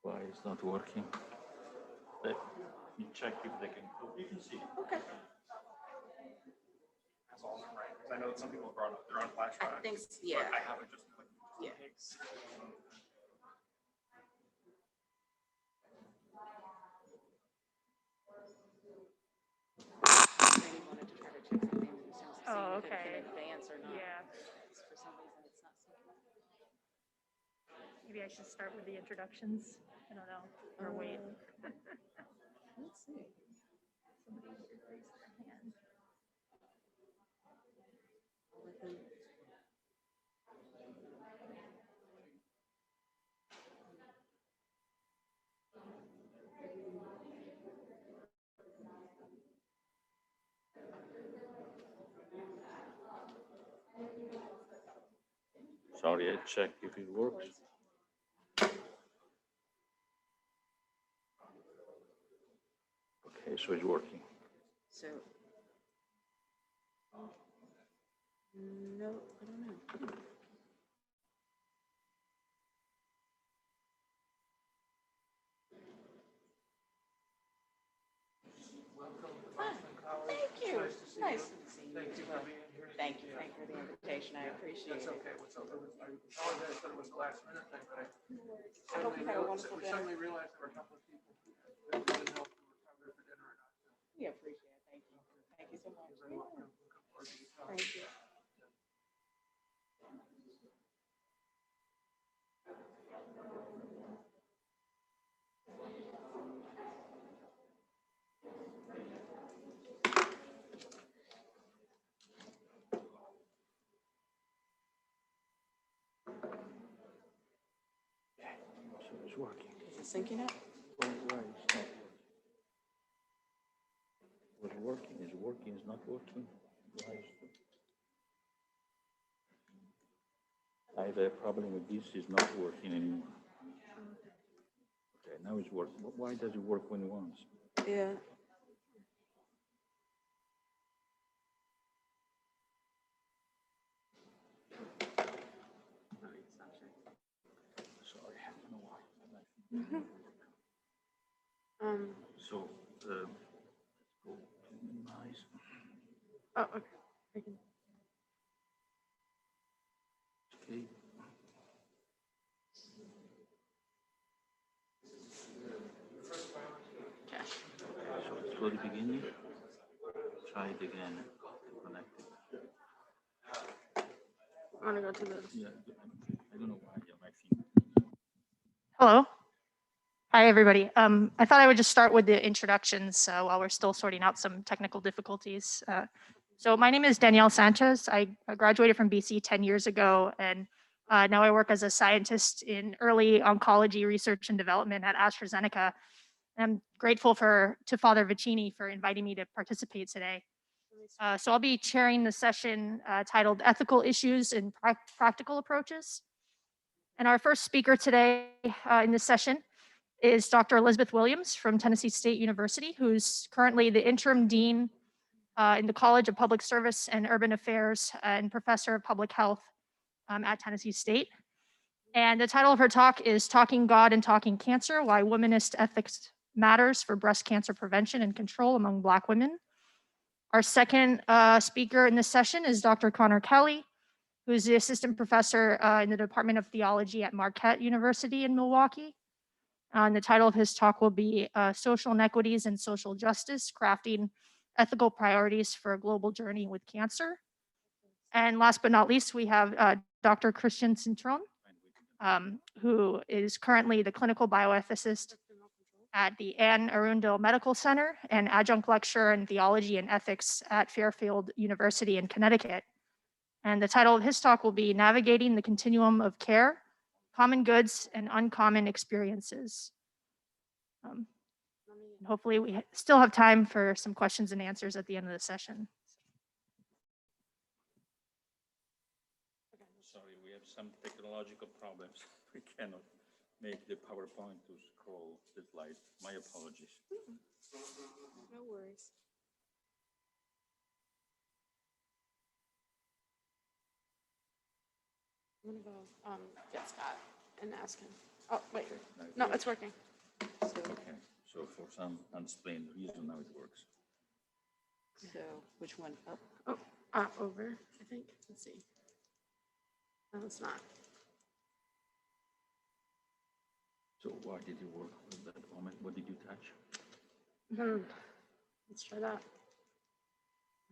Why it's not working? Let me check if they can. You can see. Okay. That's awesome, right? Because I know that some people brought up their own flash drive. I think, yeah. But I haven't just like Yeah. takes. Maybe wanted to try to check something in Okay. advance or not. Yeah. For some reason, it's not syncing. Maybe I should start with the introductions. I don't know. Or wait. Let's see. Somebody should raise their hand. Sorry, I checked if it works. Okay, so it's working. So, no, I don't know. Hi, thank you. Nice to see you. Thank you for being here. Thank you for the invitation. I appreciate That's it. okay. What's up? I apologize that it was the last minute thing, but I hope you had a wonderful we dinner. suddenly realized there were a couple of people that didn't know if we were covered for dinner or not. We appreciate it. Thank you. Thank you so much. You're very welcome. Looking forward to your time. Thank you. So it's working. Is it syncing up? Why it's not working? Was working, is working, is not working. Why is it? I have a problem with this, is not working anymore. Okay, now it's working. Why does it work when it wants? Yeah. Sorry, I don't know why. So, let's go to minimize. Oh, okay. I can. Okay. So let's go to the beginning. Try it again. Connect it. I want to go to the. Yeah, I don't know why. Yeah, my finger. Hello. Hi, everybody. I thought I would just start with the introductions while we're still sorting out some technical difficulties. So my name is Danielle Sanchez. I graduated from BC 10 years ago, and now I work as a scientist in early oncology research and development at AstraZeneca. I'm grateful to Father Vicini for inviting me to participate today. So I'll be chairing the session titled Ethical Issues and Practical Approaches. And our first speaker today in this session is Dr. Elizabeth Williams from Tennessee State University, who's currently the interim dean in the College of Public Service and Urban Affairs and professor of public health at Tennessee State. And the title of her talk is Talking God and Talking Cancer, Why Womanist Ethics Matters for Breast Cancer Prevention and Control Among Black Women. Our second speaker in this session is Dr. Connor Kelly, who is the assistant professor in the Department of Theology at Marquette University in Milwaukee. And the title of his talk will be Social Inequalities and Social Justice, Crafting Ethical Priorities for a Global Journey with Cancer. And last but not least, we have Dr. Christian Cintron, who is currently the clinical bioethicist at the Anne Arundel Medical Center and adjunct lecturer in theology and ethics at Fairfield University in Connecticut. And the title of his talk will be Navigating the Continuum of Care, Common Goods and Uncommon Experiences. Hopefully we still have time for some questions and answers at the end of the session. Sorry, we have some technological problems. We cannot make the PowerPoint to scroll the slide. My apologies. No worries. I'm gonna go get Scott and ask him. Oh, wait. Now it No, works. it's working. So, Okay, so for some unexplained reason, now it works. so which one up? Oh, over, I think. Let's see. No, it's not. So why did you work with that moment? What did you touch? Let's try that.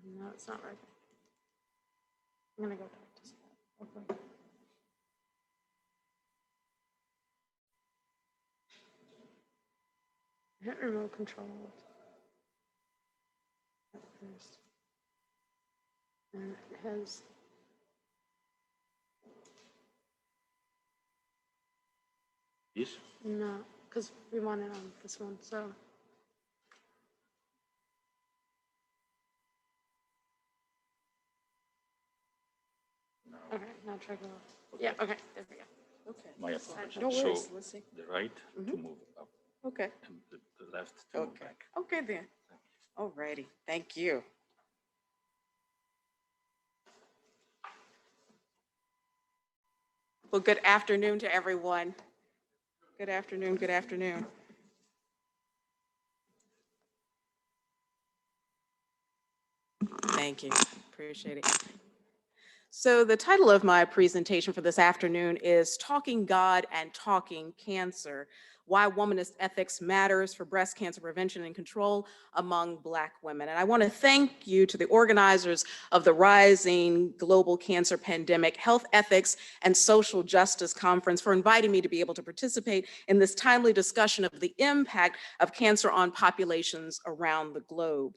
No, it's not right. I'm gonna go back to that. Okay. Hit remote control. At first. And it has. This? No, because we want it on this one, so. No. Okay, now try go. Yeah, okay, there we go. Okay. My apologies. No worries, So let's see. the right to move up Okay, and the left to move okay, back. okay then. All righty, thank you. Well, good afternoon to everyone. Good afternoon, good afternoon. Thank you, appreciate it. So the title of my presentation for this afternoon is Talking God and Talking Cancer, Why Womanist Ethics Matters for Breast Cancer Prevention and Control Among Black Women. And I want to thank you to the organizers of the Rising Global Cancer Pandemic Health Ethics and Social Justice Conference for inviting me to be able to participate in this timely discussion of the impact of cancer on populations around the globe.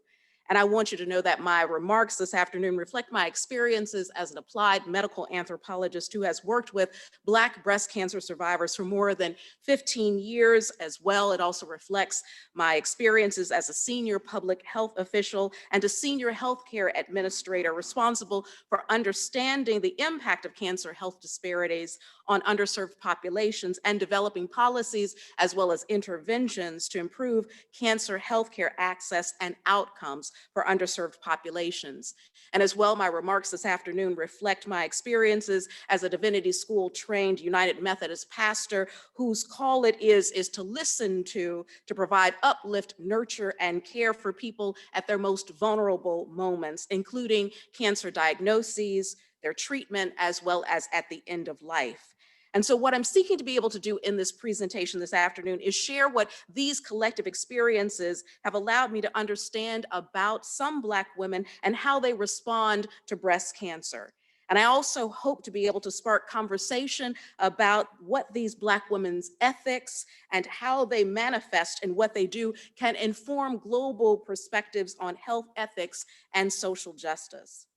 And I want you to know that my remarks this afternoon reflect my experiences as an applied medical anthropologist who has worked with Black breast cancer survivors for more than 15 years as well. It also reflects my experiences as a senior public health official and a senior healthcare administrator responsible for understanding the impact of cancer health disparities on underserved populations and developing policies as well as interventions to improve cancer healthcare access and outcomes for underserved populations. And as well, my remarks this afternoon reflect my experiences as a divinity school trained United Methodist pastor whose call it is to listen to provide uplift, nurture, and care for people at their most vulnerable moments, including cancer diagnoses, their treatment, as well as at the end of life. And so what I'm seeking to be able to do in this presentation this afternoon is share what these collective experiences have allowed me to understand about some Black women and how they respond to breast cancer. And I also hope to be able to spark conversation about what these Black women's ethics and how they manifest and what they do can inform global perspectives on health ethics and social justice.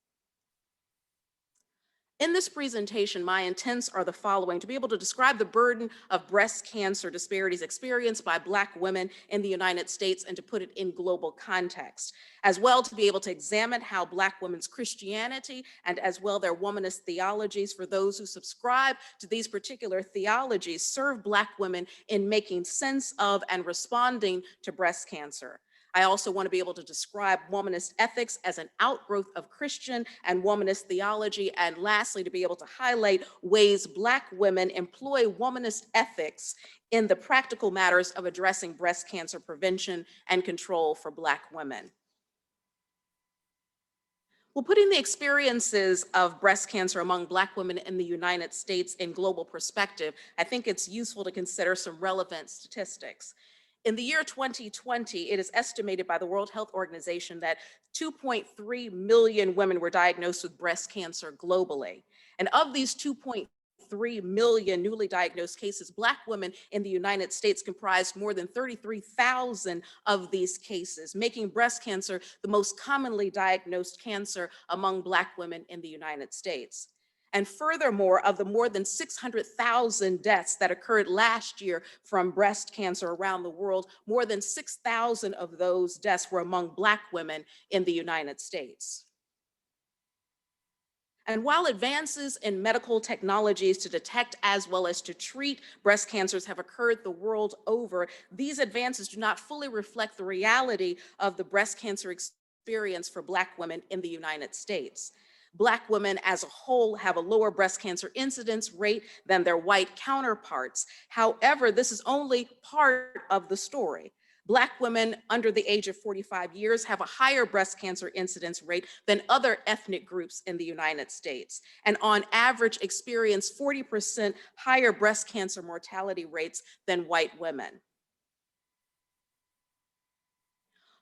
In this presentation, my intents are the following: to be able to describe the burden of breast cancer disparities experienced by Black women in the United States and to put it in global context, as well to be able to examine how Black women's Christianity and as well their womanist theologies, for those who subscribe to these particular theologies, serve Black women in making sense of and responding to breast cancer. I also want to be able to describe womanist ethics as an outgrowth of Christian and womanist theology, and lastly, to be able to highlight ways Black women employ womanist ethics in the practical matters of addressing breast cancer prevention and control for Black women. Well, putting the experiences of breast cancer among Black women in the United States in global perspective, I think it's useful to consider some relevant statistics. In the year 2020, it is estimated by the World Health Organization that 2.3 million women were diagnosed with breast cancer globally. And of these 2.3 million newly diagnosed cases, Black women in the United States comprised more than 33,000 of these cases, making breast cancer the most commonly diagnosed cancer among Black women in the United States. And furthermore, of the more than 600,000 deaths that occurred last year from breast cancer around the world, more than 6,000 of those deaths were among Black women in the United States. And while advances in medical technologies to detect as well as to treat breast cancers have occurred the world over, these advances do not fully reflect the reality of the breast cancer experience for Black women in the United States. Black women as a whole have a lower breast cancer incidence rate than their white counterparts. However, this is only part of the story. Black women under the age of 45 years have a higher breast cancer incidence rate than other ethnic groups in the United States, and on average experience 40% higher breast cancer mortality rates than white women.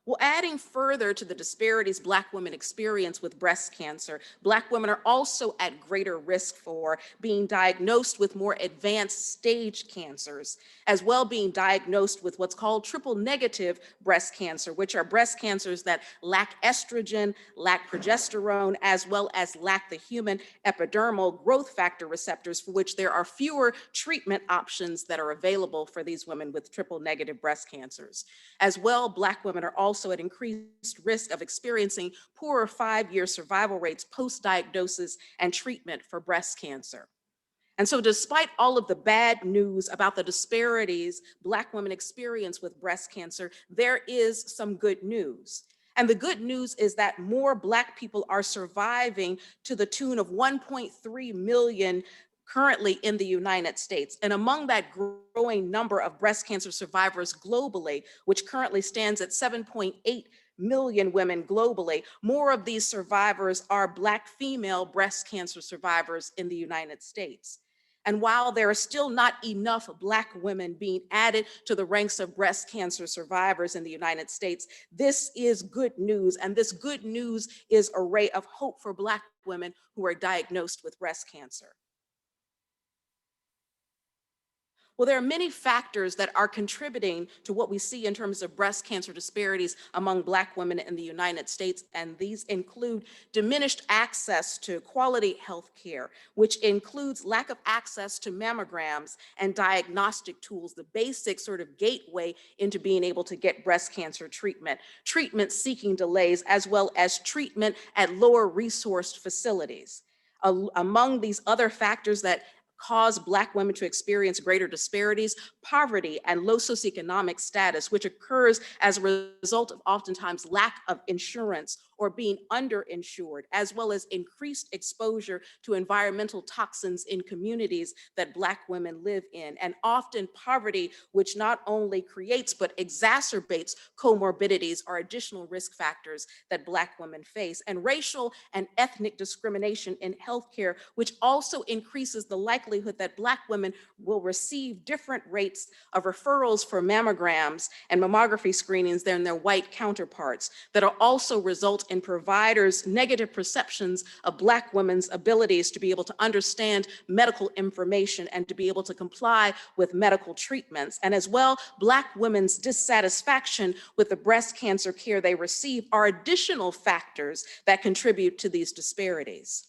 Well, adding further to the disparities Black women experience with breast cancer, Black women are also at greater risk for being diagnosed with more advanced stage cancers, as well being diagnosed with what's called triple negative breast cancer, which are breast cancers that lack estrogen, lack progesterone, as well as lack the human epidermal growth factor receptors, for which there are fewer treatment options that are available for these women with triple negative breast cancers. As well, Black women are also at increased risk of experiencing poorer 5-year survival rates post-diagnosis and treatment for breast cancer. And so despite all of the bad news about the disparities Black women experience with breast cancer, there is some good news. And the good news is that more Black people are surviving to the tune of 1.3 million currently in the United States. And among that growing number of breast cancer survivors globally, which currently stands at 7.8 million women globally, more of these survivors are Black female breast cancer survivors in the United States. And while there are still not enough Black women being added to the ranks of breast cancer survivors in the United States, this is good news. And this good news is a ray of hope for Black women who are diagnosed with breast cancer. Well, there are many factors that are contributing to what we see in terms of breast cancer disparities among Black women in the United States, and these include diminished access to quality health care, which includes lack of access to mammograms and diagnostic tools, the basic sort of gateway into being able to get breast cancer treatment, treatment-seeking delays, as well as treatment at lower resourced facilities. Among these other factors that cause Black women to experience greater disparities, poverty and low socioeconomic status, which occurs as a result of oftentimes lack of insurance or being underinsured, as well as increased exposure to environmental toxins in communities that Black women live in, and often poverty, which not only creates but exacerbates comorbidities or additional risk factors that Black women face, and racial and ethnic discrimination in healthcare, which also increases the likelihood that Black women will receive different rates of referrals for mammograms and mammography screenings than their white counterparts, that will also result in providers' negative perceptions of Black women's abilities to be able to understand medical information and to be able to comply with medical treatments. And as well, Black women's dissatisfaction with the breast cancer care they receive are additional factors that contribute to these disparities.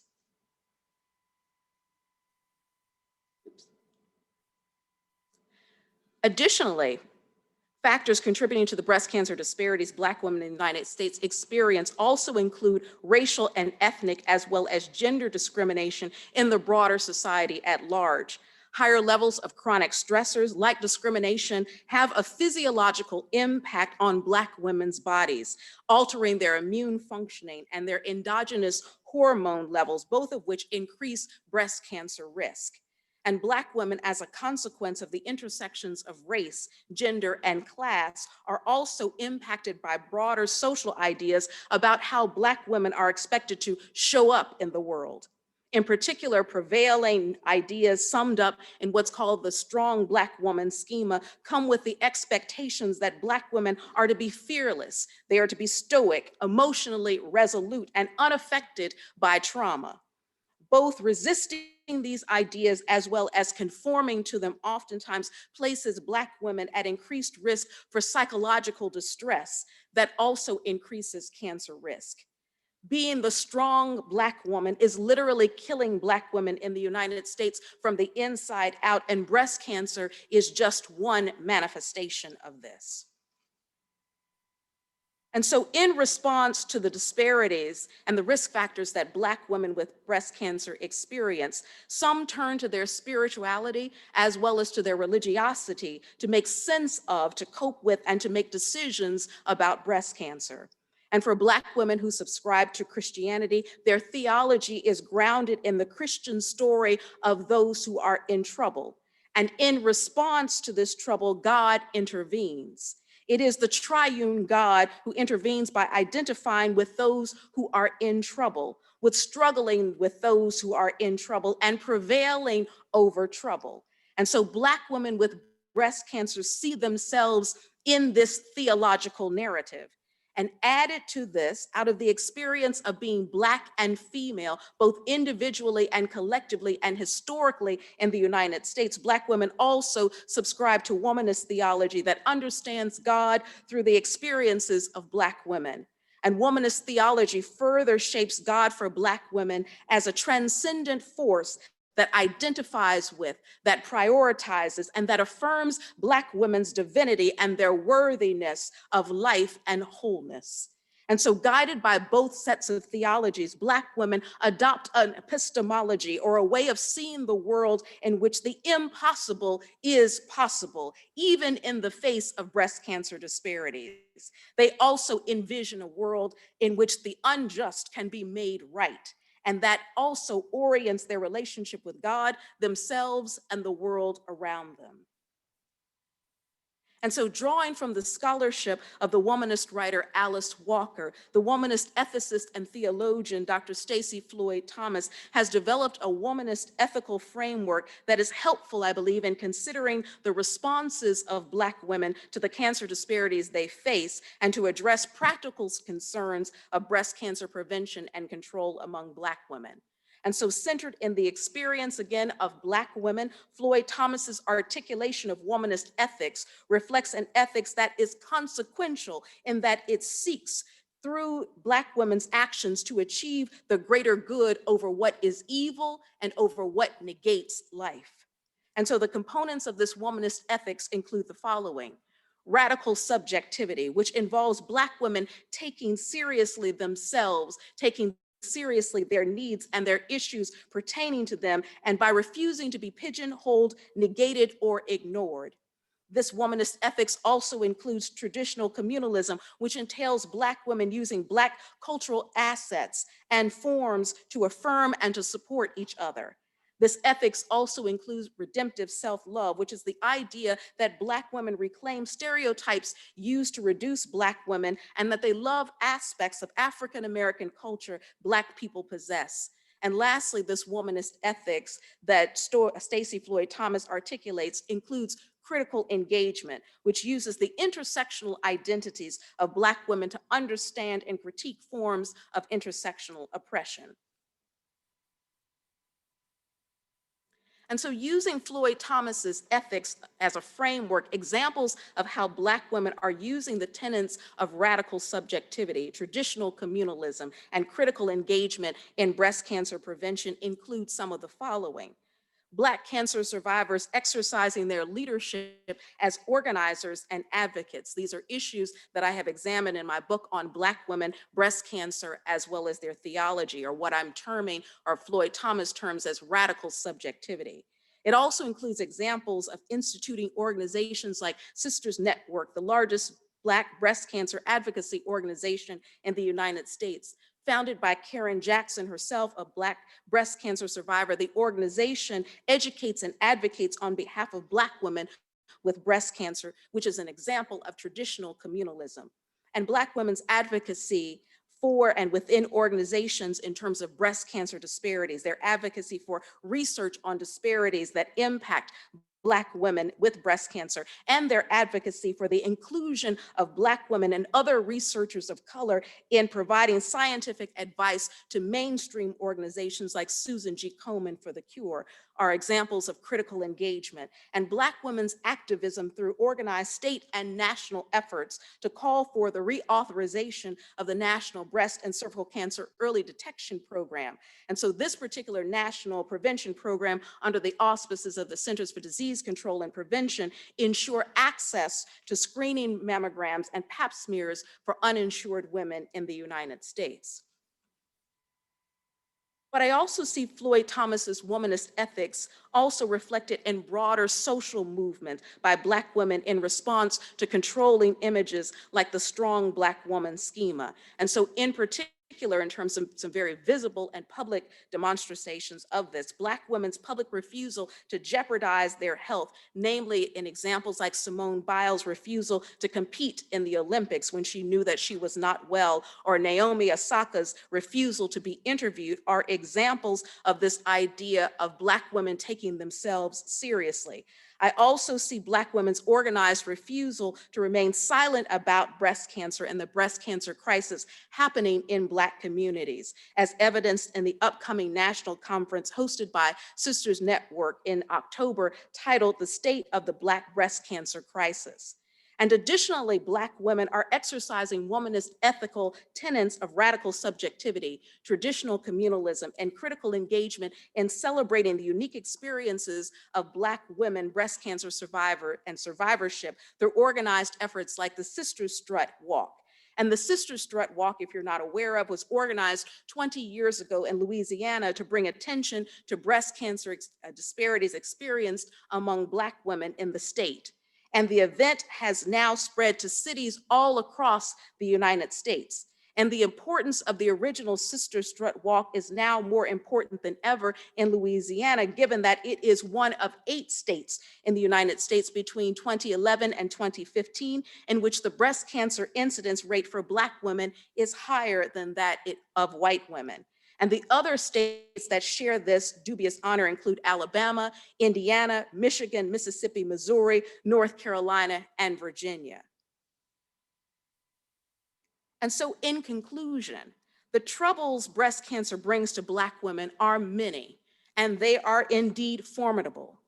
Additionally, factors contributing to the breast cancer disparities Black women in the United States experience also include racial and ethnic, as well as gender discrimination in the broader society at large. Higher levels of chronic stressors like discrimination have a physiological impact on Black women's bodies, altering their immune functioning and their endogenous hormone levels, both of which increase breast cancer risk. And Black women, as a consequence of the intersections of race, gender, and class, are also impacted by broader social ideas about how Black women are expected to show up in the world. In particular, prevailing ideas summed up in what's called the strong Black woman schema come with the expectations that Black women are to be fearless, they are to be stoic, emotionally resolute, and unaffected by trauma. Both resisting these ideas as well as conforming to them oftentimes places Black women at increased risk for psychological distress that also increases cancer risk. Being the strong Black woman is literally killing Black women in the United States from the inside out, and breast cancer is just one manifestation of this. And so in response to the disparities and the risk factors that Black women with breast cancer experience, some turn to their spirituality as well as to their religiosity to make sense of, to cope with, and to make decisions about breast cancer. And for Black women who subscribe to Christianity, their theology is grounded in the Christian story of those who are in trouble. And in response to this trouble, God intervenes. It is the triune God who intervenes by identifying with those who are in trouble, with struggling with those who are in trouble, and prevailing over trouble. And so Black women with breast cancer see themselves in this theological narrative. And added to this, out of the experience of being Black and female, both individually and collectively and historically in the United States, Black women also subscribe to womanist theology that understands God through the experiences of Black women. And womanist theology further shapes God for Black women as a transcendent force that identifies with, that prioritizes, and that affirms Black women's divinity and their worthiness of life and wholeness. And so, guided by both sets of theologies, Black women adopt an epistemology, or a way of seeing the world in which the impossible is possible, even in the face of breast cancer disparities. They also envision a world in which the unjust can be made right, and that also orients their relationship with God, themselves, and the world around them. And so, drawing from the scholarship of the womanist writer Alice Walker, the womanist ethicist and theologian Dr. Stacey Floyd Thomas has developed a womanist ethical framework that is helpful, I believe, in considering the responses of Black women to the cancer disparities they face, and to address practical concerns of breast cancer prevention and control among Black women. And so, centered in the experience, again, of Black women, Floyd Thomas's articulation of womanist ethics reflects an ethics that is consequential in that it seeks, through Black women's actions, to achieve the greater good over what is evil and over what negates life. And so the components of this womanist ethics include the following: radical subjectivity, which involves Black women taking seriously themselves, taking seriously their needs and their issues pertaining to them, and by refusing to be pigeonholed, negated, or ignored. This womanist ethics also includes traditional communalism, which entails Black women using Black cultural assets and forms to affirm and to support each other. This ethics also includes redemptive self-love, which is the idea that Black women reclaim stereotypes used to reduce Black women, and that they love aspects of African-American culture Black people possess. And lastly, this womanist ethics that Stacey Floyd Thomas articulates includes critical engagement, which uses the intersectional identities of Black women to understand and critique forms of intersectional oppression. And so, using Floyd Thomas's ethics as a framework, examples of how Black women are using the tenets of radical subjectivity, traditional communalism, and critical engagement in breast cancer prevention include some of the following: Black cancer survivors exercising their leadership as organizers and advocates. These are issues that I have examined in my book on Black women, breast cancer, as well as their theology, or what I'm terming, or Floyd Thomas terms, as radical subjectivity. It also includes examples of instituting organizations like Sisters Network, the largest Black breast cancer advocacy organization in the United States. Founded by Karen Jackson herself, a Black breast cancer survivor, the organization educates and advocates on behalf of Black women with breast cancer, which is an example of traditional communalism. And Black women's advocacy for and within organizations in terms of breast cancer disparities, their advocacy for research on disparities that impact Black women with breast cancer, and their advocacy for the inclusion of Black women and other researchers of color in providing scientific advice to mainstream organizations like Susan G. Komen for the Cure, are examples of critical engagement. And Black women's activism through organized state and national efforts to call for the reauthorization of the National Breast and Cervical Cancer Early Detection Program. And so this particular national prevention program, under the auspices of the Centers for Disease Control and Prevention, ensure access to screening mammograms and pap smears for uninsured women in the United States. But I also see Floyd Thomas's womanist ethics also reflected in broader social movement by Black women in response to controlling images like the strong Black woman schema. And so in particular, in terms of some very visible and public demonstrations of this, Black women's public refusal to jeopardize their health, namely in examples like Simone Biles' refusal to compete in the Olympics when she knew that she was not well, or Naomi Osaka's refusal to be interviewed, are examples of this idea of Black women taking themselves seriously. I also see Black women's organized refusal to remain silent about breast cancer and the breast cancer crisis happening in Black communities, as evidenced in the upcoming national conference hosted by Sisters Network in October, titled "The State of the Black Breast Cancer Crisis." And additionally, Black women are exercising womanist ethical tenets of radical subjectivity, traditional communalism, and critical engagement in celebrating the unique experiences of Black women breast cancer survivorship through organized efforts like the Sister Strut Walk. And the Sister Strut Walk, if you're not aware of, was organized 20 years ago in Louisiana to bring attention to breast cancer disparities experienced among Black women in the state. And the event has now spread to cities all across the United States. And the importance of the original Sister Strut Walk is now more important than ever in Louisiana, given that it is one of 8 states in the United States between 2011 and 2015, in which the breast cancer incidence rate for Black women is higher than that of white women. And the other states that share this dubious honor include Alabama, Indiana, Michigan, Mississippi, Missouri, North Carolina, and Virginia. And so in conclusion, the troubles breast cancer brings to Black women are many, and they are indeed formidable.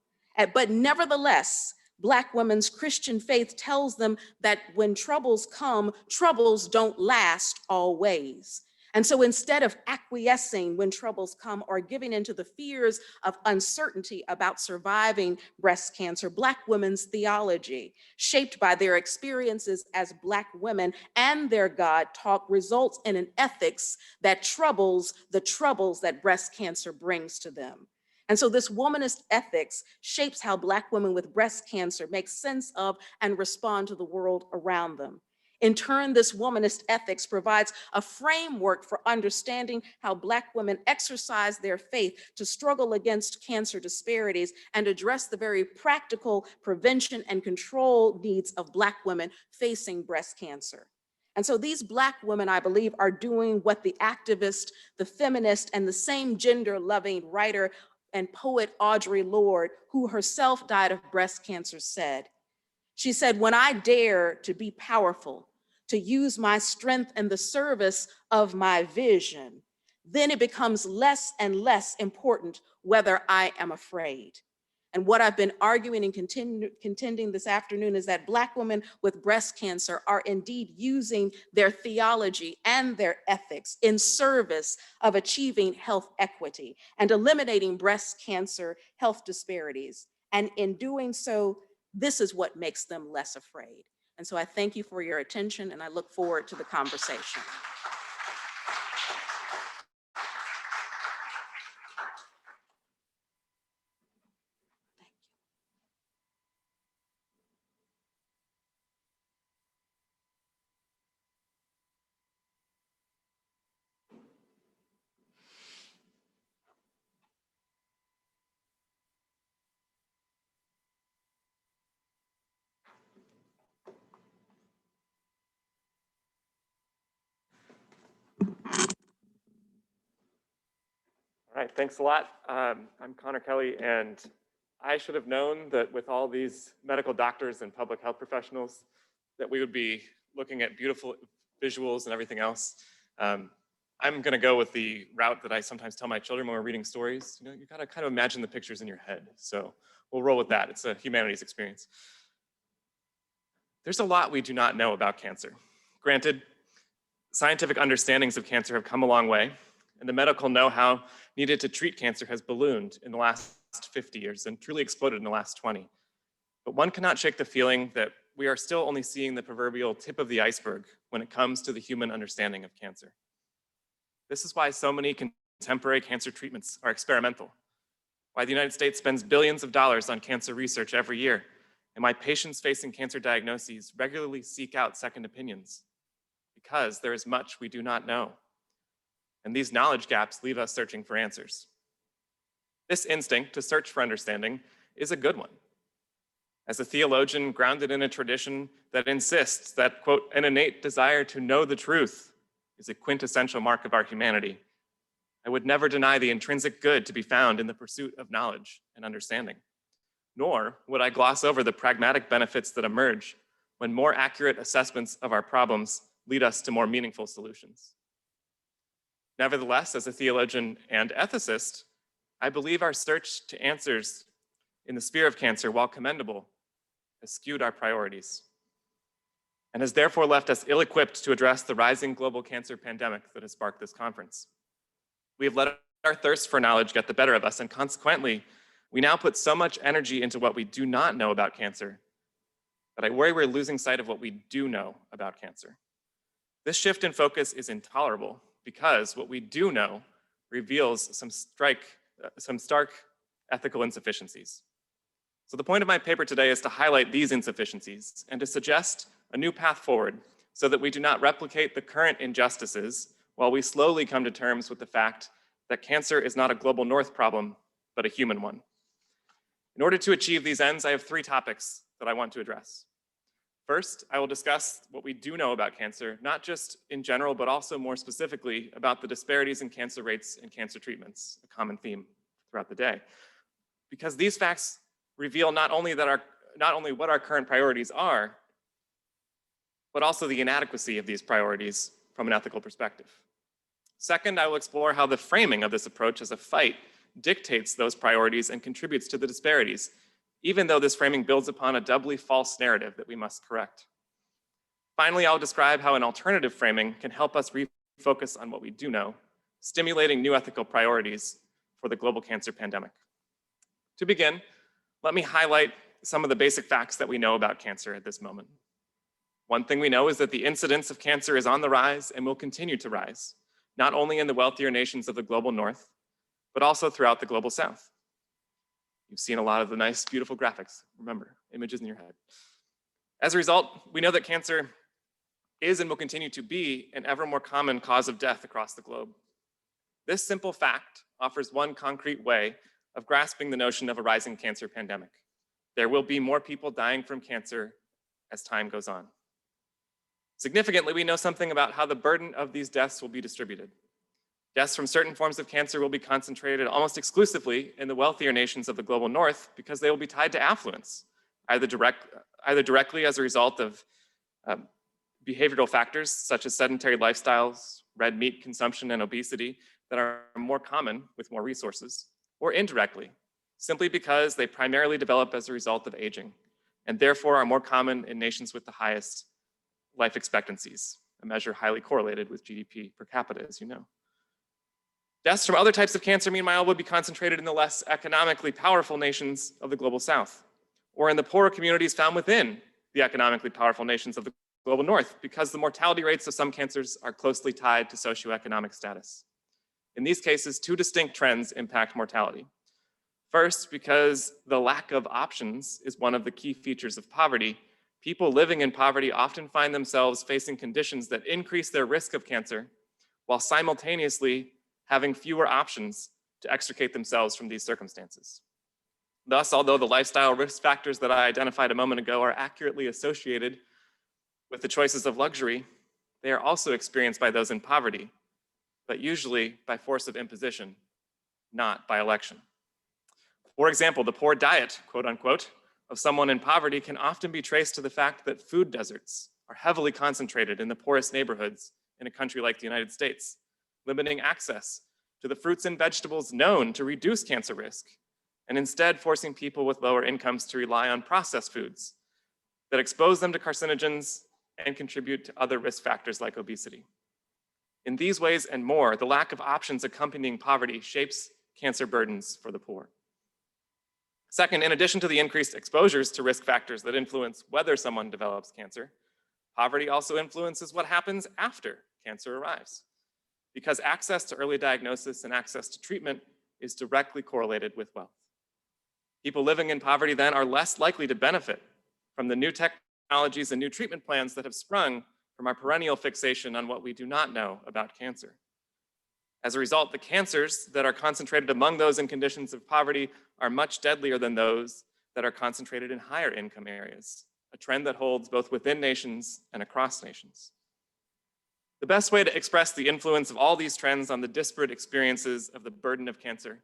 But nevertheless, Black women's Christian faith tells them that when troubles come, troubles don't last always. And so instead of acquiescing when troubles come or giving into the fears of uncertainty about surviving breast cancer, Black women's theology, shaped by their experiences as Black women and their God talk, results in an ethics that troubles the troubles that breast cancer brings to them. And so this womanist ethics shapes how Black women with breast cancer make sense of and respond to the world around them. In turn, this womanist ethics provides a framework for understanding how Black women exercise their faith to struggle against cancer disparities and address the very practical prevention and control needs of Black women facing breast cancer. And so these Black women, I believe, are doing what the activist, the feminist, and the same gender-loving writer and poet Audre Lorde, who herself died of breast cancer, said. She said, "When I dare to be powerful, to use my strength in the service of my vision, then it becomes less and less important whether I am afraid." And what I've been arguing and contending this afternoon is that Black women with breast cancer are indeed using their theology and their ethics in service of achieving health equity and eliminating breast cancer health disparities. And in doing so, this is what makes them less afraid. And so I thank you for your attention, and I look forward to the conversation. All right, thanks a lot. I'm Connor Kelly, and I should have known that with all these medical doctors and public health professionals that we would be looking at beautiful visuals and everything else. I'm gonna go with the route that I sometimes tell my children when we're reading stories. You know, you gotta kind of imagine the pictures in your head. So we'll roll with that. It's a humanities experience. There's a lot we do not know about cancer. Granted, scientific understandings of cancer have come a long way, and the medical know-how needed to treat cancer has ballooned in the last 50 years and truly exploded in the last 20. But one cannot shake the feeling that we are still only seeing the proverbial tip of the iceberg when it comes to the human understanding of cancer. This is why so many contemporary cancer treatments are experimental, why the United States spends billions of dollars on cancer research every year, and why patients facing cancer diagnoses regularly seek out second opinions, because there is much we do not know. And these knowledge gaps leave us searching for answers. This instinct to search for understanding is a good one. As a theologian grounded in a tradition that insists that, quote, an innate desire to know the truth is a quintessential mark of our humanity, I would never deny the intrinsic good to be found in the pursuit of knowledge and understanding. Nor would I gloss over the pragmatic benefits that emerge when more accurate assessments of our problems lead us to more meaningful solutions. Nevertheless, as a theologian and ethicist, I believe our search to answers in the sphere of cancer, while commendable, has skewed our priorities and has therefore left us ill-equipped to address the rising global cancer pandemic that has sparked this conference. We have let our thirst for knowledge get the better of us, and consequently, we now put so much energy into what we do not know about cancer that I worry we're losing sight of what we do know about cancer. This shift in focus is intolerable because what we do know reveals some stark ethical insufficiencies. So the point of my paper today is to highlight these insufficiencies and to suggest a new path forward so that we do not replicate the current injustices while we slowly come to terms with the fact that cancer is not a global north problem, but a human one. In order to achieve these ends, I have three topics that I want to address. First, I will discuss what we do know about cancer, not just in general, but also more specifically about the disparities in cancer rates and cancer treatments, a common theme throughout the day. Because these facts reveal not only what our current priorities are, but also the inadequacy of these priorities from an ethical perspective. Second, I will explore how the framing of this approach as a fight dictates those priorities and contributes to the disparities, even though this framing builds upon a doubly false narrative that we must correct. Finally, I'll describe how an alternative framing can help us refocus on what we do know, stimulating new ethical priorities for the global cancer pandemic. To begin, let me highlight some of the basic facts that we know about cancer at this moment. One thing we know is that the incidence of cancer is on the rise and will continue to rise, not only in the wealthier nations of the global north, but also throughout the global south. You've seen a lot of the nice, beautiful graphics. Remember, images in your head. As a result, we know that cancer is and will continue to be an ever more common cause of death across the globe. This simple fact offers one concrete way of grasping the notion of a rising cancer pandemic. There will be more people dying from cancer as time goes on. Significantly, we know something about how the burden of these deaths will be distributed. Deaths from certain forms of cancer will be concentrated almost exclusively in the wealthier nations of the global north because they will be tied to affluence, either directly as a result of behavioral factors such as sedentary lifestyles, red meat consumption, and obesity that are more common with more resources, or indirectly, simply because they primarily develop as a result of aging, and therefore are more common in nations with the highest life expectancies, a measure highly correlated with GDP per capita, as you know. Deaths from other types of cancer, meanwhile, would be concentrated in the less economically powerful nations of the global south, or in the poorer communities found within the economically powerful nations of the global north, because the mortality rates of some cancers are closely tied to socioeconomic status. In these cases, two distinct trends impact mortality. First, because the lack of options is one of the key features of poverty, people living in poverty often find themselves facing conditions that increase their risk of cancer, while simultaneously having fewer options to extricate themselves from these circumstances. Thus, although the lifestyle risk factors that I identified a moment ago are accurately associated with the choices of luxury, they are also experienced by those in poverty, but usually by force of imposition, not by election. For example, the poor diet, quote unquote, of someone in poverty can often be traced to the fact that food deserts are heavily concentrated in the poorest neighborhoods in a country like the United States, limiting access to the fruits and vegetables known to reduce cancer risk, and instead forcing people with lower incomes to rely on processed foods that expose them to carcinogens and contribute to other risk factors like obesity. In these ways and more, the lack of options accompanying poverty shapes cancer burdens for the poor. Second, in addition to the increased exposures to risk factors that influence whether someone develops cancer, poverty also influences what happens after cancer arrives. because access to early diagnosis and access to treatment is directly correlated with wealth. People living in poverty then are less likely to benefit from the new technologies and new treatment plans that have sprung from our perennial fixation on what we do not know about cancer. As a result, the cancers that are concentrated among those in conditions of poverty are much deadlier than those that are concentrated in higher income areas, a trend that holds both within nations and across nations. The best way to express the influence of all these trends on the disparate experiences of the burden of cancer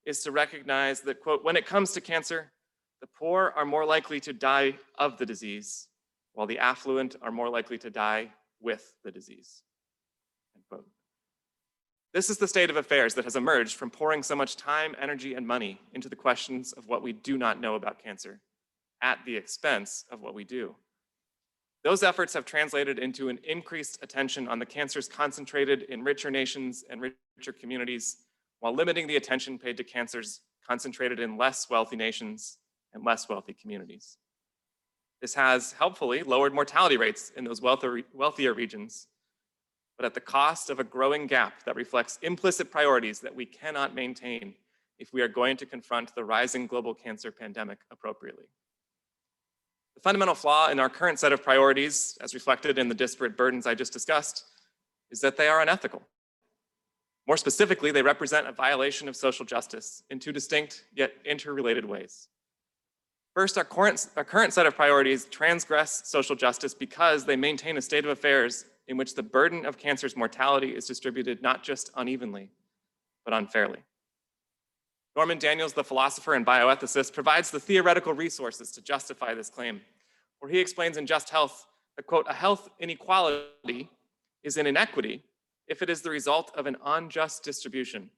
is to recognize that, quote, when it comes to cancer, the poor are more likely to die of the disease, while the affluent are more likely to die with the disease, end quote. This is the state of affairs that has emerged from pouring so much time, energy, and money into the questions of what we do not know about cancer at the expense of what we do. Those efforts have translated into an increased attention on the cancers concentrated in richer nations and richer communities, while limiting the attention paid to cancers concentrated in less wealthy nations and less wealthy communities. This has helpfully lowered mortality rates in those wealthier regions, but at the cost of a growing gap that reflects implicit priorities that we cannot maintain if we are going to confront the rising global cancer pandemic appropriately. The fundamental flaw in our current set of priorities, as reflected in the disparate burdens I just discussed, is that they are unethical. More specifically, they represent a violation of social justice in two distinct yet interrelated ways. First, our current set of priorities transgress social justice because they maintain a state of affairs in which the burden of cancer's mortality is distributed not just unevenly, but unfairly. Norman Daniels, the philosopher and bioethicist, provides the theoretical resources to justify this claim, where he explains in Just Health that, quote, a health inequality is an inequity if it is the result of an unjust distribution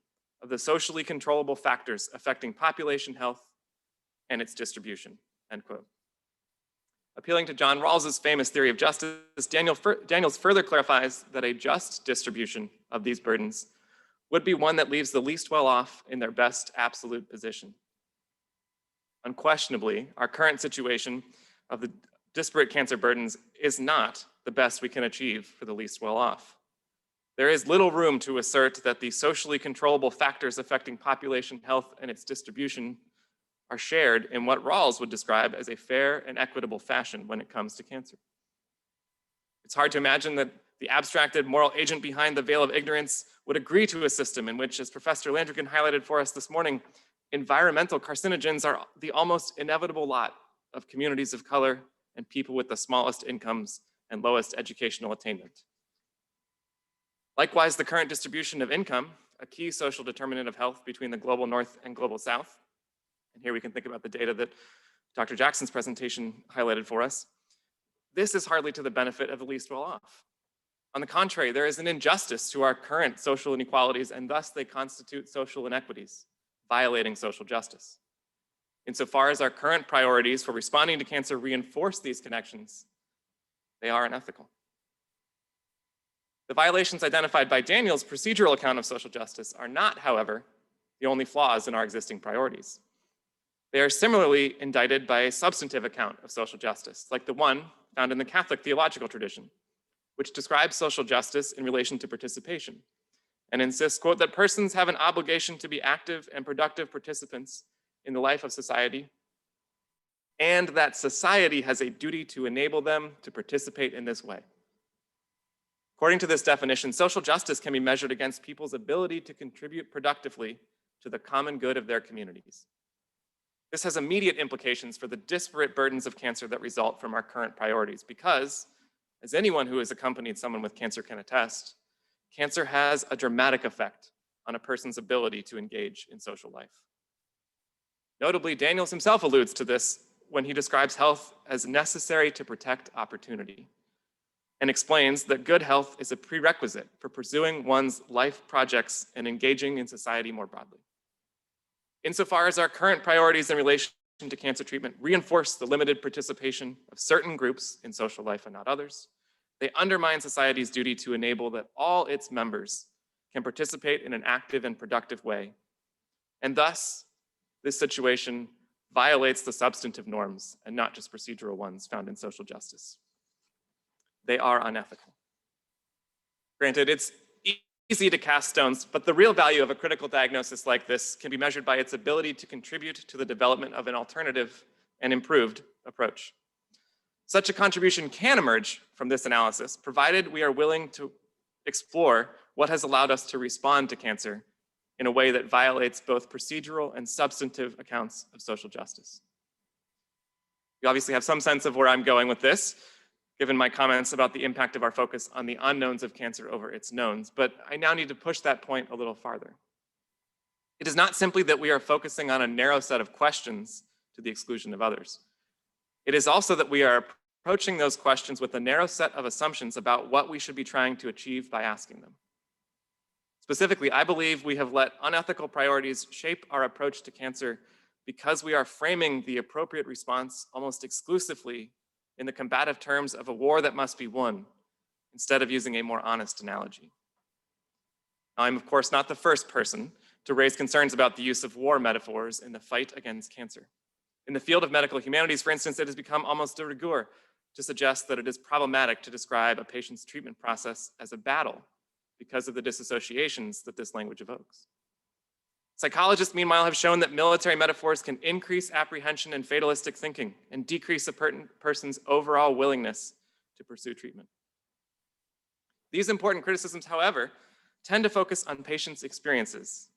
of the socially controllable factors affecting population health and its distribution, end quote. Appealing to John Rawls's famous theory of justice, Daniels further clarifies that a just distribution of these burdens would be one that leaves the least well off in their best absolute position. Unquestionably, our current situation of the disparate cancer burdens is not the best we can achieve for the least well off. There is little room to assert that the socially controllable factors affecting population health and its distribution are shared in what Rawls would describe as a fair and equitable fashion when it comes to cancer. It's hard to imagine that the abstracted moral agent behind the veil of ignorance would agree to a system in which, as Professor Landrigan highlighted for us this morning, environmental carcinogens are the almost inevitable lot of communities of color and people with the smallest incomes and lowest educational attainment. Likewise, the current distribution of income, a key social determinant of health between the global north and global south, and here we can think about the data that Dr. Jackson's presentation highlighted for us, this is hardly to the benefit of the least well off. On the contrary, there is an injustice to our current social inequalities, and thus they constitute social inequities, violating social justice. Insofar as our current priorities for responding to cancer reinforce these connections, they are unethical. The violations identified by Daniel's procedural account of social justice are not, however, the only flaws in our existing priorities. They are similarly indicted by a substantive account of social justice, like the one found in the Catholic theological tradition, which describes social justice in relation to participation and insists, quote, that persons have an obligation to be active and productive participants in the life of society, and that society has a duty to enable them to participate in this way. According to this definition, social justice can be measured against people's ability to contribute productively to the common good of their communities. This has immediate implications for the disparate burdens of cancer that result from our current priorities because, as anyone who has accompanied someone with cancer can attest, cancer has a dramatic effect on a person's ability to engage in social life. Notably, Daniels himself alludes to this when he describes health as necessary to protect opportunity and explains that good health is a prerequisite for pursuing one's life projects and engaging in society more broadly. Insofar as our current priorities in relation to cancer treatment reinforce the limited participation of certain groups in social life and not others, they undermine society's duty to enable that all its members can participate in an active and productive way. And thus, this situation violates the substantive norms and not just procedural ones found in social justice. They are unethical. Granted, it's easy to cast stones, but the real value of a critical diagnosis like this can be measured by its ability to contribute to the development of an alternative and improved approach. Such a contribution can emerge from this analysis, provided we are willing to explore what has allowed us to respond to cancer in a way that violates both procedural and substantive accounts of social justice. You obviously have some sense of where I'm going with this, given my comments about the impact of our focus on the unknowns of cancer over its knowns, but I now need to push that point a little farther. It is not simply that we are focusing on a narrow set of questions to the exclusion of others. It is also that we are approaching those questions with a narrow set of assumptions about what we should be trying to achieve by asking them. Specifically, I believe we have let unethical priorities shape our approach to cancer because we are framing the appropriate response almost exclusively in the combative terms of a war that must be won, instead of using a more honest analogy. I'm, of course, not the first person to raise concerns about the use of war metaphors in the fight against cancer. In the field of medical humanities, for instance, it has become almost de rigueur to suggest that it is problematic to describe a patient's treatment process as a battle because of the disassociations that this language evokes. Psychologists, meanwhile, have shown that military metaphors can increase apprehension and fatalistic thinking and decrease a person's overall willingness to pursue treatment. These important criticisms, however, tend to focus on patients' experiences.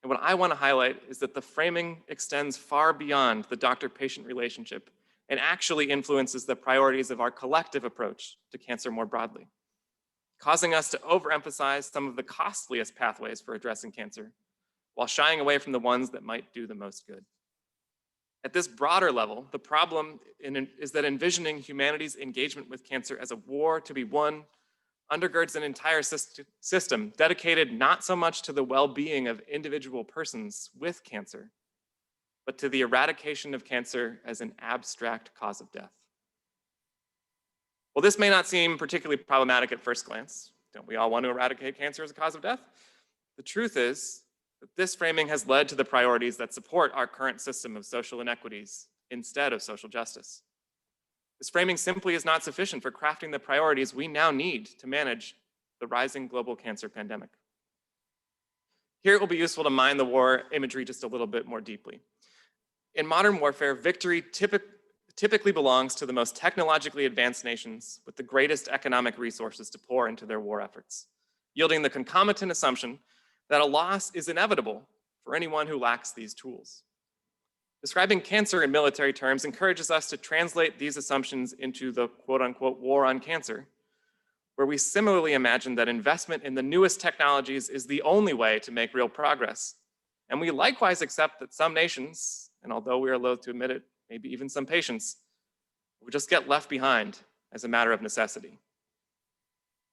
And what I want to highlight is that the framing extends far beyond the doctor-patient relationship and actually influences the priorities of our collective approach to cancer more broadly, causing us to overemphasize some of the costliest pathways for addressing cancer, while shying away from the ones that might do the most good. At this broader level, the problem is that envisioning humanity's engagement with cancer as a war to be won undergirds an entire system dedicated not so much to the well-being of individual persons with cancer, but to the eradication of cancer as an abstract cause of death. Well, this may not seem particularly problematic at first glance. Don't we all want to eradicate cancer as a cause of death? The truth is that this framing has led to the priorities that support our current system of social inequities instead of social justice. This framing simply is not sufficient for crafting the priorities we now need to manage the rising global cancer pandemic. Here it will be useful to mine the war imagery just a little bit more deeply. In modern warfare, victory typically belongs to the most technologically advanced nations with the greatest economic resources to pour into their war efforts, yielding the concomitant assumption that a loss is inevitable for anyone who lacks these tools. Describing cancer in military terms encourages us to translate these assumptions into the quote-unquote war on cancer, where we similarly imagine that investment in the newest technologies is the only way to make real progress. And we likewise accept that some nations, and although we are loath to admit it, maybe even some patients, will just get left behind as a matter of necessity.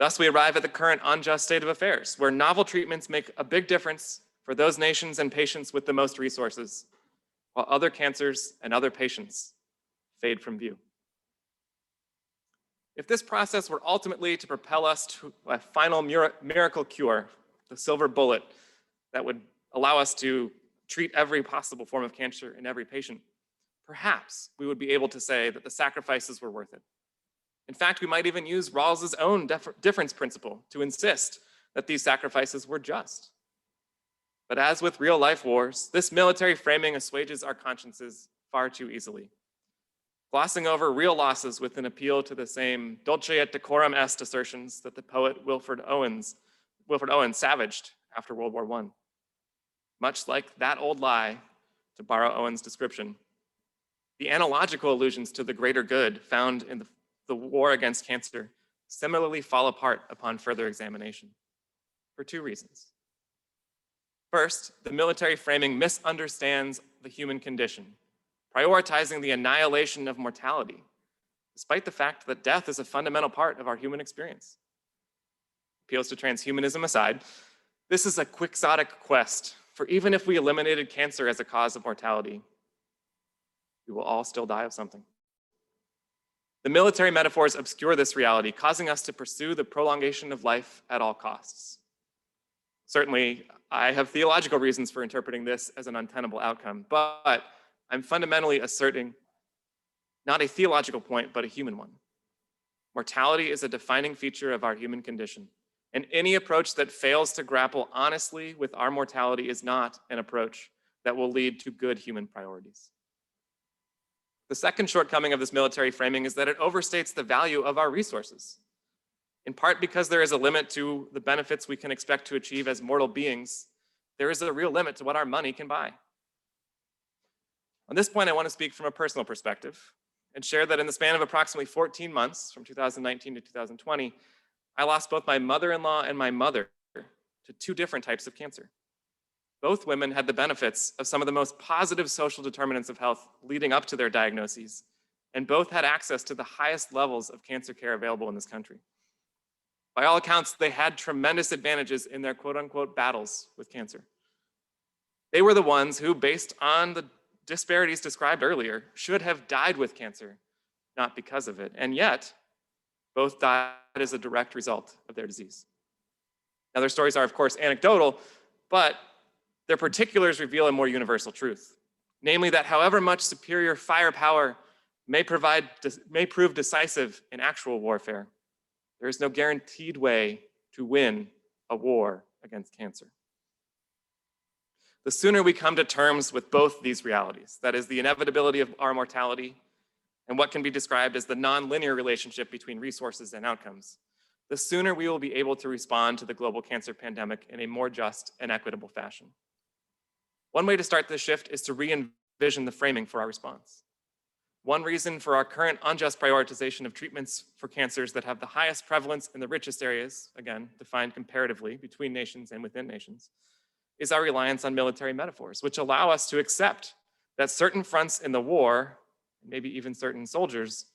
Thus, we arrive at the current unjust state of affairs, where novel treatments make a big difference for those nations and patients with the most resources, while other cancers and other patients fade from view. If this process were ultimately to propel us to a final miracle cure, the silver bullet that would allow us to treat every possible form of cancer in every patient, perhaps we would be able to say that the sacrifices were worth it. In fact, we might even use Rawls's own difference principle to insist that these sacrifices were just. But as with real life wars, this military framing assuages our consciences far too easily, glossing over real losses with an appeal to the same dulce et decorum est assertions that the poet Wilfred Owen savaged after World War I. Much like that old lie, to borrow Owen's description, the analogical allusions to the greater good found in the war against cancer similarly fall apart upon further examination, for two reasons. First, the military framing misunderstands the human condition, prioritizing the annihilation of mortality, despite the fact that death is a fundamental part of our human experience. Appeals to transhumanism aside, this is a quixotic quest, for even if we eliminated cancer as a cause of mortality, we will all still die of something. The military metaphors obscure this reality, causing us to pursue the prolongation of life at all costs. Certainly, I have theological reasons for interpreting this as an untenable outcome, but I'm fundamentally asserting not a theological point, but a human one. Mortality is a defining feature of our human condition, And any approach that fails to grapple honestly with our mortality is not an approach that will lead to good human priorities. The second shortcoming of this military framing is that it overstates the value of our resources. In part because there is a limit to the benefits we can expect to achieve as mortal beings, there is a real limit to what our money can buy. On this point, I want to speak from a personal perspective and share that in the span of approximately 14 months, from 2019 to 2020, I lost both my mother-in-law and my mother to two different types of cancer. Both women had the benefits of some of the most positive social determinants of health leading up to their diagnoses, and both had access to the highest levels of cancer care available in this country. By all accounts, they had tremendous advantages in their quote-unquote battles with cancer. They were the ones who, based on the disparities described earlier, should have died with cancer, not because of it. And yet, both died as a direct result of their disease. Now, their stories are, of course, anecdotal, but their particulars reveal a more universal truth, namely that however much superior firepower may prove decisive in actual warfare, there is no guaranteed way to win a war against cancer. The sooner we come to terms with both these realities, that is the inevitability of our mortality and what can be described as the nonlinear relationship between resources and outcomes, the sooner we will be able to respond to the global cancer pandemic in a more just and equitable fashion. One way to start this shift is to re-envision the framing for our response. One reason for our current unjust prioritization of treatments for cancers that have the highest prevalence in the richest areas, again, defined comparatively between nations and within nations, is our reliance on military metaphors, which allow us to accept that certain fronts in the war, maybe even certain soldiers,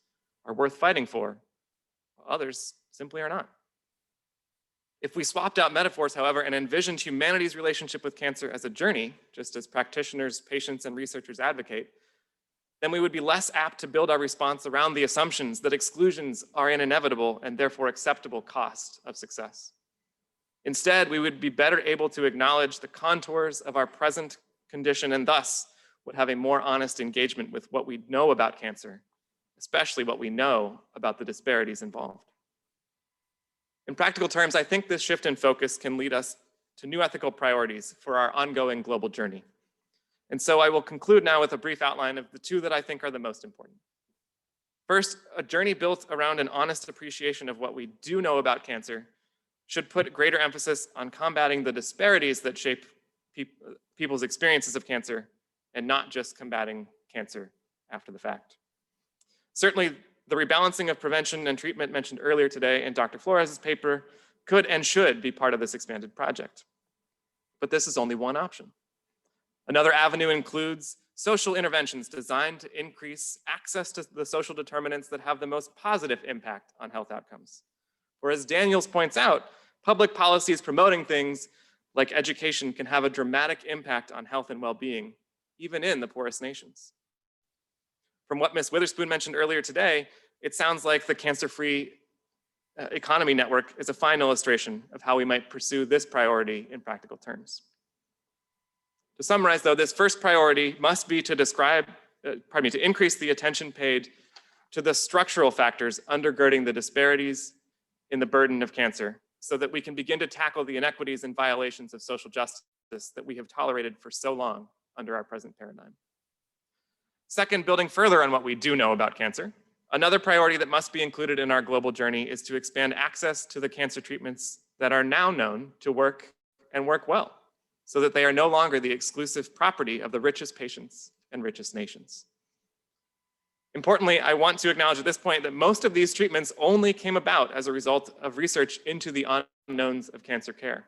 are worth fighting for, while others simply are not. If we swapped out metaphors, however, and envisioned humanity's relationship with cancer as a journey, just as practitioners, patients, and researchers advocate, then we would be less apt to build our response around the assumptions that exclusions are an inevitable and therefore acceptable cost of success. Instead, we would be better able to acknowledge the contours of our present condition and thus would have a more honest engagement with what we know about cancer, especially what we know about the disparities involved. In practical terms, I think this shift in focus can lead us to new ethical priorities for our ongoing global journey. And so I will conclude now with a brief outline of the two that I think are the most important. First, a journey built around an honest appreciation of what we do know about cancer should put greater emphasis on combating the disparities that shape people's experiences of cancer and not just combating cancer after the fact. Certainly, the rebalancing of prevention and treatment mentioned earlier today in Dr. Flores' paper could and should be part of this expanded project. But this is only one option. Another avenue includes social interventions designed to increase access to the social determinants that have the most positive impact on health outcomes. For as Daniels points out, public policies promoting things like education can have a dramatic impact on health and well-being, even in the poorest nations. From what Ms. Witherspoon mentioned earlier today, it sounds like the Cancer-Free Economy Network is a fine illustration of how we might pursue this priority in practical terms. To summarize though, this first priority must be to to increase the attention paid to the structural factors undergirding the disparities in the burden of cancer so that we can begin to tackle the inequities and violations of social justice that we have tolerated for so long under our present paradigm. Second, building further on what we do know about cancer, another priority that must be included in our global journey is to expand access to the cancer treatments that are now known to work and work well, so that they are no longer the exclusive property of the richest patients and richest nations. Importantly, I want to acknowledge at this point that most of these treatments only came about as a result of research into the unknowns of cancer care.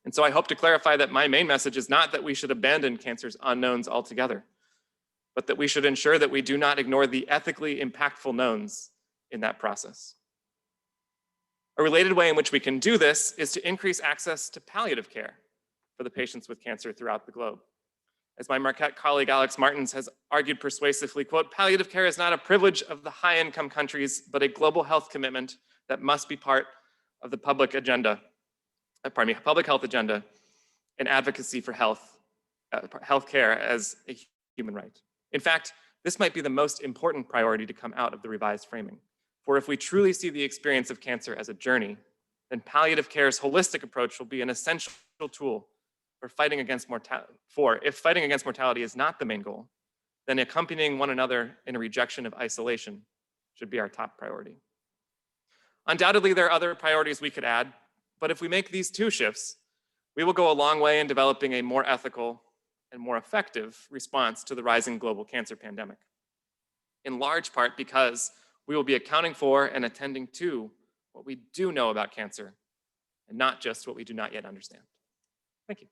And so I hope to clarify that my main message is not that we should abandon cancer's unknowns altogether, but that we should ensure that we do not ignore the ethically impactful knowns in that process. A related way in which we can do this is to increase access to palliative care for the patients with cancer throughout the globe. As my Marquette colleague Alex Martins has argued persuasively, quote, palliative care is not a privilege of the high-income countries, but a global health commitment that must be part of the public health agenda and advocacy for health care as a human right. In fact, this might be the most important priority to come out of the revised framing. For if we truly see the experience of cancer as a journey, then palliative care's holistic approach will be an essential tool for fighting against mortality. If fighting against mortality is not the main goal, then accompanying one another in a rejection of isolation should be our top priority. Undoubtedly, there are other priorities we could add, but if we make these two shifts, we will go a long way in developing a more ethical and more effective response to the rising global cancer pandemic. In large part because we will be accounting for and attending to what we do know about cancer and not just what we do not yet understand. Thank you.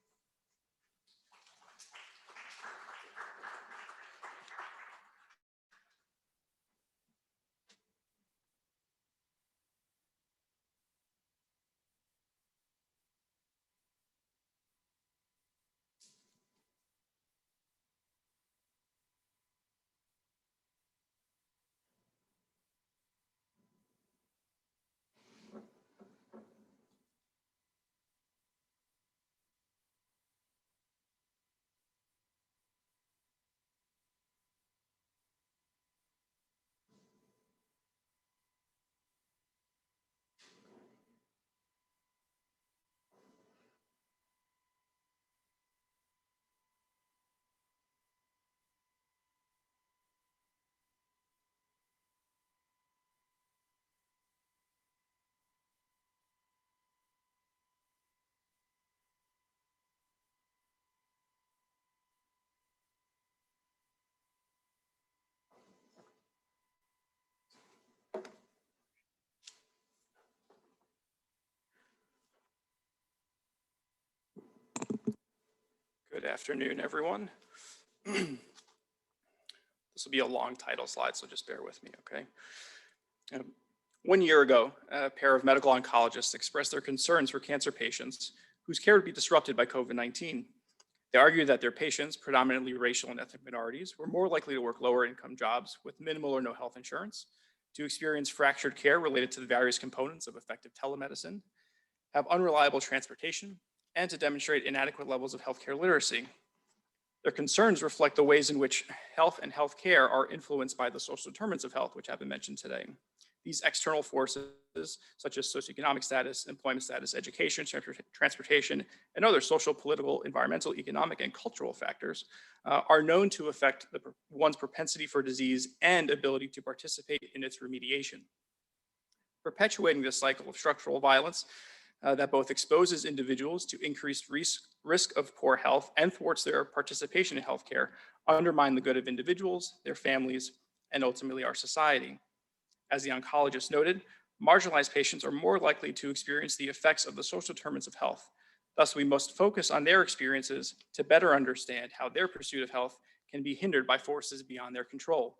Good afternoon, everyone. This will be a long title slide, so just bear with me, okay? 1 year ago, a pair of medical oncologists expressed their concerns for cancer patients whose care would be disrupted by COVID-19. They argued that their patients, predominantly racial and ethnic minorities, were more likely to work lower income jobs with minimal or no health insurance, to experience fractured care related to the various components of effective telemedicine, have unreliable transportation, and to demonstrate inadequate levels of healthcare literacy. Their concerns reflect the ways in which health and healthcare are influenced by the social determinants of health, which have been mentioned today. These external forces, such as socioeconomic status, employment status, education, transportation, and other social, political, environmental, economic, and cultural factors, are known to affect one's propensity for disease and ability to participate in its remediation. Perpetuating this cycle of structural violence that both exposes individuals to increased risk of poor health and thwarts their participation in healthcare undermine the good of individuals, their families, and ultimately our society. As the oncologist noted, marginalized patients are more likely to experience the effects of the social determinants of health. Thus, we must focus on their experiences to better understand how their pursuit of health can be hindered by forces beyond their control.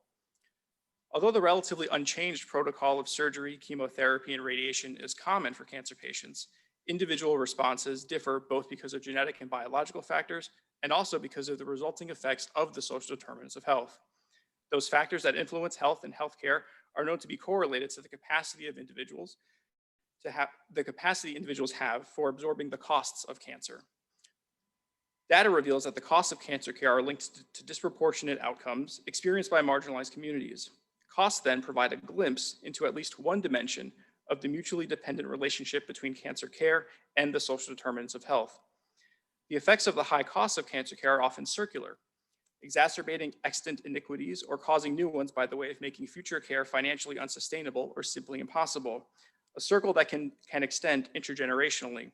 Although the relatively unchanged protocol of surgery, chemotherapy, and radiation is common for cancer patients, individual responses differ both because of genetic and biological factors and also because of the resulting effects of the social determinants of health. Those factors that influence health and healthcare are known to be correlated to the capacity of individuals have for absorbing the costs of cancer. Data reveals that the costs of cancer care are linked to disproportionate outcomes experienced by marginalized communities. Costs then provide a glimpse into at least one dimension of the mutually dependent relationship between cancer care and the social determinants of health. The effects of the high costs of cancer care are often circular, exacerbating extant inequities or causing new ones by the way of making future care financially unsustainable or simply impossible, a circle that can extend intergenerationally.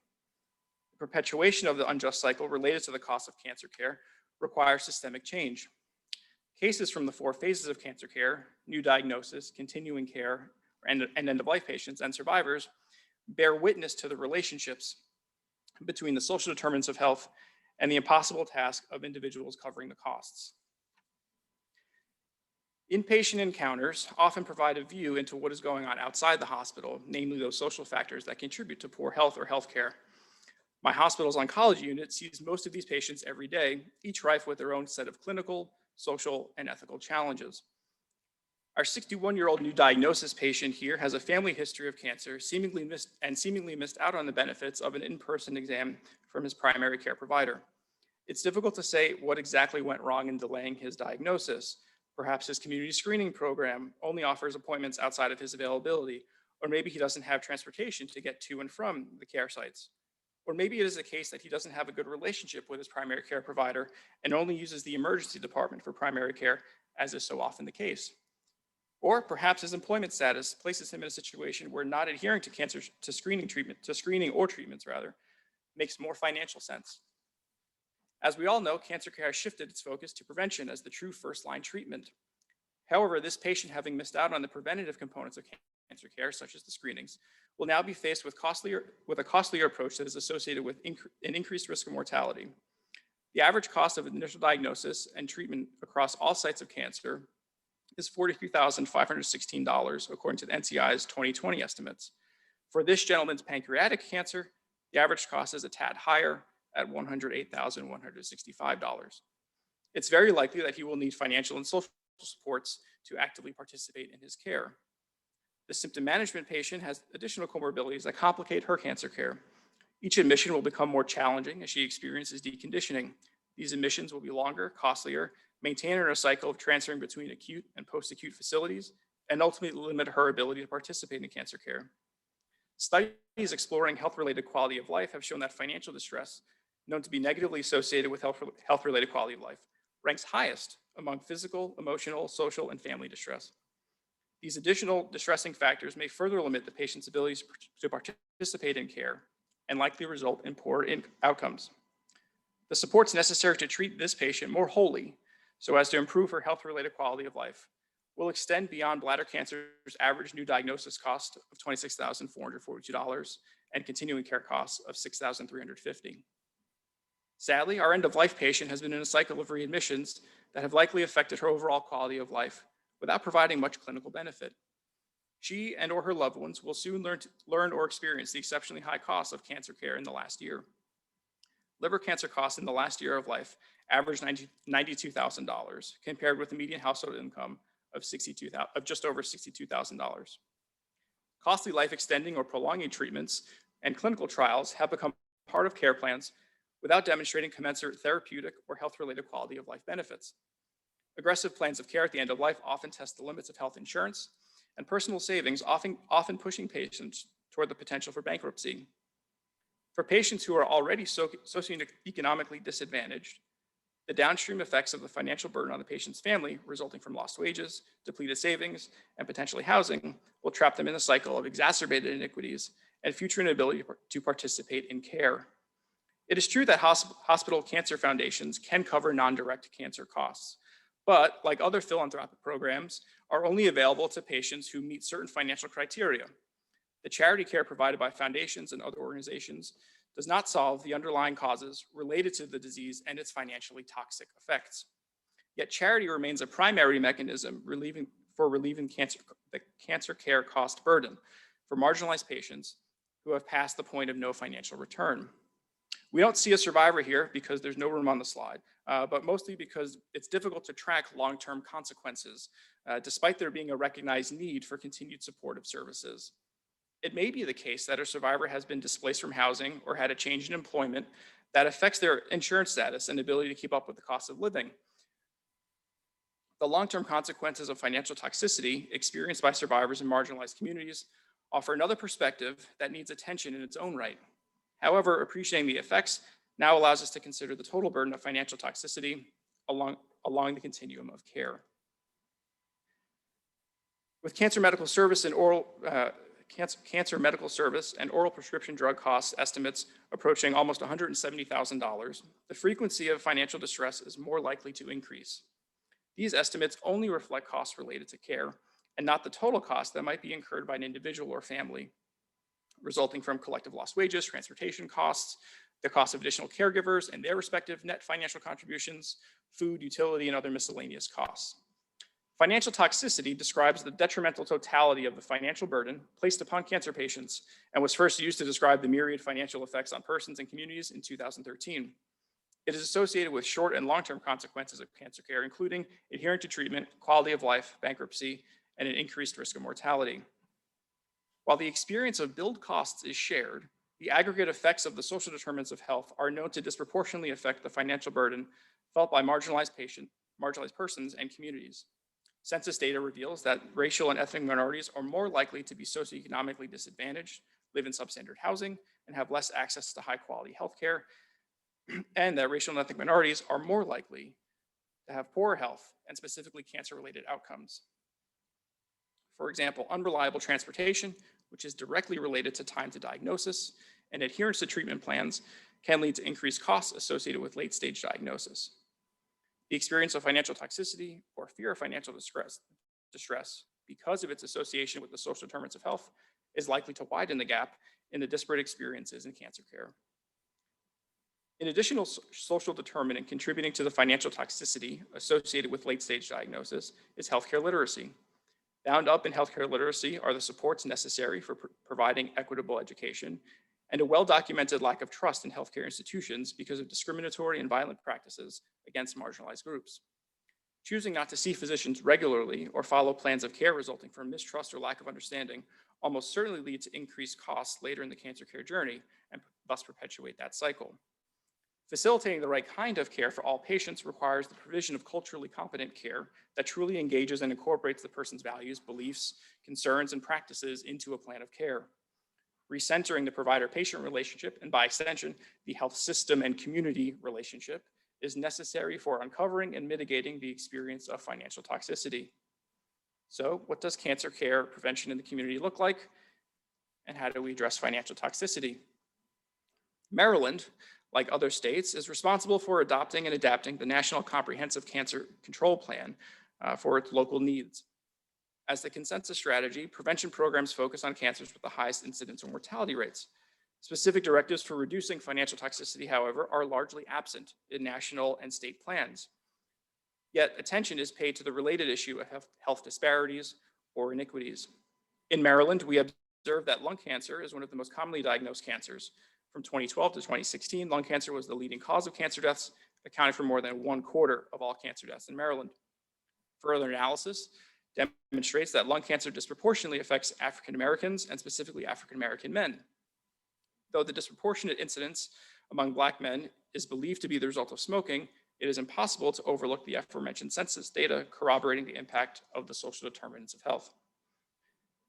The perpetuation of the unjust cycle related to the cost of cancer care requires systemic change. Cases from the 4 phases of cancer care, new diagnosis, continuing care, and end-of-life patients and survivors bear witness to the relationships between the social determinants of health and the impossible task of individuals covering the costs. Inpatient encounters often provide a view into what is going on outside the hospital, namely those social factors that contribute to poor health or healthcare. My hospital's oncology unit sees most of these patients every day, each rife with their own set of clinical, social, and ethical challenges. Our 61-year-old new diagnosis patient here has a family history of cancer, seemingly missed out on the benefits of an in-person exam from his primary care provider. It's difficult to say what exactly went wrong in delaying his diagnosis. Perhaps his community screening program only offers appointments outside of his availability, Or maybe he doesn't have transportation to get to and from the care sites. Or maybe it is the case that he doesn't have a good relationship with his primary care provider and only uses the emergency department for primary care, as is so often the case. Or perhaps his employment status places him in a situation where not adhering to screening or treatments rather, makes more financial sense. As we all know, cancer care has shifted its focus to prevention as the true first-line treatment. However, this patient, having missed out on the preventative components of cancer care, such as the screenings, will now be faced with a costlier approach that is associated with an increased risk of mortality. The average cost of initial diagnosis and treatment across all sites of cancer is $43,516, according to the NCI's 2020 estimates. For this gentleman's pancreatic cancer, the average cost is a tad higher at $108,165. It's very likely that he will need financial and social supports to actively participate in his care. The symptom management patient has additional comorbidities that complicate her cancer care. Each admission will become more challenging as she experiences deconditioning. These admissions will be longer, costlier, maintain her in a cycle of transferring between acute and post-acute facilities, and ultimately limit her ability to participate in cancer care. Studies exploring health-related quality of life have shown that financial distress, known to be negatively associated with health-related quality of life, ranks highest among physical, emotional, social, and family distress. These additional distressing factors may further limit the patient's ability to participate in care and likely result in poor outcomes. The supports necessary to treat this patient more wholly so as to improve her health-related quality of life will extend beyond bladder cancer's average new diagnosis cost of $26,442 and continuing care costs of $6,350. Sadly, our end-of-life patient has been in a cycle of readmissions that have likely affected her overall quality of life without providing much clinical benefit. She and or her loved ones will soon learn or experience the exceptionally high costs of cancer care in the last year. Liver cancer costs in the last year of life averaged $92,000, compared with the median household income of just over $62,000. Costly life-extending or prolonging treatments and clinical trials have become part of care plans without demonstrating commensurate therapeutic or health-related quality of life benefits. Aggressive plans of care at the end of life often test the limits of health insurance and personal savings, often pushing patients toward the potential for bankruptcy. For patients who are already socioeconomically disadvantaged, the downstream effects of the financial burden on the patient's family, resulting from lost wages, depleted savings, and potentially housing, will trap them in a cycle of exacerbated inequities and future inability to participate in care. It is true that hospital cancer foundations can cover non-direct cancer costs, but like other philanthropic programs, are only available to patients who meet certain financial criteria. The charity care provided by foundations and other organizations does not solve the underlying causes related to the disease and its financially toxic effects. Yet charity remains a primary mechanism for relieving the cancer care cost burden for marginalized patients who have passed the point of no financial return. We don't see a survivor here because there's no room on the slide, but mostly because it's difficult to track long-term consequences, despite there being a recognized need for continued supportive services. It may be the case that a survivor has been displaced from housing or had a change in employment that affects their insurance status and ability to keep up with the cost of living. The long-term consequences of financial toxicity experienced by survivors in marginalized communities offer another perspective that needs attention in its own right. However, appreciating the effects now allows us to consider the total burden of financial toxicity along the continuum of care. With cancer medical service and oral prescription drug costs estimates approaching almost $170,000, the frequency of financial distress is more likely to increase. These estimates only reflect costs related to care and not the total cost that might be incurred by an individual or family, resulting from collective lost wages, transportation costs, the cost of additional caregivers and their respective net financial contributions, food, utility, and other miscellaneous costs. Financial toxicity describes the detrimental totality of the financial burden placed upon cancer patients and was first used to describe the myriad financial effects on persons and communities in 2013. It is associated with short and long-term consequences of cancer care, including adherence to treatment, quality of life, bankruptcy, and an increased risk of mortality. While the experience of billed costs is shared, the aggregate effects of the social determinants of health are known to disproportionately affect the financial burden felt by marginalized persons and communities. Census data reveals that racial and ethnic minorities are more likely to be socioeconomically disadvantaged, live in substandard housing, and have less access to high-quality healthcare, and that racial and ethnic minorities are more likely to have poor health and specifically cancer-related outcomes. For example, unreliable transportation, which is directly related to time to diagnosis, and adherence to treatment plans can lead to increased costs associated with late-stage diagnosis. The experience of financial toxicity or fear of financial distress, because of its association with the social determinants of health, is likely to widen the gap in the disparate experiences in cancer care. An additional social determinant contributing to the financial toxicity associated with late-stage diagnosis is healthcare literacy. Bound up in healthcare literacy are the supports necessary for providing equitable education and a well-documented lack of trust in healthcare institutions because of discriminatory and violent practices against marginalized groups. Choosing not to see physicians regularly or follow plans of care resulting from mistrust or lack of understanding almost certainly lead to increased costs later in the cancer care journey and thus perpetuate that cycle. Facilitating the right kind of care for all patients requires the provision of culturally competent care that truly engages and incorporates the person's values, beliefs, concerns, and practices into a plan of care. Recentering the provider-patient relationship, and by extension, the health system and community relationship, is necessary for uncovering and mitigating the experience of financial toxicity. So, what does cancer care prevention in the community look like? And how do we address financial toxicity? Maryland, like other states, is responsible for adopting and adapting the National Comprehensive Cancer Control Plan for its local needs. As the consensus strategy, prevention programs focus on cancers with the highest incidence or mortality rates. Specific directives for reducing financial toxicity, however, are largely absent in national and state plans. Yet attention is paid to the related issue of health disparities or inequities. In Maryland, we observed that lung cancer is one of the most commonly diagnosed cancers. From 2012 to 2016, lung cancer was the leading cause of cancer deaths, accounting for more than 1/4 of all cancer deaths in Maryland. Further analysis demonstrates that lung cancer disproportionately affects African Americans and specifically African American men. Though the disproportionate incidence among Black men is believed to be the result of smoking, it is impossible to overlook the aforementioned census data corroborating the impact of the social determinants of health.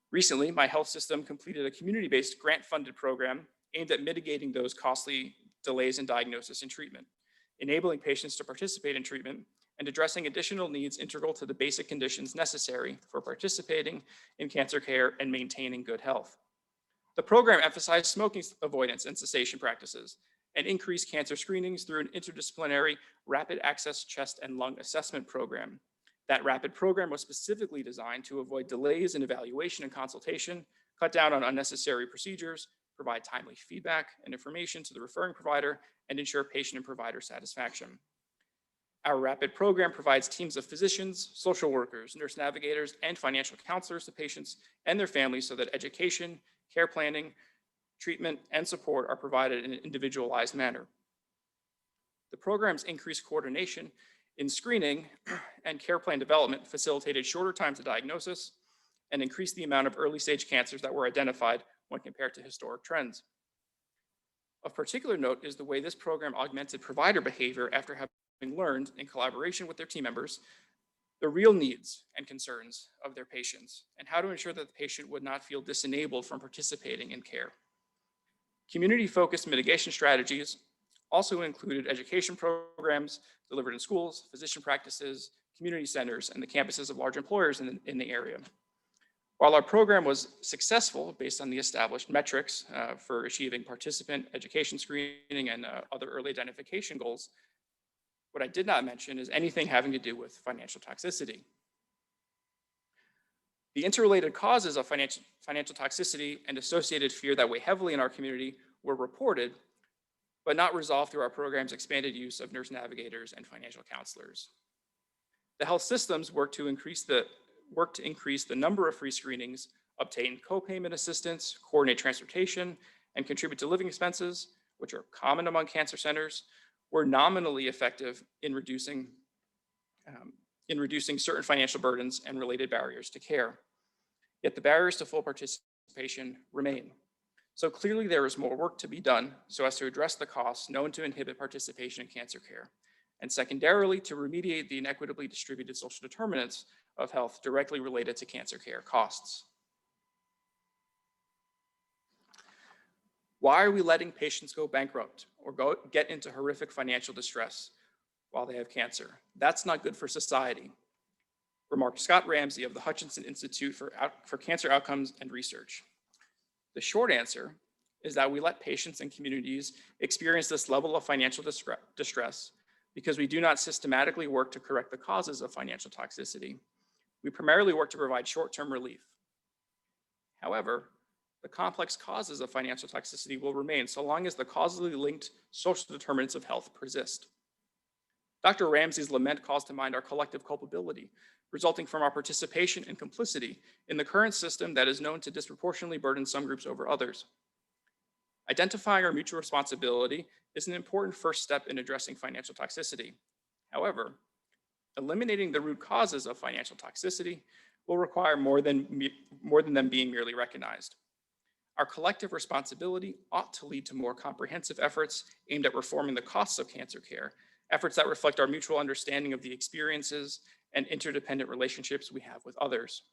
Recently, my health system completed a community-based grant-funded program aimed at mitigating those costly delays in diagnosis and treatment, enabling patients to participate in treatment and addressing additional needs integral to the basic conditions necessary for participating in cancer care and maintaining good health. The program emphasized smoking avoidance and cessation practices and increased cancer screenings through an interdisciplinary rapid access chest and lung assessment program. That rapid program was specifically designed to avoid delays in evaluation and consultation, cut down on unnecessary procedures, provide timely feedback and information to the referring provider, and ensure patient and provider satisfaction. Our rapid program provides teams of physicians, social workers, nurse navigators, and financial counselors to patients and their families so that education, care planning, treatment, and support are provided in an individualized manner. The program's increased coordination in screening and care plan development facilitated shorter time to diagnosis and increased the amount of early stage cancers that were identified when compared to historic trends. Of particular note is the way this program augmented provider behavior after having learned, in collaboration with their team members, the real needs and concerns of their patients and how to ensure that the patient would not feel disenabled from participating in care. Community-focused mitigation strategies also included education programs delivered in schools, physician practices, community centers, and the campuses of large employers in the area. While our program was successful based on the established metrics for achieving participant education screening and other early identification goals, what I did not mention is anything having to do with financial toxicity. The interrelated causes of financial toxicity and associated fear that weigh heavily in our community were reported, but not resolved through our program's expanded use of nurse navigators and financial counselors. The health systems work to increase the number of free screenings, obtain co-payment assistance, coordinate transportation, and contribute to living expenses, which are common among cancer centers, were nominally effective in reducing certain financial burdens and related barriers to care. Yet the barriers to full participation remain. So clearly there is more work to be done so as to address the costs known to inhibit participation in cancer care, and secondarily to remediate the inequitably distributed social determinants of health directly related to cancer care costs. Why are we letting patients go bankrupt or get into horrific financial distress while they have cancer? That's not good for society, remarked Scott Ramsey of the Hutchinson Institute for Cancer Outcomes and Research. The short answer is that we let patients and communities experience this level of financial distress because we do not systematically work to correct the causes of financial toxicity. We primarily work to provide short-term relief. However, the complex causes of financial toxicity will remain so long as the causally linked social determinants of health persist. Dr. Ramsey's lament calls to mind our collective culpability, resulting from our participation and complicity in the current system that is known to disproportionately burden some groups over others. Identifying our mutual responsibility is an important first step in addressing financial toxicity. However, eliminating the root causes of financial toxicity will require more than them being merely recognized. Our collective responsibility ought to lead to more comprehensive efforts aimed at reforming the costs of cancer care, efforts that reflect our mutual understanding of the experiences and interdependent relationships we have with others.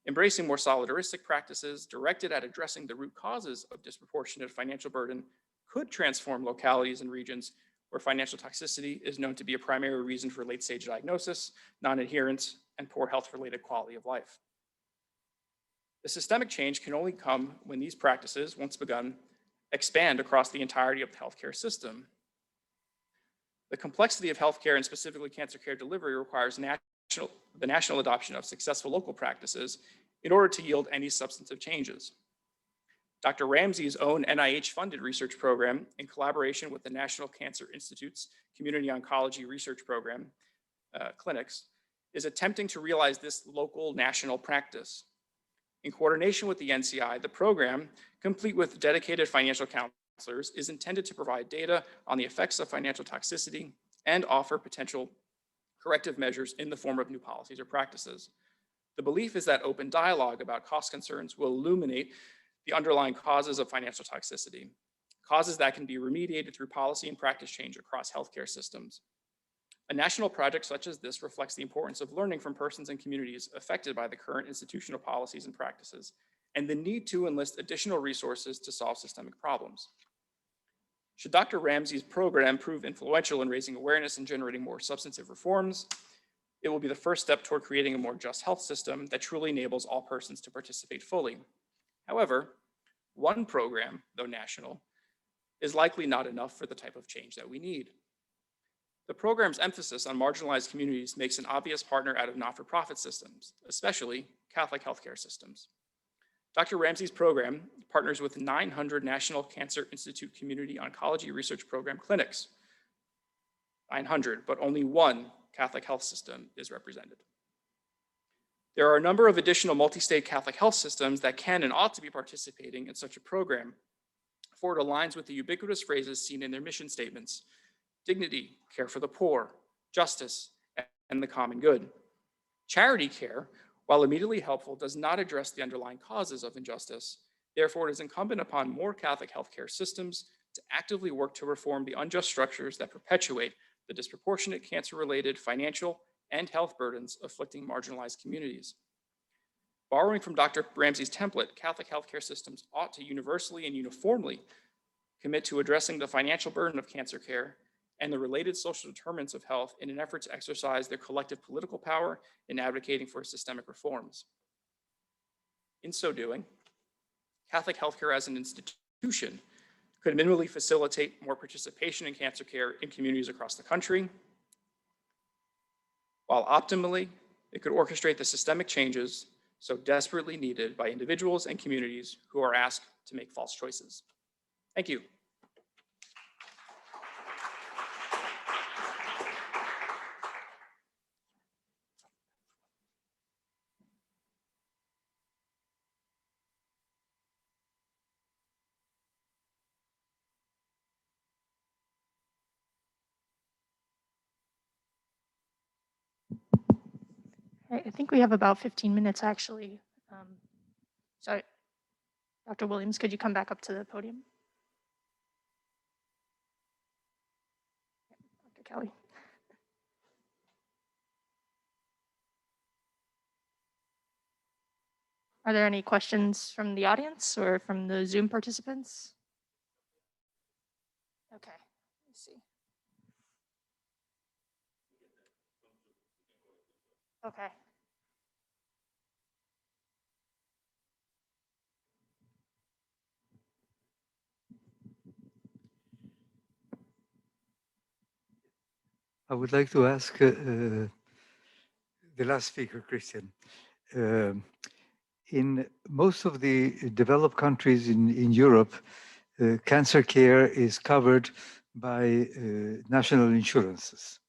Embracing more solidaristic practices directed at addressing the root causes of disproportionate financial burden could transform localities and regions where financial toxicity is known to be a primary reason for late-stage diagnosis, non-adherence, and poor health-related quality of life. The systemic change can only come when these practices, once begun, expand across the entirety of the healthcare system. The complexity of healthcare and specifically cancer care delivery requires the national adoption of successful local practices in order to yield any substantive changes. Dr. Ramsey's own NIH-funded research program, in collaboration with the National Cancer Institute's Community Oncology Research Program, clinics, is attempting to realize this local national practice. In coordination with the NCI, the program, complete with dedicated financial counselors, is intended to provide data on the effects of financial toxicity and offer potential corrective measures in the form of new policies or practices. The belief is that open dialogue about cost concerns will illuminate the underlying causes of financial toxicity, causes that can be remediated through policy and practice change across healthcare systems. A national project such as this reflects the importance of learning from persons and communities affected by the current institutional policies and practices, and the need to enlist additional resources to solve systemic problems. Should Dr. Ramsey's program prove influential in raising awareness and generating more substantive reforms, it will be the first step toward creating a more just health system that truly enables all persons to participate fully. However, one program, though national, is likely not enough for the type of change that we need. The program's emphasis on marginalized communities makes an obvious partner out of not-for-profit systems, especially Catholic healthcare systems. Dr. Ramsey's program partners with 900 National Cancer Institute Community Oncology Research Program clinics. 900, but only one Catholic health system is represented. There are a number of additional multi-state Catholic health systems that can and ought to be participating in such a program, for it aligns with the ubiquitous phrases seen in their mission statements: dignity, care for the poor, justice, and the common good. Charity care, while immediately helpful, does not address the underlying causes of injustice. Therefore, it is incumbent upon more Catholic healthcare systems to actively work to reform the unjust structures that perpetuate the disproportionate cancer-related financial and health burdens afflicting marginalized communities. Borrowing from Dr. Ramsey's template, Catholic healthcare systems ought to universally and uniformly commit to addressing the financial burden of cancer care and the related social determinants of health in an effort to exercise their collective political power in advocating for systemic reforms. In so doing, Catholic healthcare as an institution could minimally facilitate more participation in cancer care in communities across the country, while optimally, it could orchestrate the systemic changes so desperately needed by individuals and communities who are asked to make false choices. Thank you. I think we have about 15 minutes actually. So Dr. Williams, could you come back up to the podium? Dr. Kelly. Are there any questions from the audience or from the Zoom participants? Okay, let me see. Okay. I would like to ask the last speaker, Christian. In most of the developed countries in Europe, cancer care is covered by national insurances.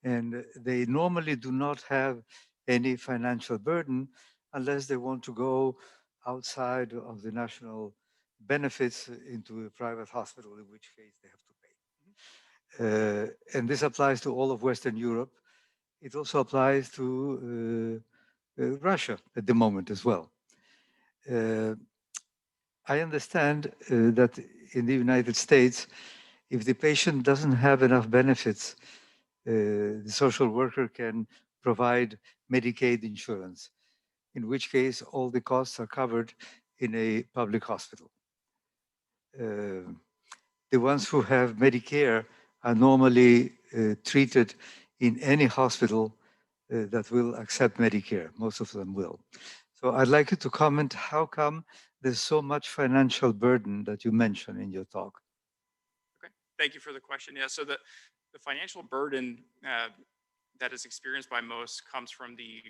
And they normally do not have any financial burden unless they want to go outside of the national benefits into a private hospital, in which case they have to pay. And this applies to all of Western Europe. It also applies to Russia at the moment as well. I understand that in the United States, if the patient doesn't have enough benefits, the social worker can provide Medicaid insurance, in which case all the costs are covered in a public hospital. The ones who have Medicare are normally treated in any hospital that will accept Medicare. Most of them will. So I'd like you to comment, how come there's so much financial burden that you mentioned in your talk? Okay, thank you for the question. Yeah, so the financial burden that is experienced by most comes from the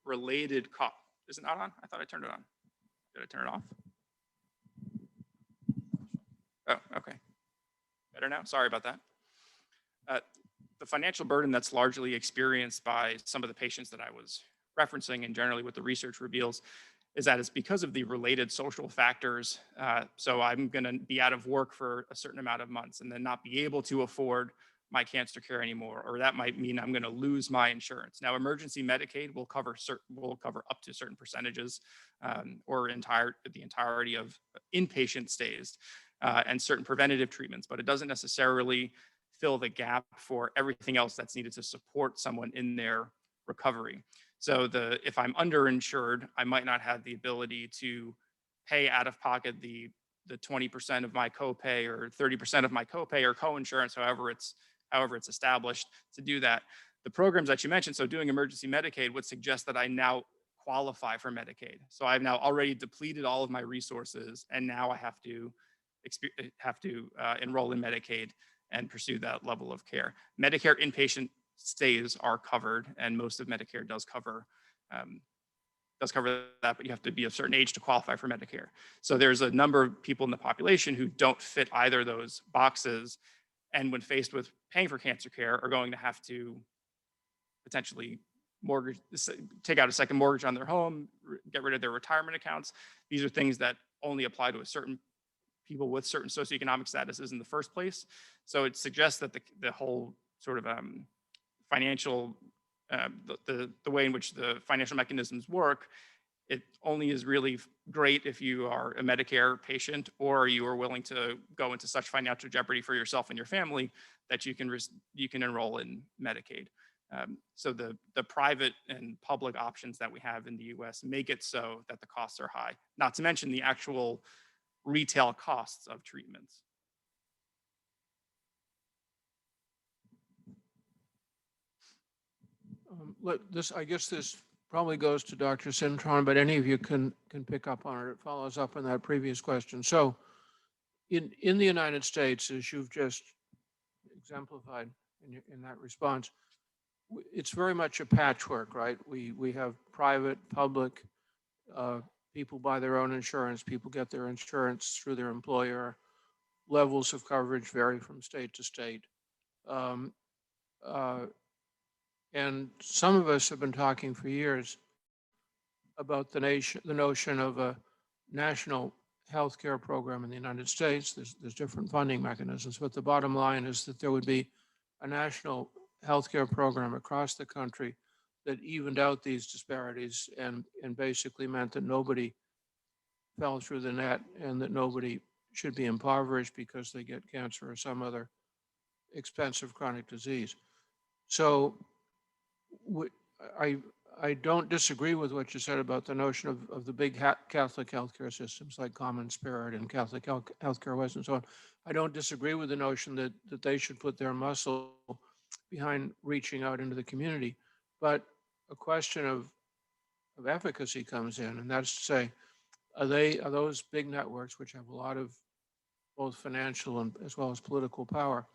related cost. Is it not on? I thought I turned it on. Did I turn it off? Oh, okay. Better now? Sorry about that. The financial burden that's largely experienced by some of the patients that I was referencing, and generally what the research reveals, is that it's because of the related social factors. So I'm going to be out of work for a certain amount of months and then not be able to afford my cancer care anymore, or that might mean I'm going to lose my insurance. Now, emergency Medicaid will cover up to certain percentages, or the entirety of inpatient stays and certain preventative treatments, but it doesn't necessarily fill the gap for everything else that's needed to support someone in their recovery. So if I'm underinsured, I might not have the ability to pay out of pocket the 20% of my copay or 30% of my copay or coinsurance, however it's established to do that. The programs that you mentioned, so doing emergency Medicaid would suggest that I now qualify for Medicaid. So I've now already depleted all of my resources, and now I have to enroll in Medicaid and pursue that level of care. Medicare inpatient stays are covered, and most of Medicare does cover that, but you have to be a certain age to qualify for Medicare. So there's a number of people in the population who don't fit either of those boxes, and when faced with paying for cancer care, are going to have to potentially take out a second mortgage on their home, get rid of their retirement accounts. These are things that only apply to a certain people with certain socioeconomic statuses in the first place. So it suggests that the whole sort of financial, the way in which the financial mechanisms work, it only is really great if you are a Medicare patient or you are willing to go into such financial jeopardy for yourself and your family that you can enroll in Medicaid. So the private and public options that we have in the US make it so that the costs are high, not to mention the actual retail costs of treatments. I guess this probably goes to Dr. Cintron, but any of you can pick up on it. It follows up on that previous question. So in the United States, as you've just exemplified in that response, it's very much a patchwork, right? We have private, public, people buy their own insurance, people get their insurance through their employer. Levels of coverage vary from state to state. And some of us have been talking for years about the notion of a national healthcare program in the United States. There's different funding mechanisms, but the bottom line is that there would be a national healthcare program across the country that evened out these disparities and basically meant that nobody fell through the net and that nobody should be impoverished because they get cancer or some other expensive chronic disease. So I don't disagree with what you said about the notion of the big Catholic healthcare systems like Common Spirit and Catholic Healthcare West and so on. I don't disagree with the notion that they should put their muscle behind reaching out into the community. But a question of efficacy comes in, and that's to say, are those big networks, which have a lot of both financial and as well as political power,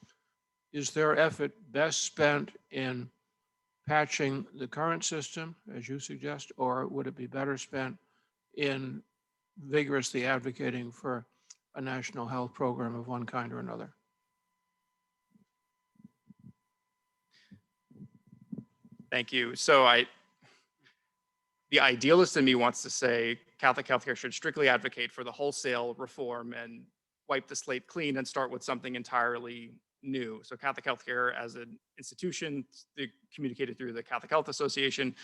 is their effort best spent in patching the current system, as you suggest, or would it be better spent in vigorously advocating for a national health program of one kind or another? Thank you. So the idealist in me wants to say Catholic healthcare should strictly advocate for the wholesale reform and wipe the slate clean and start with something entirely new. So Catholic healthcare as an institution, communicated through the Catholic Health Association,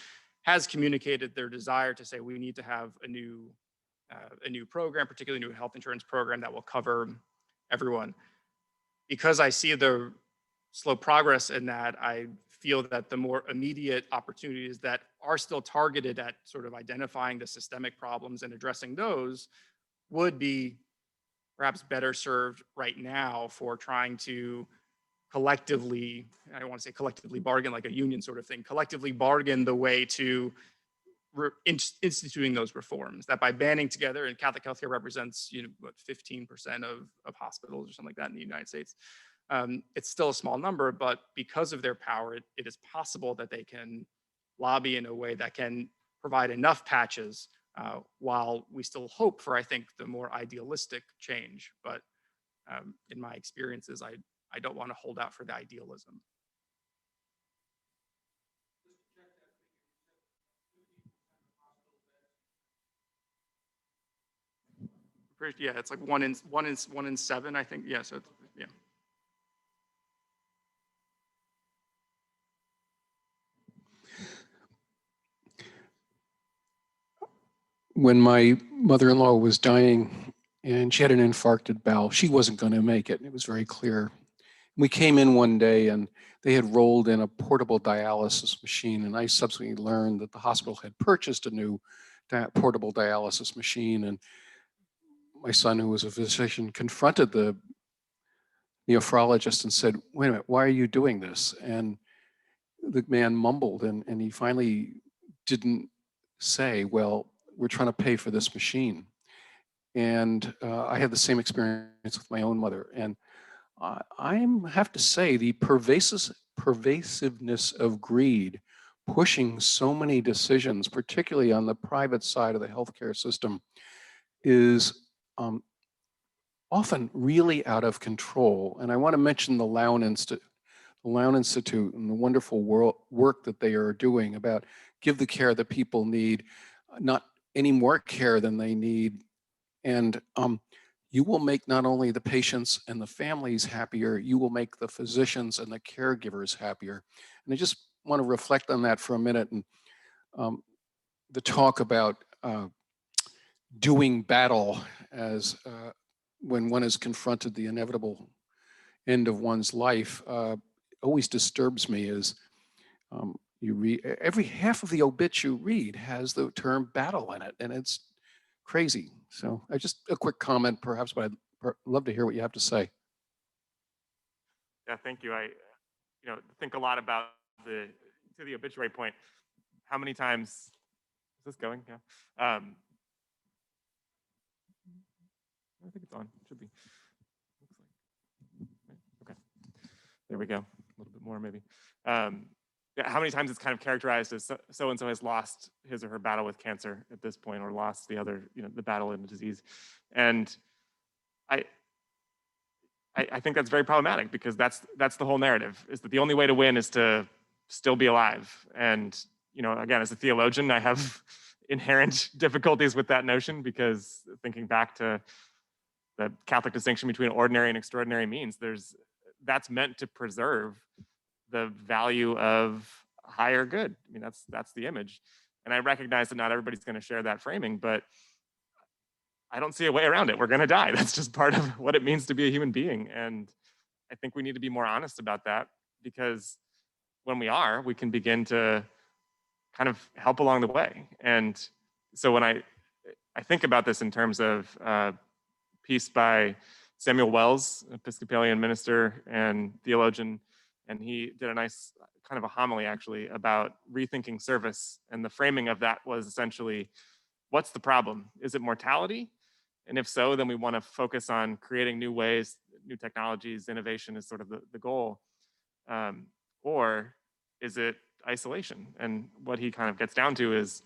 has communicated their desire to say we need to have a new program, particularly a new health insurance program that will cover everyone. Because I see the slow progress in that, I feel that the more immediate opportunities that are still targeted at sort of identifying the systemic problems and addressing those would be perhaps better served right now for trying to collectively, I don't want to say collectively bargain like a union sort of thing, collectively bargain the way to instituting those reforms. That by banding together, and Catholic healthcare represents, 15% of hospitals or something like that in the United States. It's still a small number, but because of their power, it is possible that they can lobby in a way that can provide enough patches while we still hope for, I think, the more idealistic change. But in my experiences, I don't want to hold out for the idealism. Yeah, it's like one in seven, I think. Yeah, so it's, yeah. When my mother-in-law was dying and she had an infarcted bowel, she wasn't going to make it. It was very clear. We came in one day and they had rolled in a portable dialysis machine, and I subsequently learned that the hospital had purchased a new portable dialysis machine. And my son, who was a physician, confronted the nephrologist and said, "Wait a minute, why are you doing this?" And the man mumbled, and he finally didn't say, "Well, we're trying to pay for this machine." And I had the same experience with my own mother. And I have to say, the pervasiveness of greed pushing so many decisions, particularly on the private side of the healthcare system, is often really out of control. And I want to mention the Lown Institute and the wonderful work that they are doing about give the care that people need, not any more care than they need. And you will make not only the patients and the families happier, you will make the physicians and the caregivers happier. And I just want to reflect on that for a minute. And the talk about doing battle as when one is confronted the inevitable end of one's life always disturbs me. Is you read every half of the obit you read has the term battle in it, and it's crazy. So I just a quick comment perhaps, but I'd love to hear what you have to say. Yeah, thank you. I think a lot about to the obituary point. How many times is this going? Yeah. I think it's on. It should be. Okay. There we go. A little bit more maybe. Yeah, how many times it's kind of characterized as so-and-so has lost his or her battle with cancer at this point, or lost the other, the battle in the disease. And I think that's very problematic, because that's the whole narrative, is that the only way to win is to still be alive. And, again, as a theologian, I have inherent difficulties with that notion, because thinking back to the Catholic distinction between ordinary and extraordinary means, that's meant to preserve the value of higher good. I mean, that's the image. And I recognize that not everybody's going to share that framing, but I don't see a way around it. We're going to die. That's just part of what it means to be a human being. And I think we need to be more honest about that, because when we are, we can begin to kind of help along the way. And so when I think about this in terms of a piece by Samuel Wells, Episcopalian minister and theologian, and he did a nice kind of a homily actually about rethinking service. And the framing of that was essentially, what's the problem? Is it mortality? And if so, then we want to focus on creating new ways, new technologies, innovation is sort of the goal. Or is it isolation? And what he kind of gets down to is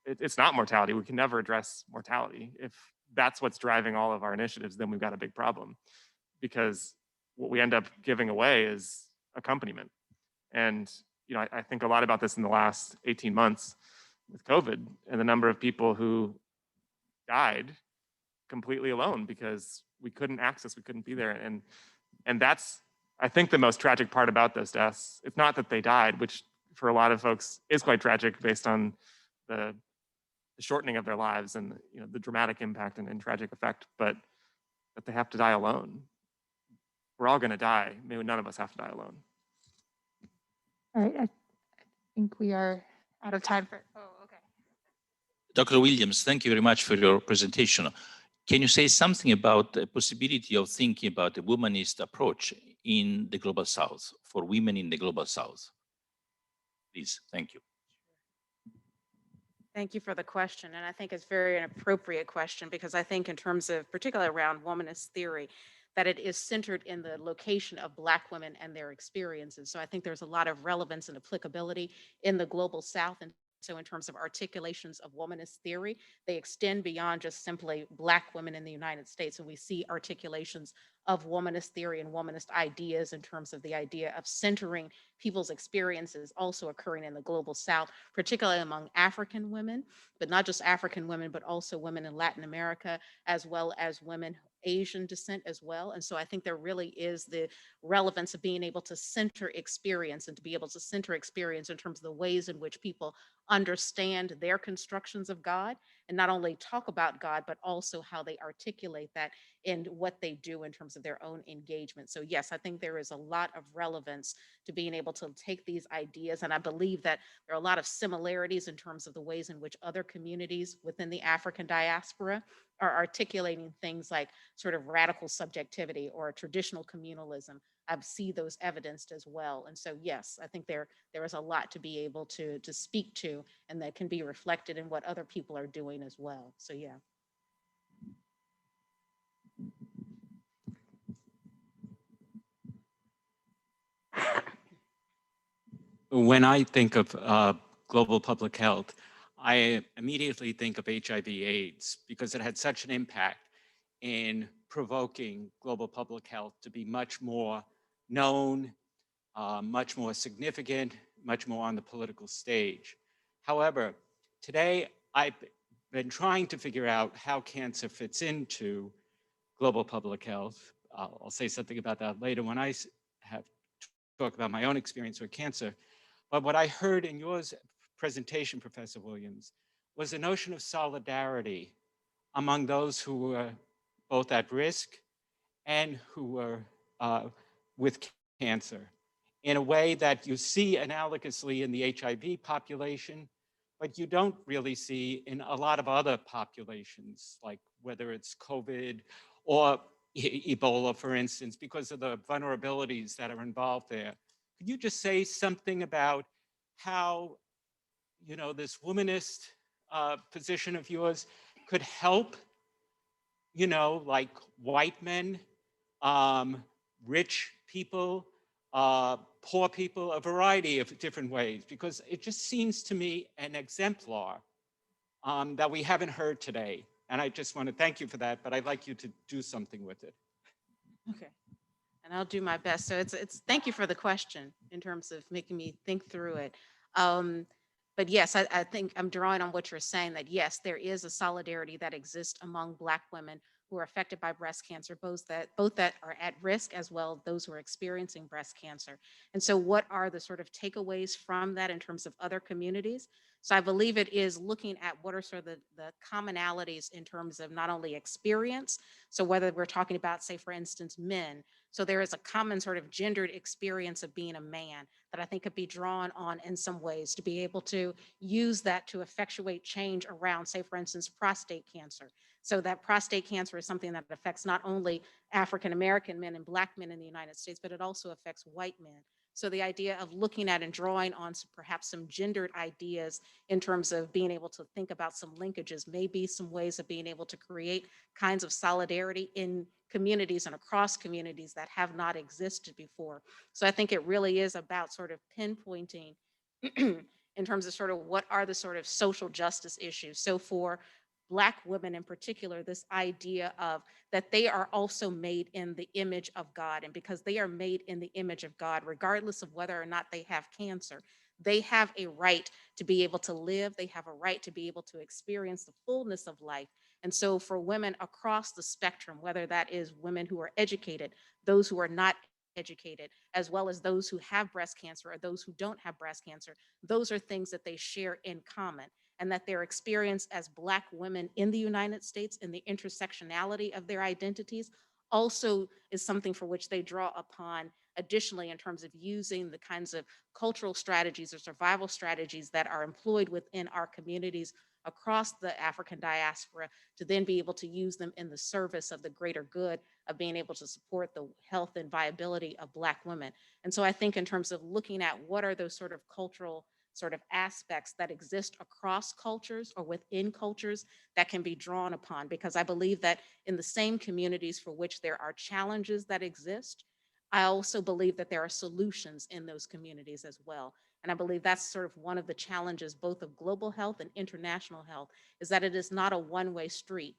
it's not mortality. We can never address mortality. If that's what's driving all of our initiatives, then we've got a big problem, because what we end up giving away is accompaniment. And I think a lot about this in the last 18 months with COVID and the number of people who died completely alone because we couldn't be there. And that's, I think, the most tragic part about those deaths. It's not that they died, which for a lot of folks is quite tragic based on the shortening of their lives and the dramatic impact and tragic effect, but that they have to die alone. We're all going to die. Maybe none of us have to die alone. All right, I think we are out of time for, oh, okay. Dr. Williams, thank you very much for your presentation. Can you say something about the possibility of thinking about a womanist approach in the Global South, for women in the Global South? Please, thank you. Thank you for the question. And I think it's very an appropriate question, because I think in terms of, particularly around womanist theory, that it is centered in the location of Black women and their experiences. So I think there's a lot of relevance and applicability in the Global South. And so in terms of articulations of womanist theory, they extend beyond just simply Black women in the United States. And we see articulations of womanist theory and womanist ideas in terms of the idea of centering people's experiences also occurring in the Global South, particularly among African women, but not just African women, but also women in Latin America, as well as women Asian descent as well. And so I think there really is the relevance of being able to center experience, and to be able to center experience in terms of the ways in which people understand their constructions of God, and not only talk about God, but also how they articulate that in what they do in terms of their own engagement. So yes, I think there is a lot of relevance to being able to take these ideas. And I believe that there are a lot of similarities in terms of the ways in which other communities within the African diaspora are articulating things like sort of radical subjectivity or traditional communalism. I see those evidenced as well. And so, yes, I think there is a lot to be able to speak to, and that can be reflected in what other people are doing as well. So, yeah. When I think of global public health, I immediately think of HIV/AIDS, because it had such an impact in provoking global public health to be much more known, much more significant, much more on the political stage. However, today I've been trying to figure out how cancer fits into global public health. I'll say something about that later when I have talk about my own experience with cancer. But what I heard in your presentation, Professor Williams, was the notion of solidarity among those who were both at risk and who were with cancer, in a way that you see analogously in the HIV population, but you don't really see in a lot of other populations, like whether it's COVID or Ebola, for instance, because of the vulnerabilities that are involved there. Could you just say something about how, this womanist position of yours could help, like white men, rich people, poor people, a variety of different ways, because it just seems to me an exemplar that we haven't heard today. And I just want to thank you for that, but I'd like you to do something with it. Okay. And I'll do my best. So it's thank you for the question in terms of making me think through it. But yes, I think I'm drawing on what you're saying, that yes, there is a solidarity that exists among Black women who are affected by breast cancer, both that are at risk as well as those who are experiencing breast cancer. And so what are the sort of takeaways from that in terms of other communities? So I believe it is looking at what are sort of the commonalities in terms of not only experience, so whether we're talking about, say, for instance, men, so there is a common sort of gendered experience of being a man that I think could be drawn on in some ways to be able to use that to effectuate change around, say, for instance, prostate cancer. So that prostate cancer is something that affects not only African-American men and Black men in the United States, but it also affects white men. So the idea of looking at and drawing on perhaps some gendered ideas in terms of being able to think about some linkages, maybe some ways of being able to create kinds of solidarity in communities and across communities that have not existed before. So I think it really is about sort of pinpointing in terms of sort of what are the sort of social justice issues. So for Black women in particular, this idea of that they are also made in the image of God. And because they are made in the image of God, regardless of whether or not they have cancer, they have a right to be able to live. They have a right to be able to experience the fullness of life. And so for women across the spectrum, whether that is women who are educated, those who are not educated, as well as those who have breast cancer or those who don't have breast cancer, those are things that they share in common. And that their experience as Black women in the United States and the intersectionality of their identities also is something for which they draw upon additionally in terms of using the kinds of cultural strategies or survival strategies that are employed within our communities across the African diaspora to then be able to use them in the service of the greater good of being able to support the health and viability of Black women. And so I think in terms of looking at what are those sort of cultural sort of aspects that exist across cultures or within cultures that can be drawn upon, because I believe that in the same communities for which there are challenges that exist, I also believe that there are solutions in those communities as well. And I believe that's sort of one of the challenges both of global health and international health, is that it is not a one-way street.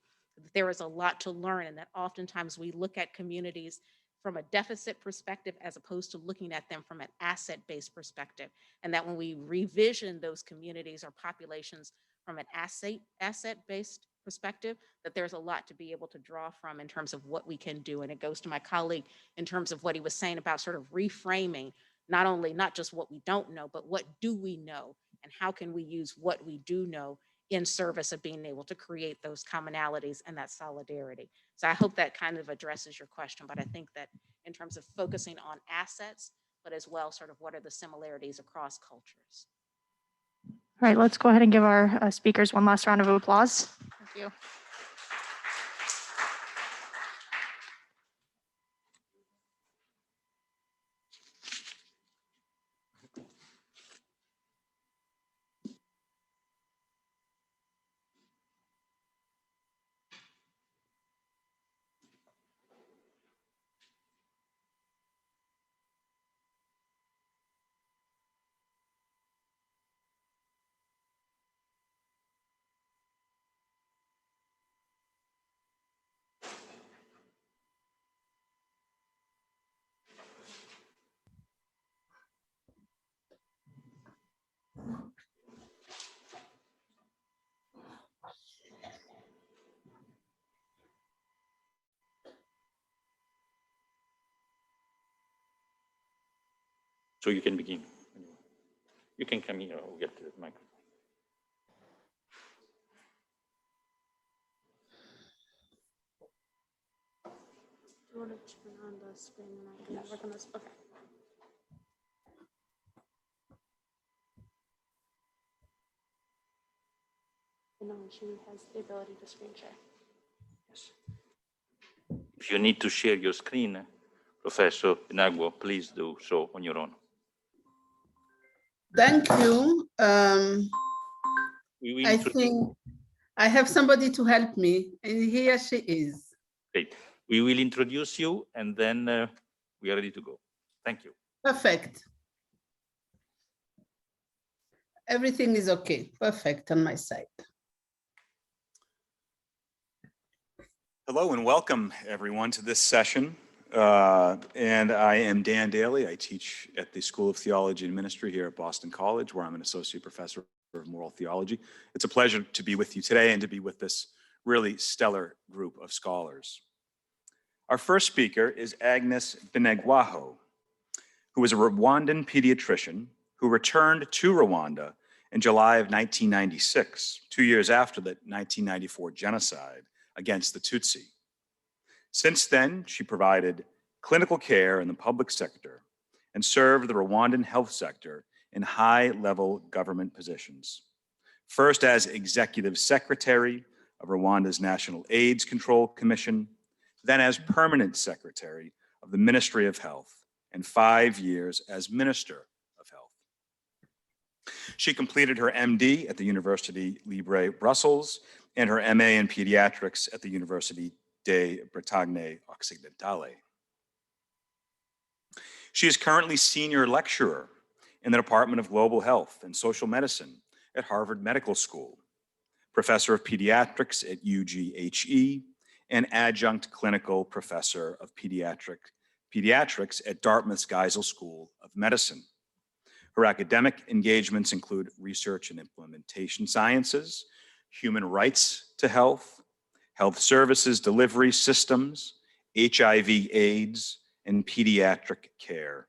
There is a lot to learn, and that oftentimes we look at communities from a deficit perspective as opposed to looking at them from an asset-based perspective. And that when we revision those communities or populations from an asset-based perspective, that there's a lot to be able to draw from in terms of what we can do. And it goes to my colleague in terms of what he was saying about sort of reframing, not just what we don't know, but what do we know? And how can we use what we do know in service of being able to create those commonalities and that solidarity. So I hope that kind of addresses your question, but I think that in terms of focusing on assets, but as well sort of what are the similarities across cultures. All right, let's go ahead and give our speakers one last round of applause. Thank you. So you can begin. You can come here, I'll get to the microphone. Do you want to turn on the screen and I can work on this? Okay. And then she has the ability to screen share. Yes. If you need to share your screen, Professor Pinagua, please do so on your own. Thank you. I think I have somebody to help me, and here she is. Great. We will introduce you, and then we are ready to go. Thank you. Perfect. Everything is okay. Perfect on my side. Hello and welcome everyone to this session. And I am Dan Daly. I teach at the School of Theology and Ministry here at Boston College, where I'm an associate professor of moral theology. It's a pleasure to be with you today and to be with this really stellar group of scholars. Our first speaker is Agnes Binegwaho, who is a Rwandan pediatrician who returned to Rwanda in July of 1996, 2 years after the 1994 genocide against the Tutsi. Since then, she provided clinical care in the public sector and served the Rwandan health sector in high-level government positions. First as Executive Secretary of Rwanda's National AIDS Control Commission, then as Permanent Secretary of the Ministry of Health, and 5 years as Minister of Health. She completed her MD at the Université Libre Brussels and her MA in Pediatrics at the Université de Bretagne Occidentale. She is currently Senior Lecturer in the Department of Global Health and Social Medicine at Harvard Medical School, Professor of Pediatrics at UGHE, and Adjunct Clinical Professor of Pediatrics at Dartmouth's Geisel School of Medicine. Her academic engagements include research and implementation sciences, human rights to health, health services delivery systems, HIV/AIDS, and pediatric care.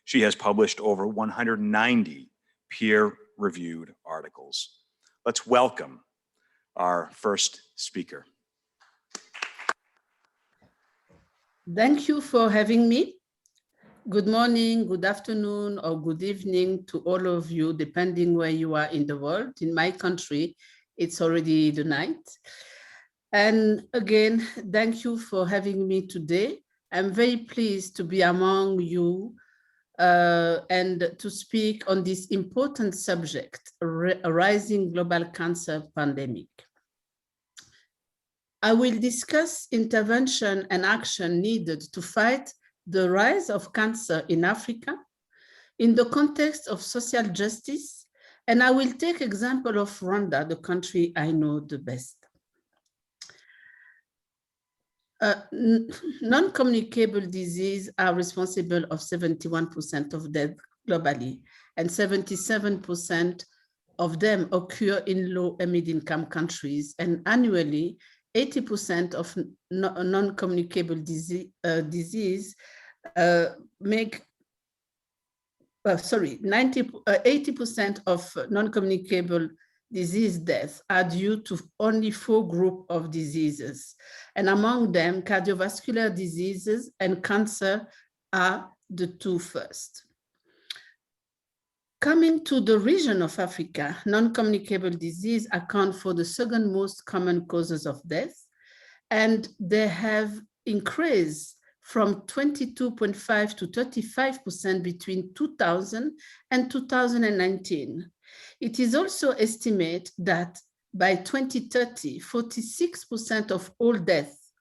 She has published over 190 peer-reviewed articles. Let's welcome our first speaker. Thank you for having me. Good morning, good afternoon, or good evening to all of you, depending where you are in the world. In my country, it's already the night. And again, thank you for having me today. I'm very pleased to be among you and to speak on this important subject, a rising global cancer pandemic. I will discuss intervention and action needed to fight the rise of cancer in Africa in the context of social justice, and I will take example of Rwanda, the country I know the best. Non-communicable diseases are responsible of 71% of death globally, and 77% of them occur in low and mid-income countries, and annually 80% of non-communicable disease make, 80% of non-communicable disease deaths are due to only 4 groups of diseases. And among them, cardiovascular diseases and cancer are the 2 first. Coming to the region of Africa, non-communicable disease account for the 2nd most common causes of death, and they have increased from 22.5 to 35% between 2000 and 2019. It is also estimated that by 2030, 46% of all deaths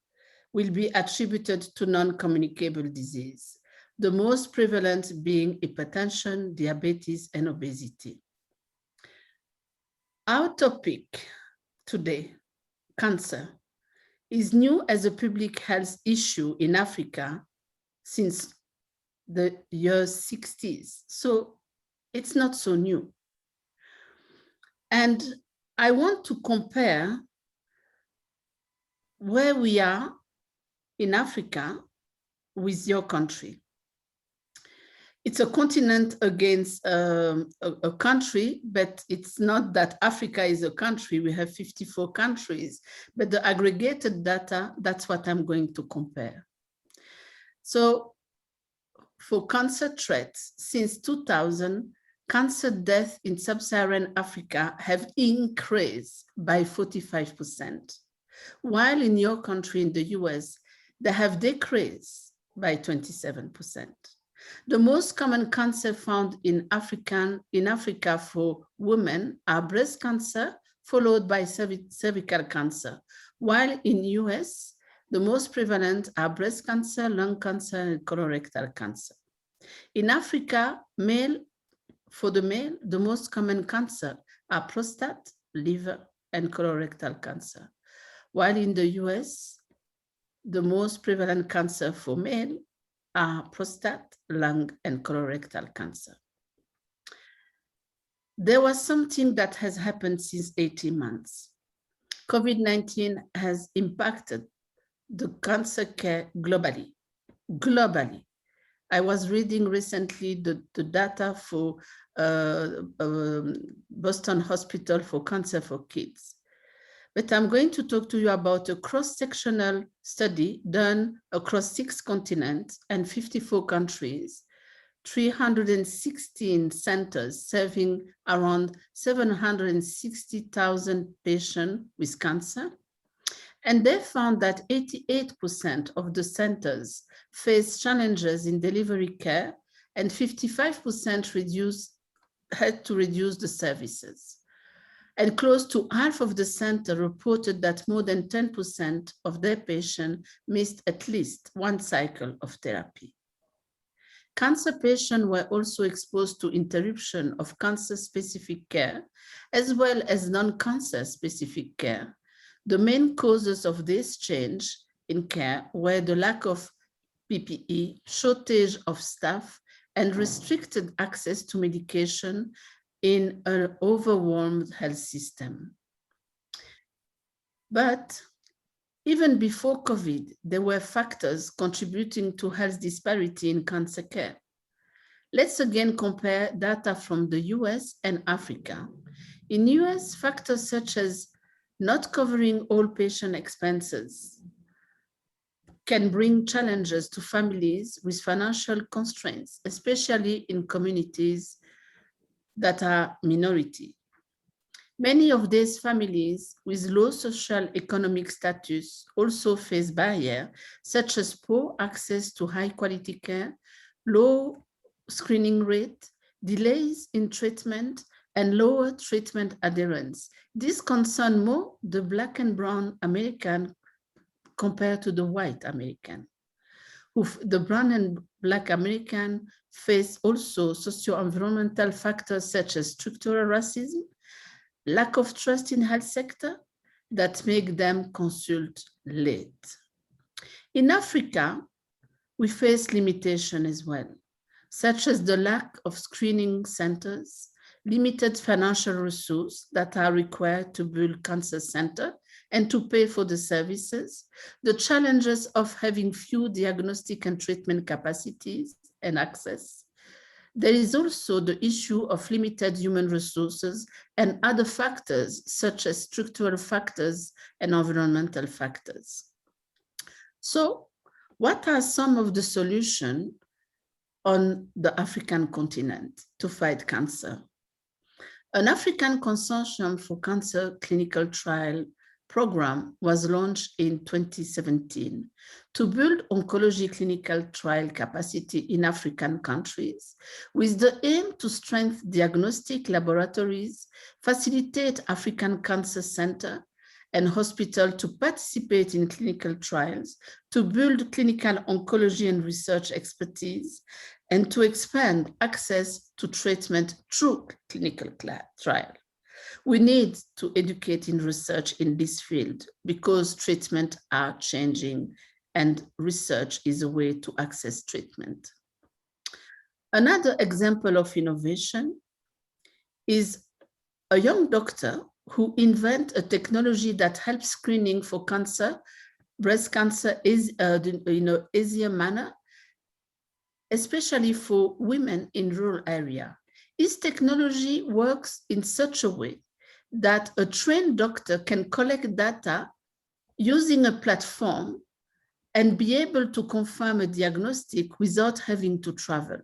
will be attributed to non-communicable disease, the most prevalent being hypertension, diabetes, and obesity. Our topic today, cancer, is new as a public health issue in Africa since the year 60s. So it's not so new. And I want to compare where we are in Africa with your country. It's a continent against a country, but it's not that Africa is a country. We have 54 countries, but the aggregated data, that's what I'm going to compare. So for cancer threats, since 2000, cancer deaths in sub-Saharan Africa have increased by 45%, while in your country, in the US, they have decreased by 27%. The most common cancer found in Africa for women are breast cancer, followed by cervical cancer, while in US, the most prevalent are breast cancer, lung cancer, and colorectal cancer. In Africa, for the male, the most common cancer are prostate, liver, and colorectal cancer, while in the US, the most prevalent cancer for male are prostate, lung, and colorectal cancer. There was something that has happened since 18 months. COVID-19 has impacted the cancer care globally. I was reading recently the data for Boston Hospital for Cancer for Kids. But I'm going to talk to you about a cross-sectional study done across 6 continents and 54 countries, 316 centers serving around 760,000 patients with cancer. And they found that 88% of the centers face challenges in delivery care, and 55% had to reduce the services. And close to half of the center reported that more than 10% of their patients missed at least one cycle of therapy. Cancer patients were also exposed to interruption of cancer-specific care, as well as non-cancer specific care. The main causes of this change in care were the lack of PPE, shortage of staff, and restricted access to medication in an overwhelmed health system. But even before COVID, there were factors contributing to health disparity in cancer care. Let's again compare data from the US and Africa. In US, factors such as not covering all patient expenses can bring challenges to families with financial constraints, especially in communities that are minority. Many of these families with low socio-economic status also face barriers such as poor access to high quality care, low screening rate, delays in treatment, and lower treatment adherence. This concerns more the Black and brown American compared to the white American. The brown and Black American face also socio-environmental factors such as structural racism, lack of trust in health sector that make them consult late. In Africa, we face limitation as well, such as the lack of screening centers, limited financial resources that are required to build cancer center and to pay for the services, the challenges of having few diagnostic and treatment capacities and access. There is also the issue of limited human resources and other factors such as structural factors and environmental factors. So, what are some of the solutions on the African continent to fight cancer? An African Consortium for Cancer Clinical Trial program was launched in 2017 to build oncology clinical trial capacity in African countries with the aim to strengthen diagnostic laboratories, facilitate African Cancer Center and hospital to participate in clinical trials, to build clinical oncology and research expertise, and to expand access to treatment through clinical trial. We need to educate in research in this field because treatments are changing and research is a way to access treatment. Another example of innovation is a young doctor who invent a technology that helps screening for cancer, breast cancer is in an easier manner, especially for women in rural area. His technology works in such a way that a trained doctor can collect data using a platform and be able to confirm a diagnostic without having to travel.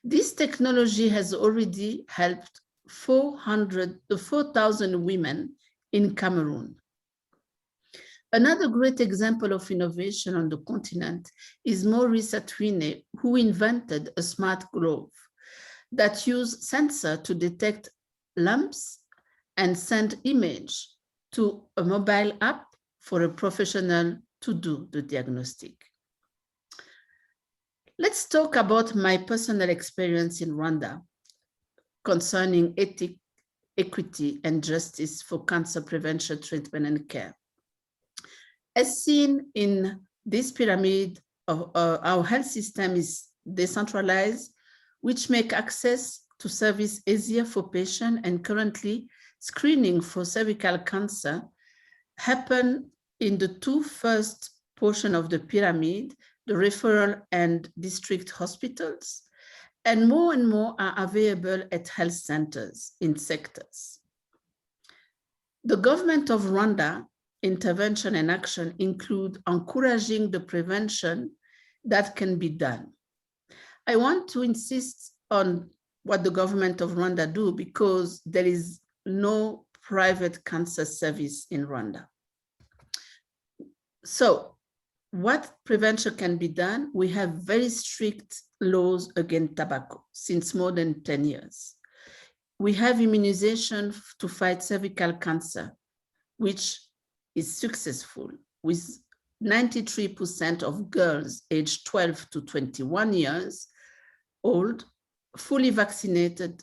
This technology has already helped 4,000 women in Cameroon. Another great example of innovation on the continent is Maurice Atwine, who invented a smart glove that uses sensor to detect lumps and send image to a mobile app for a professional to do the diagnostic. Let's talk about my personal experience in Rwanda concerning ethics, equity, and justice for cancer prevention, treatment, and care. As seen in this pyramid, our health system is decentralized, which make access to service easier for patients, and currently screening for cervical cancer happen in the 2 first portion of the pyramid, the referral and district hospitals, and more are available at health centers in sectors. The government of Rwanda intervention and action include encouraging the prevention that can be done. I want to insist on what the government of Rwanda do because there is no private cancer service in Rwanda. So what prevention can be done? We have very strict laws against tobacco since more than 10 years. We have immunization to fight cervical cancer, which is successful, with 93% of girls aged 12 to 21 years old fully vaccinated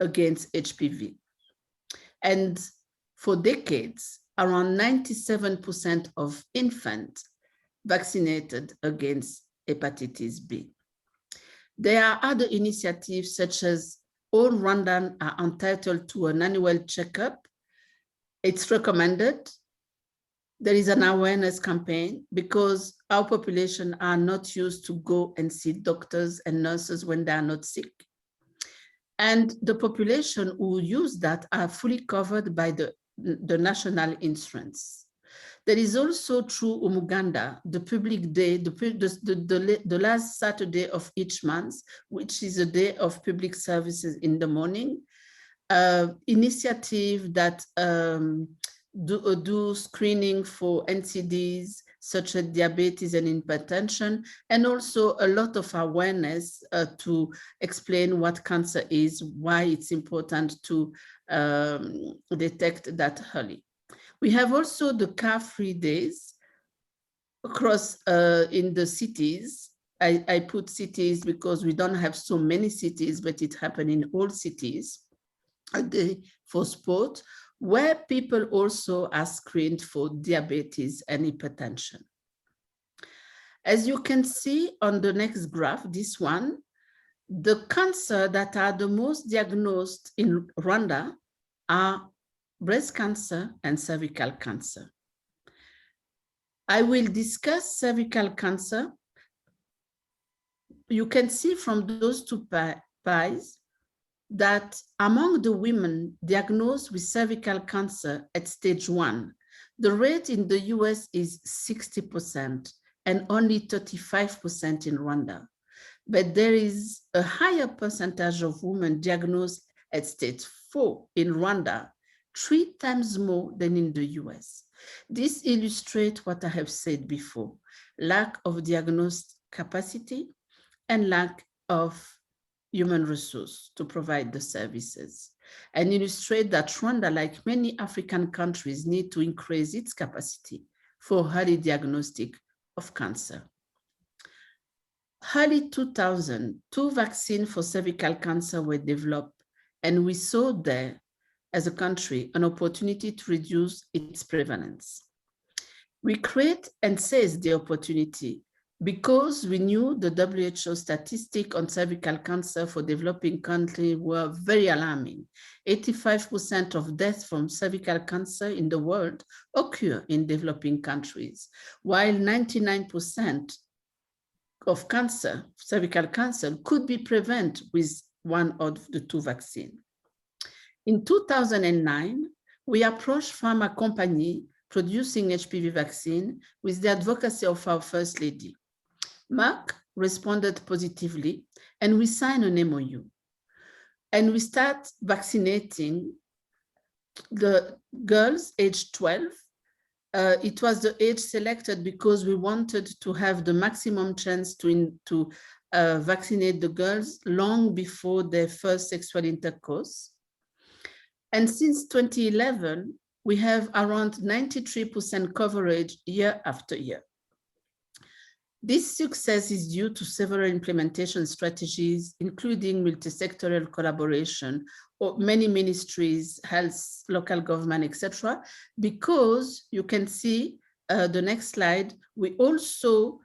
against HPV. And for decades, around 97% of infants vaccinated against hepatitis B. There are other initiatives such as all Rwandans are entitled to an annual checkup. It's recommended. There is an awareness campaign because our population are not used to go and see doctors and nurses when they are not sick. And the population who use that are fully covered by the national insurance. There is also through Umuganda, the public day, the last Saturday of each month, which is a day of public services in the morning, initiative that do screening for NCDs such as diabetes and hypertension, and also a lot of awareness to explain what cancer is, why it's important to detect that early. We have also the car-free days across in the cities. I put cities because we don't have so many cities, but it happens in all cities. A day for sport, where people also are screened for diabetes and hypertension. As you can see on the next graph, this one, the cancer that are the most diagnosed in Rwanda are breast cancer and cervical cancer. I will discuss cervical cancer. You can see from those two pies that among the women diagnosed with cervical cancer at stage 1, the rate in the US is 60% and only 35% in Rwanda. But there is a higher percentage of women diagnosed at stage 4 in Rwanda, 3 times more than in the US. This illustrates what I have said before, lack of diagnostic capacity and lack of human resource to provide the services, and illustrate that Rwanda, like many African countries, need to increase its capacity for early diagnostic of cancer. Early 2000, 2 vaccines for cervical cancer were developed, and we saw there, as a country, an opportunity to reduce its prevalence. We create and seize the opportunity because we knew the WHO statistic on cervical cancer for developing countries were very alarming. 85% of deaths from cervical cancer in the world occur in developing countries, while 99% of cancer, cervical cancer, could be prevented with one of the 2 vaccines. In 2009, we approached pharma company producing HPV vaccine with the advocacy of our First Lady. Merck responded positively, and we signed an MOU. And we start vaccinating the girls aged 12. It was the age selected because we wanted to have the maximum chance to vaccinate the girls long before their first sexual intercourse. And since 2011, we have around 93% coverage year after year. This success is due to several implementation strategies, including multi-sectoral collaboration, or many ministries, health, local government, etc. Because you can see the next slide, we also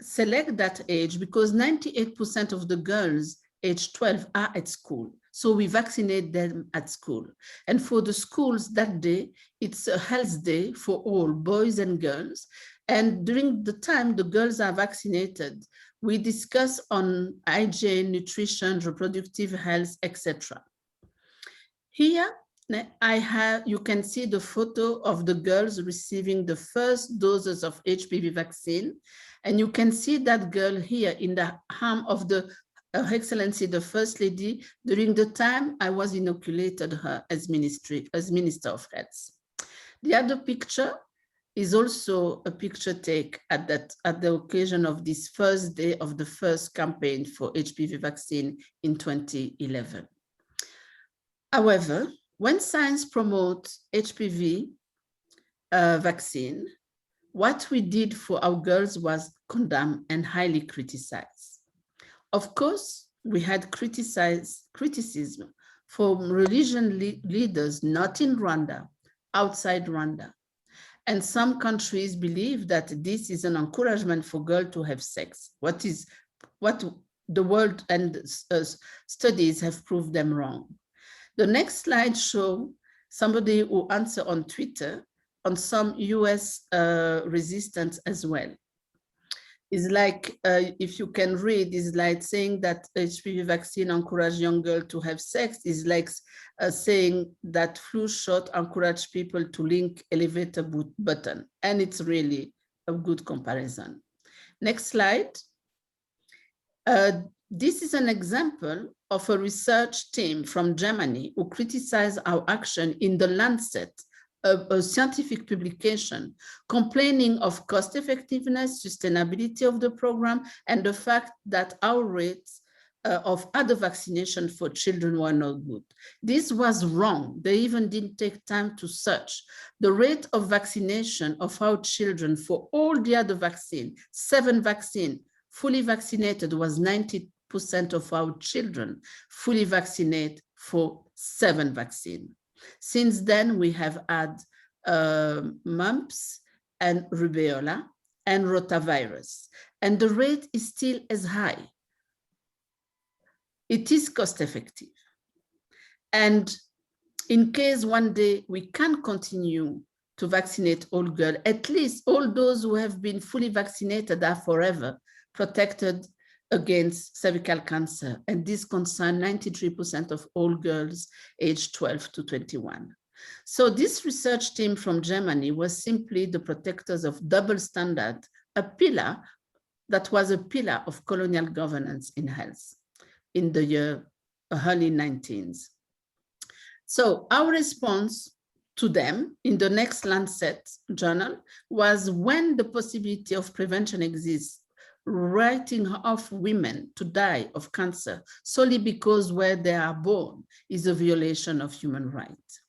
select that age because 98% of the girls aged 12 are at school. So we vaccinate them at school. And for the schools that day, it's a health day for all boys and girls. And during the time the girls are vaccinated, we discuss on hygiene, nutrition, reproductive health, etc. Here, you can see the photo of the girls receiving the first doses of HPV vaccine. And you can see that girl here in the arm of Her Excellency, the First Lady, during the time I was inoculated her as Minister of Health. The other picture is also a picture take at the occasion of this first day of the first campaign for HPV vaccine in 2011. However, when science promotes HPV vaccine, what we did for our girls was condemned and highly criticized. Of course, we had criticism from religion leaders, not in Rwanda, outside Rwanda. And some countries believe that this is an encouragement for girls to have sex. What the world and studies have proved them wrong. The next slide shows somebody who answered on Twitter on some US resistance as well. It's like, if you can read, it's like saying that HPV vaccine encourage young girls to have sex is like saying that flu shot encourage people to link elevator button. And it's really a good comparison. Next slide. This is an example of a research team from Germany who criticized our action in the Lancet, a scientific publication, complaining of cost effectiveness, sustainability of the program, and the fact that our rates of other vaccination for children were not good. This was wrong. They even didn't take time to search. The rate of vaccination of our children for all the other vaccine, 7 vaccines, fully vaccinated was 90% of our children fully vaccinated for 7 vaccines. Since then, we have had mumps and rubella and rotavirus, and the rate is still as high. It is cost effective. And in case one day we can continue to vaccinate all girls, at least all those who have been fully vaccinated are forever protected against cervical cancer, and this concerns 93% of all girls aged 12 to 21. So this research team from Germany was simply the protectors of double standard, a pillar that was a pillar of colonial governance in health in the early 19s. So our response to them in the next Lancet journal was, when the possibility of prevention exists, writing off women to die of cancer solely because where they are born is a violation of human rights.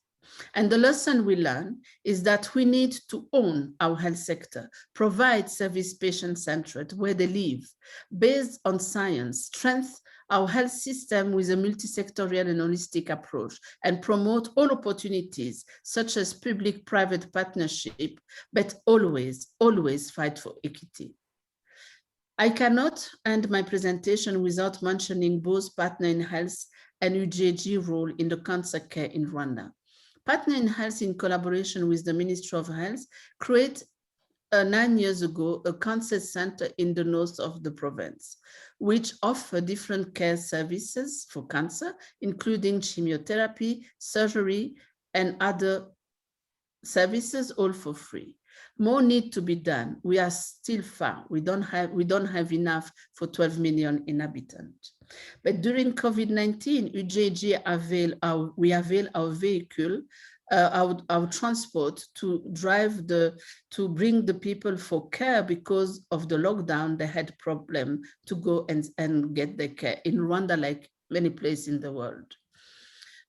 And the lesson we learn is that we need to own our health sector, provide service patient-centered where they live, based on science, strengthen our health system with a multi-sectorial and holistic approach, and promote all opportunities such as public-private partnership, but always, always fight for equity. I cannot end my presentation without mentioning both Partner in Health and UJG role in the cancer care in Rwanda. Partner in Health, in collaboration with the Ministry of Health, created 9 years ago a cancer center in the north of the province, which offer different care services for cancer, including chemotherapy, surgery, and other services, all for free. More need to be done. We are still far. We don't have enough for 12 million inhabitants. But during COVID-19, UJG we avail our vehicle, our transport to bring the people for care because of the lockdown. They had problem to go and get their care in Rwanda, like many places in the world.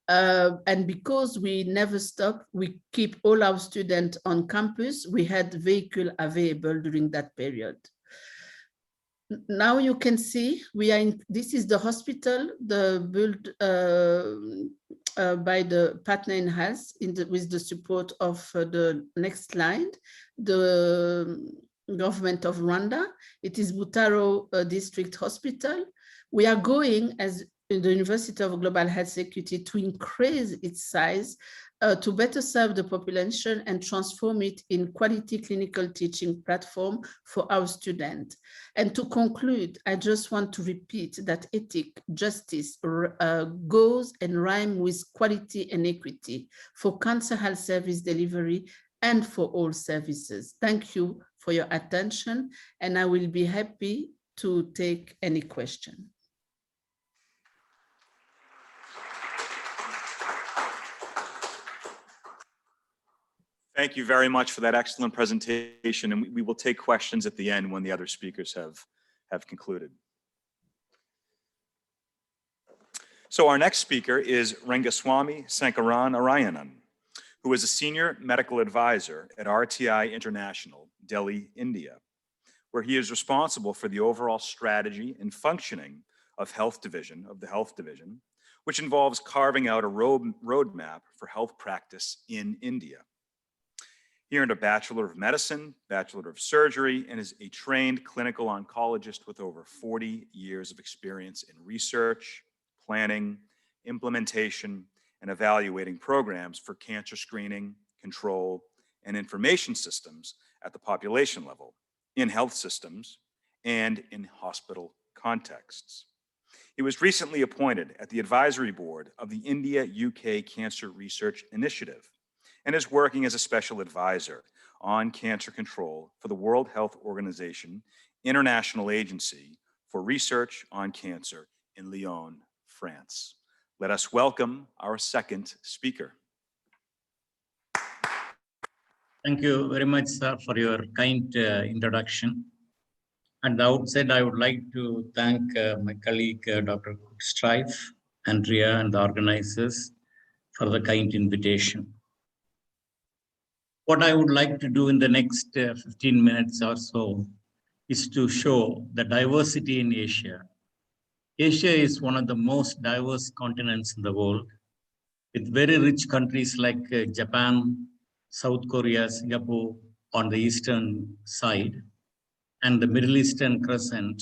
And because we never stop, we keep all our students on campus. We had vehicle available during that period. Now you can see this is the hospital, built by the Partner in Health with the support of the next slide, the government of Rwanda. It is Butaro District Hospital. We are going, as the University of Global Health Equity to increase its size to better serve the population and transform it in quality clinical teaching platform for our students. And to conclude, I just want to repeat that ethic, justice goes and rhyme with quality and equity for cancer health service delivery and for all services. Thank you for your attention, and I will be happy to take any question. Thank you very much for that excellent presentation, and we will take questions at the end when the other speakers have concluded. So our next speaker is Rangaswamy Sankaran Arayanan, who is a senior medical advisor at RTI International, Delhi, India, where he is responsible for the overall strategy and functioning of the health division, which involves carving out a roadmap for health practice in India. He earned a Bachelor of Medicine, Bachelor of Surgery, and is a trained clinical oncologist with over 40 years of experience in research, planning, implementation, and evaluating programs for cancer screening, control, and information systems at the population level, in health systems, and in hospital contexts. He was recently appointed at the advisory board of the India-UK Cancer Research Initiative, and is working as a special advisor on cancer control for the World Health Organization International Agency for Research on Cancer in Lyon, France. Let us welcome our second speaker. Thank you very much, sir, for your kind introduction. At the outset, I would like to thank my colleague, Dr. Strife, Andrea, and the organizers for the kind invitation. What I would like to do in the next 15 minutes or so is to show the diversity in Asia. Asia is one of the most diverse continents in the world, with very rich countries like Japan, South Korea, Singapore on the eastern side, and the Middle Eastern crescent,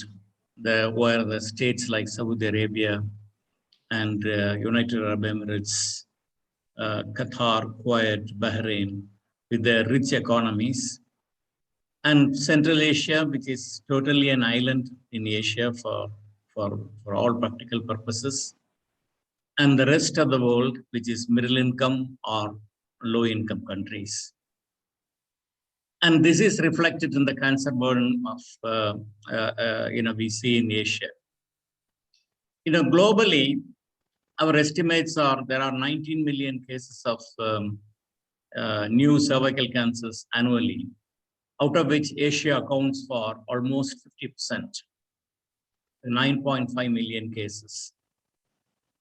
where the states like Saudi Arabia and United Arab Emirates, Qatar, Kuwait, Bahrain, with their rich economies, and Central Asia, which is totally an island in Asia for all practical purposes, and the rest of the world, which is middle income or low income countries. And this is reflected in the cancer burden of, we see in Asia. Globally, our estimates are there are 19 million cases of new cervical cancers annually, out of which Asia accounts for almost 50%, 9.5 million cases.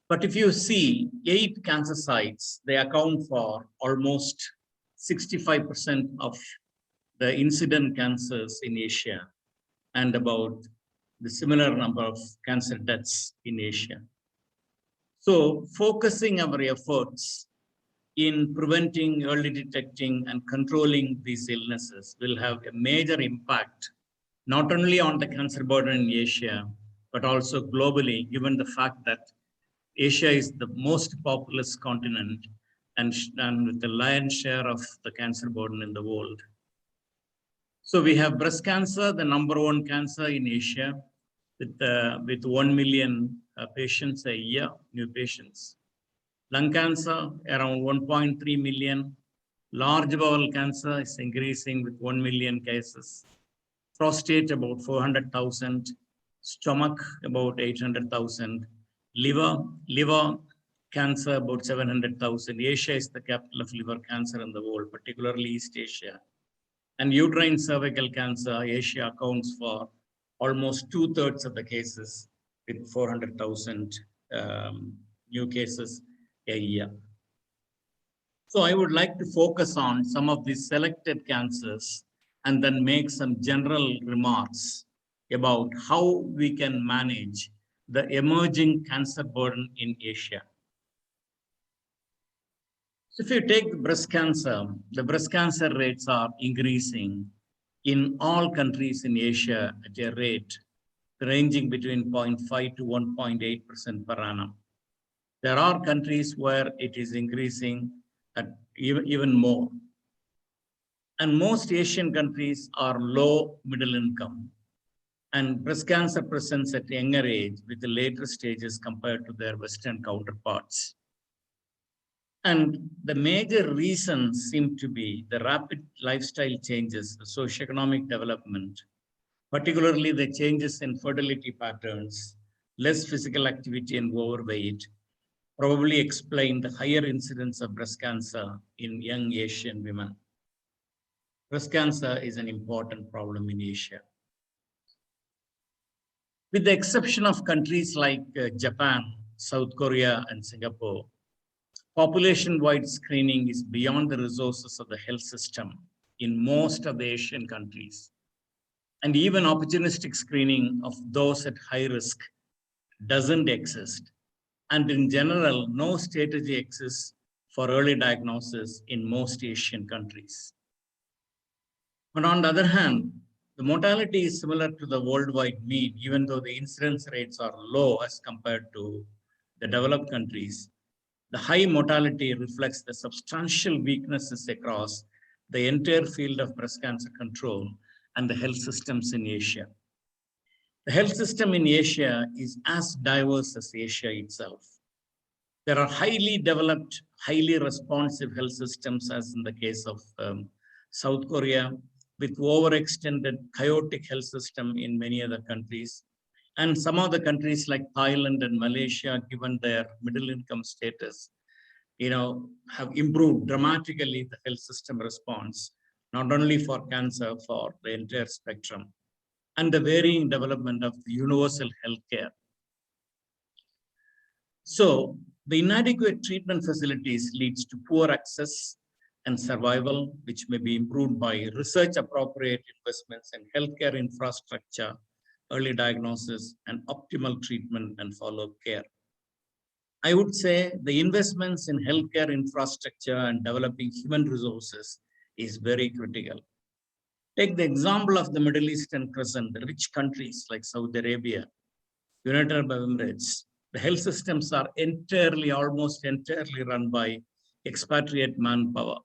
But if you see 8 cancer sites, they account for almost 65% of the incident cancers in Asia and about the similar number of cancer deaths in Asia. So focusing our efforts in preventing, early detecting, and controlling these illnesses will have a major impact, not only on the cancer burden in Asia, but also globally, given the fact that Asia is the most populous continent and with the lion's share of the cancer burden in the world. So we have breast cancer, the #1 cancer in Asia, with 1 million patients a year, new patients. Lung cancer, around 1.3 million. Large bowel cancer is increasing with 1 million cases. Prostate, about 400,000. Stomach, about 800,000. Liver cancer, about 700,000. Asia is the capital of liver cancer in the world, particularly East Asia. And uterine cervical cancer, Asia accounts for almost 2/3 of the cases, with 400,000 new cases a year. So I would like to focus on some of these selected cancers and then make some general remarks about how we can manage the emerging cancer burden in Asia. So if you take the breast cancer rates are increasing in all countries in Asia at a rate ranging between 0.5 to 1.8% per annum. There are countries where it is increasing at even more. And most Asian countries are low middle income. And breast cancer presents at younger age with the later stages compared to their Western counterparts. And the major reasons seem to be the rapid lifestyle changes, the socioeconomic development, particularly the changes in fertility patterns, less physical activity and overweight, probably explain the higher incidence of breast cancer in young Asian women. Breast cancer is an important problem in Asia. With the exception of countries like Japan, South Korea, and Singapore, population-wide screening is beyond the resources of the health system in most of the Asian countries. And even opportunistic screening of those at high risk doesn't exist. And in general, no strategy exists for early diagnosis in most Asian countries. But on the other hand, the mortality is similar to the worldwide mean, even though the incidence rates are low as compared to the developed countries. The high mortality reflects the substantial weaknesses across the entire field of breast cancer control and the health systems in Asia. The health system in Asia is as diverse as Asia itself. There are highly developed, highly responsive health systems, as in the case of South Korea, with overextended, chaotic health system in many other countries. And some of the countries like Thailand and Malaysia, given their middle income status, have improved dramatically the health system response, not only for cancer, for the entire spectrum, and the varying development of the universal healthcare. So the inadequate treatment facilities leads to poor access and survival, which may be improved by research appropriate investments in healthcare infrastructure, early diagnosis, and optimal treatment and follow-up care. I would say the investments in healthcare infrastructure and developing human resources is very critical. Take the example of the Middle Eastern crescent, the rich countries like Saudi Arabia, United Arab Emirates. The health systems are entirely, almost entirely run by expatriate manpower.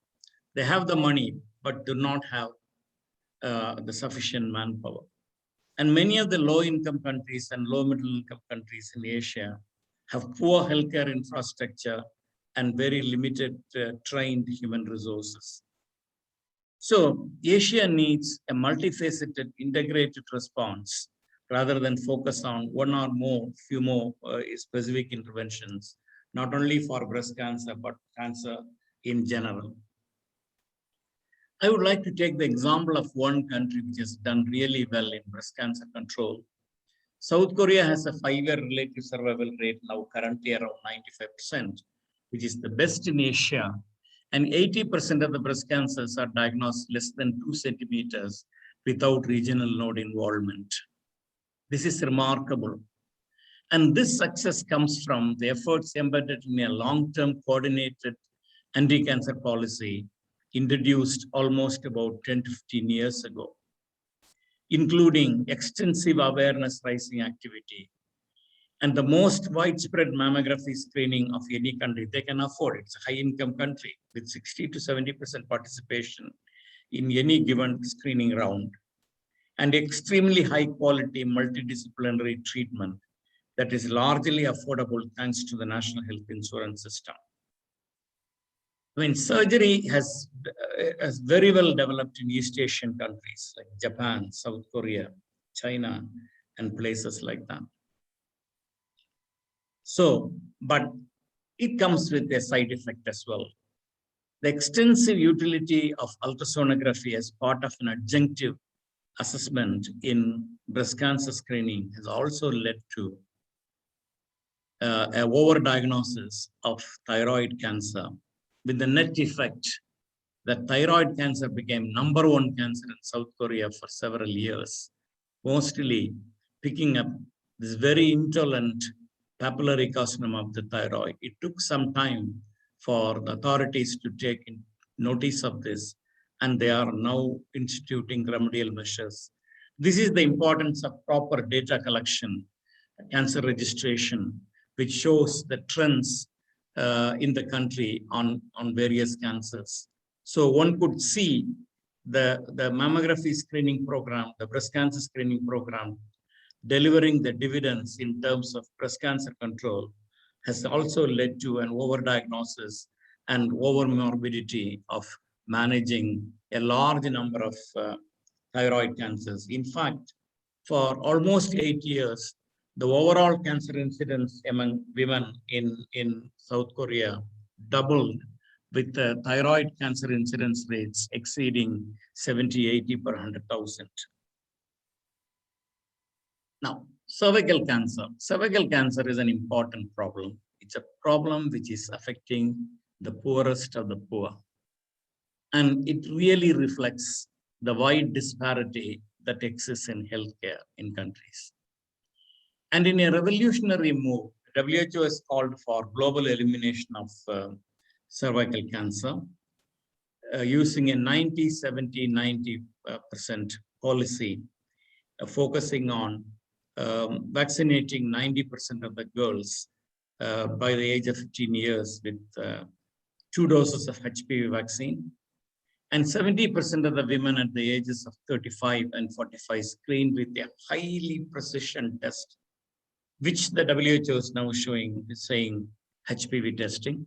They have the money, but do not have the sufficient manpower. And many of the low-income countries and low-middle-income countries in Asia have poor healthcare infrastructure and very limited trained human resources. So Asia needs a multifaceted, integrated response rather than focus on one or more, few more specific interventions, not only for breast cancer, but cancer in general. I would like to take the example of one country which has done really well in breast cancer control. South Korea has a 5-year relative survival rate now currently around 95%, which is the best in Asia. And 80% of the breast cancers are diagnosed less than 2 centimeters without regional node involvement. This is remarkable. And this success comes from the efforts embedded in a long-term coordinated anti-cancer policy introduced almost about 10 to 15 years ago, including extensive awareness raising activity and the most widespread mammography screening of any country they can afford. It's a high-income country with 60 to 70% participation in any given screening round, and extremely high-quality multidisciplinary treatment that is largely affordable thanks to the National Health Insurance System. I mean, surgery has very well developed in East Asian countries like Japan, South Korea, China, and places like that. So, but it comes with a side effect as well. The extensive utility of ultrasonography as part of an adjunctive assessment in breast cancer screening has also led to an overdiagnosis of thyroid cancer, with the net effect that thyroid cancer became #1 cancer in South Korea for several years, mostly picking up this very indolent papillary carcinoma of the thyroid. It took some time for the authorities to take notice of this, and they are now instituting remedial measures This is the importance of proper data collection, cancer registration, which shows the trends in the country on various cancers. So one could see the mammography screening program, the breast cancer screening program, delivering the dividends in terms of breast cancer control has also led to an overdiagnosis and overmorbidity of managing a large number of thyroid cancers. In fact, for almost 8 years, the overall cancer incidence among women in South Korea doubled, with the thyroid cancer incidence rates exceeding 70, 80 per 100,000. Now, cervical cancer. Cervical cancer is an important problem. It's a problem which is affecting the poorest of the poor. And it really reflects the wide disparity that exists in healthcare in countries. And in a revolutionary move, WHO has called for global elimination of cervical cancer using a 90-70-90% policy focusing on vaccinating 90% of the girls by the age of 15 years with 2 doses of Hpv vaccine, and 70% of the women at the ages of 35 and 45 screened with a highly precision test, which the WHO is now saying Hpv testing.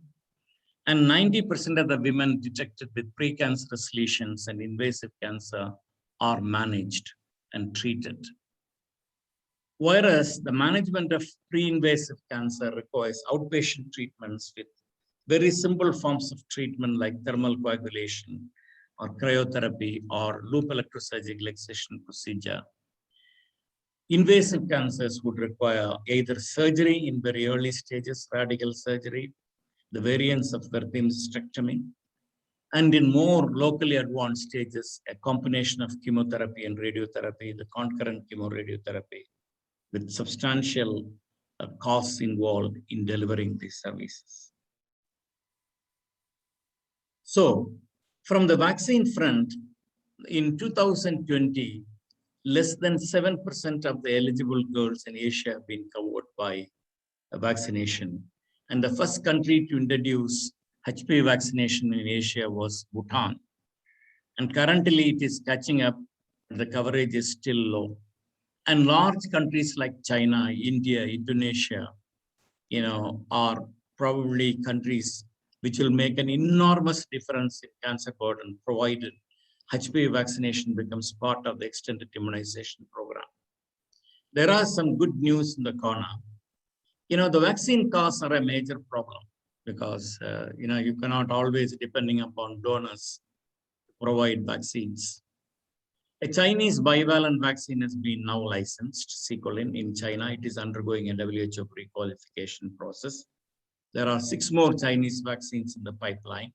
And 90% of the women detected with precancerous lesions and invasive cancer are managed and treated. Whereas the management of pre-invasive cancer requires outpatient treatments with very simple forms of treatment like thermal coagulation or cryotherapy or loop electrosurgical excision procedure. Invasive cancers would require either surgery in very early stages, radical surgery, the variants of vertimectomy, and in more locally advanced stages, a combination of chemotherapy and radiotherapy, the concurrent chemoradiotherapy, with substantial costs involved in delivering these services. So, from the vaccine front, in 2020, less than 7% of the eligible girls in Asia have been covered by a vaccination. And the first country to introduce Hpv vaccination in Asia was Bhutan. And currently it is catching up, the coverage is still low. And large countries like China, India, Indonesia, are probably countries which will make an enormous difference in cancer burden, provided Hpv vaccination becomes part of the extended immunization program. There are some good news in the corner. The vaccine costs are a major problem because, you cannot always depending upon donors to provide vaccines. A Chinese bivalent vaccine has been now licensed, Sequolin, in China. It is undergoing a WHO pre-qualification process. There are 6 more Chinese vaccines in the pipeline.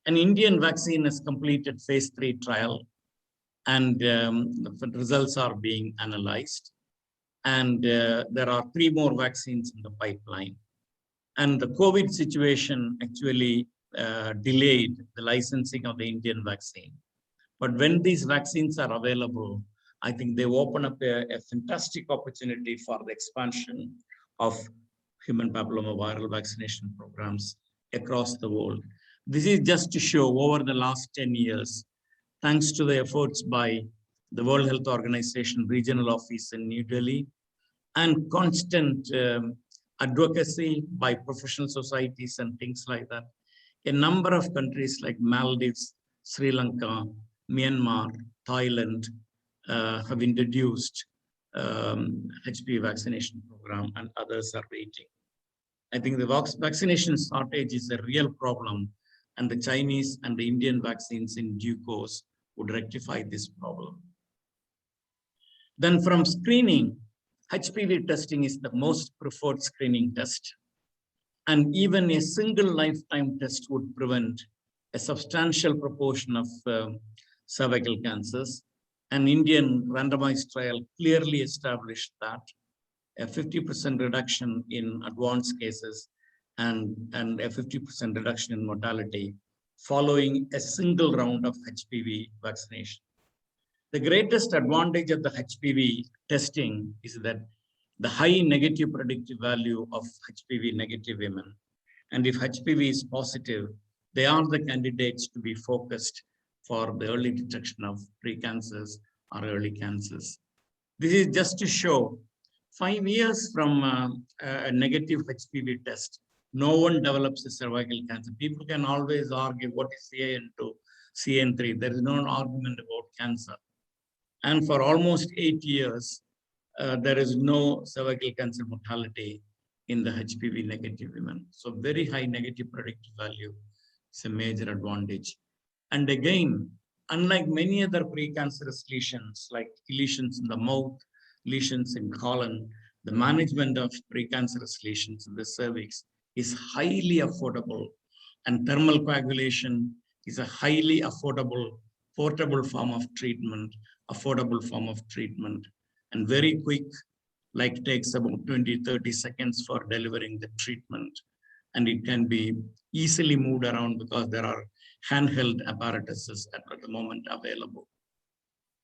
An Indian vaccine has completed phase 3 trial, and the results are being analyzed. And there are 3 more vaccines in the pipeline. And the COVID situation actually delayed the licensing of the Indian vaccine. But when these vaccines are available, I think they open up a fantastic opportunity for the expansion of human papillomaviral vaccination programs across the world. This is just to show over the last 10 years, thanks to the efforts by the World Health Organization regional office in New Delhi and constant advocacy by professional societies and things like that, a number of countries like Maldives, Sri Lanka, Myanmar, Thailand have introduced Hpv vaccination program, and others are waiting. I think the vaccination shortage is a real problem, and the Chinese and the Indian vaccines in due course would rectify this problem. Then from screening, Hpv testing is the most preferred screening test. And even a single lifetime test would prevent a substantial proportion of cervical cancers. An Indian randomized trial clearly established that a 50% reduction in advanced cases and a 50% reduction in mortality following a single round of Hpv vaccination. The greatest advantage of the HPV testing is that the high negative predictive value of HPV negative women. And if HPV is positive, they are the candidates to be focused for the early detection of precancers or early cancers. This is just to show 5 years from a negative HPV test, no one develops a cervical cancer. People can always argue what is CAN2, CN3. There is no argument about cancer. And for almost 8 years, there is no cervical cancer mortality in the HPV negative women. So very high negative predictive value is a major advantage. And again, unlike many other precancerous lesions, like lesions in the mouth, lesions in colon, the management of precancerous lesions in the cervix is highly affordable, and thermal coagulation is a highly affordable, portable form of treatment, and very quick, like takes about 20-30 seconds for delivering the treatment. And it can be easily moved around because there are handheld apparatuses at the moment available.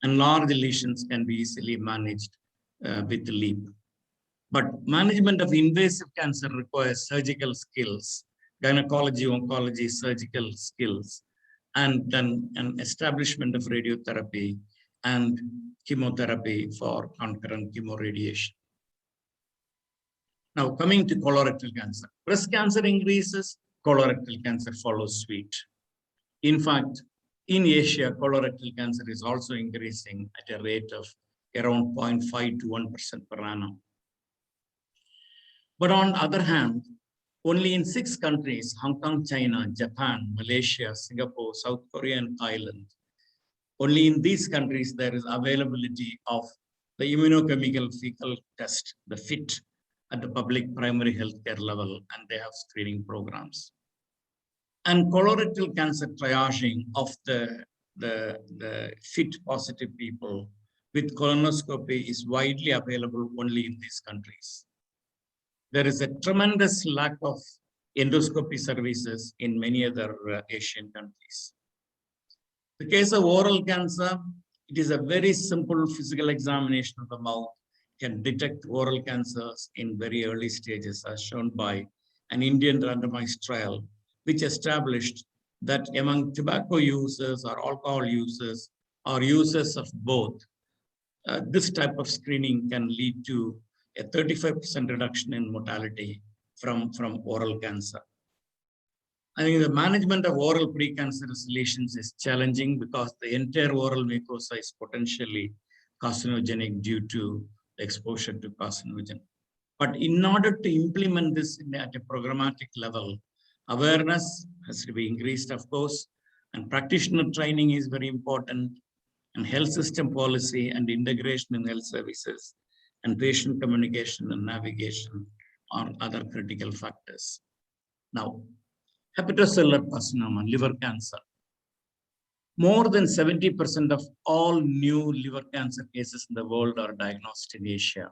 And large lesions can be easily managed with LEAP. But management of invasive cancer requires surgical skills, gynecology, oncology, surgical skills, and then an establishment of radiotherapy and chemotherapy for concurrent chemoradiation. Now coming to colorectal cancer. Breast cancer increases, colorectal cancer follows suit. In fact, in Asia, colorectal cancer is also increasing at a rate of around 0.5 to 1% per annum. But on the other hand, only in 6 countries, Hong Kong, China, Japan, Malaysia, Singapore, South Korea, and Thailand, only in these countries there is availability of the immunochemical fecal test, the FIT, at the public primary healthcare level, and they have screening programs. And colorectal cancer triaging of the FIT positive people with colonoscopy is widely available only in these countries. There is a tremendous lack of endoscopy services in many other Asian countries. The case of oral cancer, it is a very simple physical examination of the mouth can detect oral cancers in very early stages, as shown by an Indian randomized trial, which established that among tobacco users or alcohol users or users of both, this type of screening can lead to a 35% reduction in mortality from oral cancer. I think the management of oral precancerous lesions is challenging because the entire oral mucosa is potentially carcinogenic due to exposure to carcinogen. But in order to implement this at a programmatic level, awareness has to be increased, of course, and practitioner training is very important, and health system policy and integration in health services, and patient communication and navigation are other critical factors. Now, hepatocellular carcinoma, liver cancer. More than 70% of all new liver cancer cases in the world are diagnosed in Asia,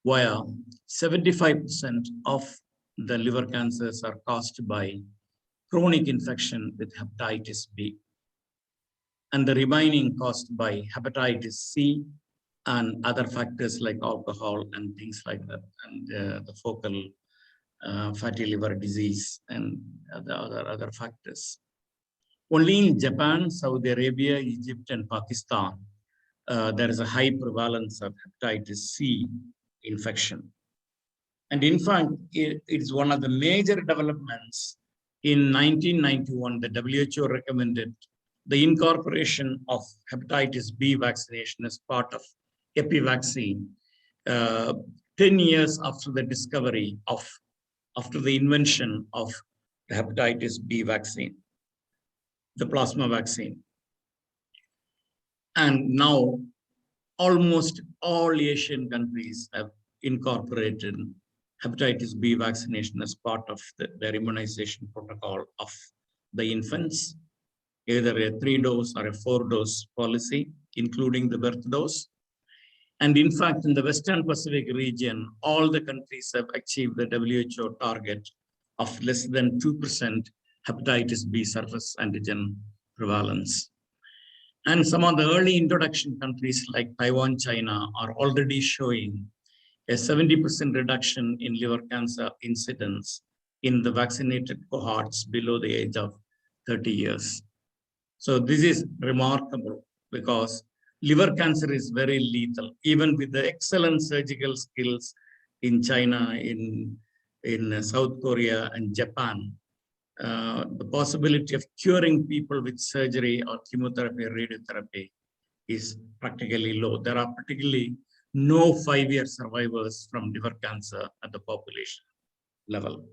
while 75% of the liver cancers are caused by chronic infection with hepatitis B, and the remaining caused by hepatitis C and other factors like alcohol and things like that, and the focal fatty liver disease and the other factors. Only in Japan, Saudi Arabia, Egypt, and Pakistan, there is a high prevalence of hepatitis C infection. And in fact, it's one of the major developments. In 1991, the WHO recommended the incorporation of hepatitis B vaccination as part of Hpv Vaccine 10 years after the discovery of, after the invention of the hepatitis B vaccine, the plasma vaccine. And now almost all Asian countries have incorporated hepatitis B vaccination as part of their immunization protocol of the infants, either a 3-dose or a 4-dose policy, including the birth dose. And in fact, in the Western Pacific region, all the countries have achieved the WHO target of less than 2% hepatitis B surface antigen prevalence. And some of the early introduction countries like Taiwan, China are already showing a 70% reduction in liver cancer incidence in the vaccinated cohorts below the age of 30 years. So this is remarkable because liver cancer is very lethal, even with the excellent surgical skills in China, in South Korea and Japan. The possibility of curing people with surgery or chemotherapy or radiotherapy is practically low. There are particularly no 5-year survivors from liver cancer at the population level.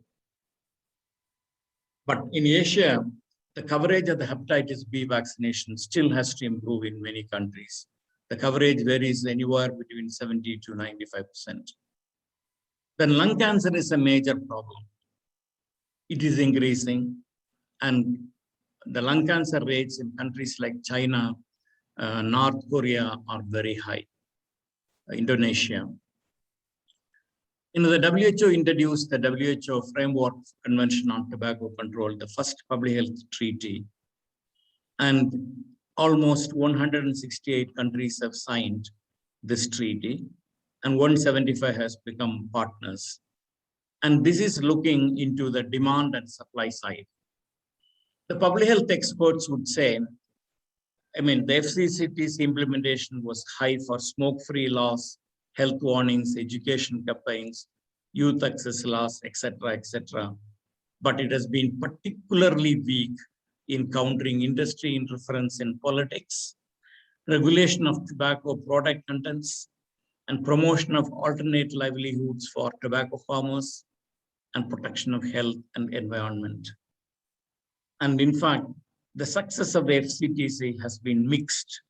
But in Asia, the coverage of the hepatitis B vaccination still has to improve in many countries. The coverage varies anywhere between 70 to 95%. Then lung cancer is a major problem. It is increasing, and the lung cancer rates in countries like China, North Korea are very high, Indonesia. The WHO introduced the WHO Framework Convention on Tobacco Control, the first public health treaty, and almost 168 countries have signed this treaty, and 175 has become partners. And this is looking into the demand and supply side. The public health experts would say, the FCCT's implementation was high for smoke-free laws, health warnings, education campaigns, youth access laws, etc., etc. But it has been particularly weak in countering industry interference in politics, regulation of tobacco product contents, and promotion of alternate livelihoods for tobacco farmers, and protection of health and environment. And in fact, the success of the FCTC has been mixed.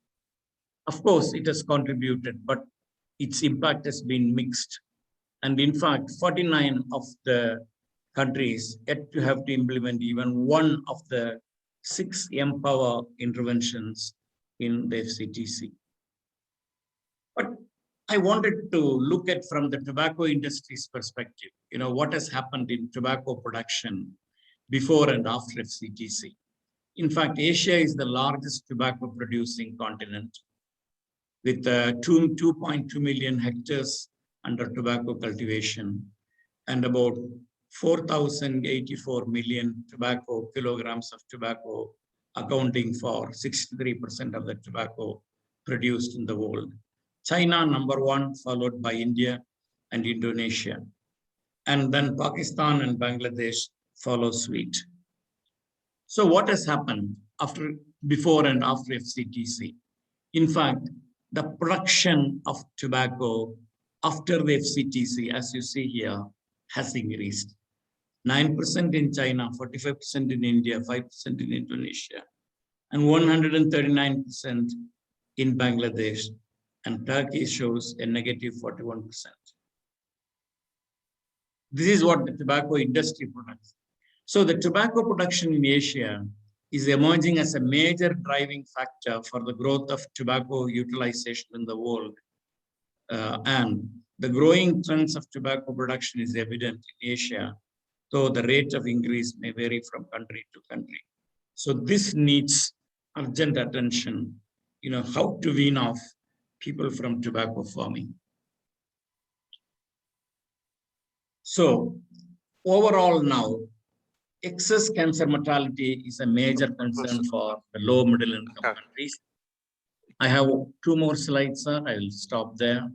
Of course, it has contributed, but its impact has been mixed. And in fact, 49 of the countries yet to have to implement even one of the 6 Empower interventions in the FCTC. But I wanted to look at from the tobacco industry's perspective, what has happened in tobacco production before and after FCTC. In fact, Asia is the largest tobacco producing continent with 2.2 million hectares under tobacco cultivation and about 4,084 million kilograms of tobacco, accounting for 63% of the tobacco produced in the world. China, number 1, followed by India and Indonesia. And then Pakistan and Bangladesh follow suit. So what has happened before and after FCTC? In fact, the production of tobacco after the FCTC, as you see here, has increased. 9% in China, 45% in India, 5% in Indonesia, and 139% in Bangladesh, and Turkey shows a negative 41%. This is what the tobacco industry products. So the tobacco production in Asia is emerging as a major driving factor for the growth of tobacco utilization in the world. And the growing trends of tobacco production is evident in Asia, though the rate of increase may vary from country to country. So this needs urgent attention, how to wean off people from tobacco farming. So overall now, excess cancer mortality is a major concern for the low middle income countries. I have 2 more slides, sir. I will stop there.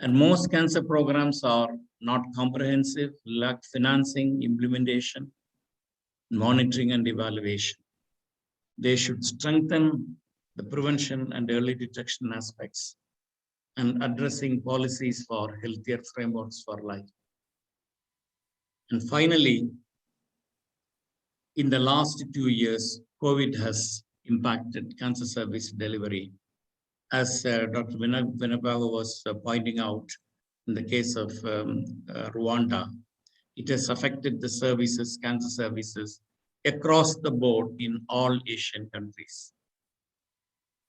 And most cancer programs are not comprehensive, lack financing, implementation, monitoring, and evaluation. They should strengthen the prevention and early detection aspects and addressing policies for healthier frameworks for life. And finally, in the last 2 years, COVID has impacted cancer service delivery. As Dr. Vinabhava was pointing out, in the case of Rwanda, it has affected the services, cancer services, across the board in all Asian countries.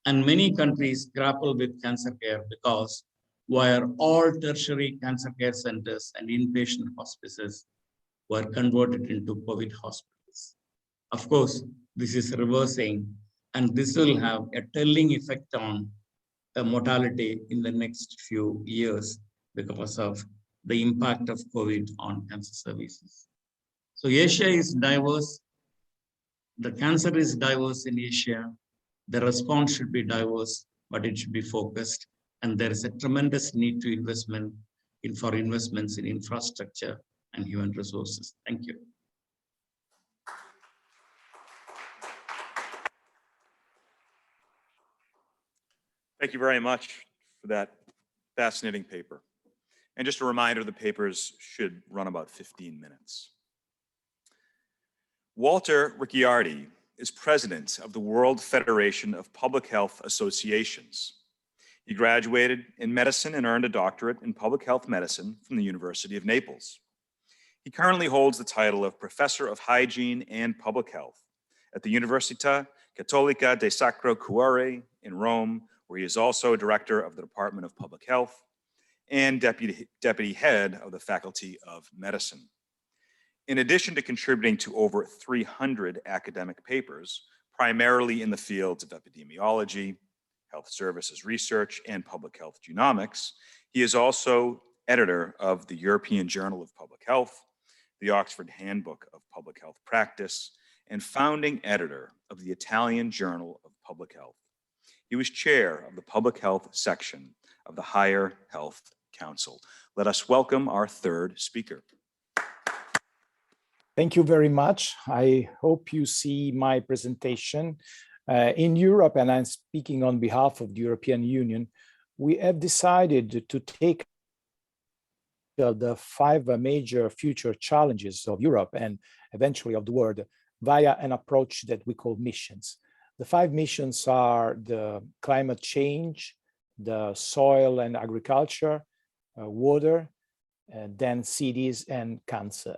And many countries grapple with cancer care because where all tertiary cancer care centers and inpatient hospices were converted into COVID hospitals. Of course, this is reversing, And this will have a telling effect on mortality in the next few years because of the impact of COVID on cancer services. So Asia is diverse. The cancer is diverse in Asia. The response should be diverse, but it should be focused. And there is a tremendous need to for investments in infrastructure and human resources. Thank you. Thank you very much for that fascinating paper. And just a reminder, the papers should run about 15 minutes. Walter Ricciardi is president of the World Federation of Public Health Associations. He graduated in medicine and earned a doctorate in public health medicine from the University of Naples. He currently holds the title of Professor of Hygiene and Public Health at the Università Cattolica del Sacro Cuore in Rome, where he is also director of the Department of Public Health and deputy head of the Faculty of Medicine. In addition to contributing to over 300 academic papers, primarily in the fields of epidemiology, health services research, and public health genomics, he is also editor of the European Journal of Public Health, the Oxford Handbook of Public Health Practice, and founding editor of the Italian Journal of Public Health. He was chair of the public health section of the Higher Health Council. Let us welcome our third speaker. Thank you very much. I hope you see my presentation. In Europe, and I'm speaking on behalf of the European Union, we have decided to take the 5 major future challenges of Europe and eventually of the world via an approach that we call missions. The 5 missions are the climate change, the soil and agriculture, water, then cities and cancer.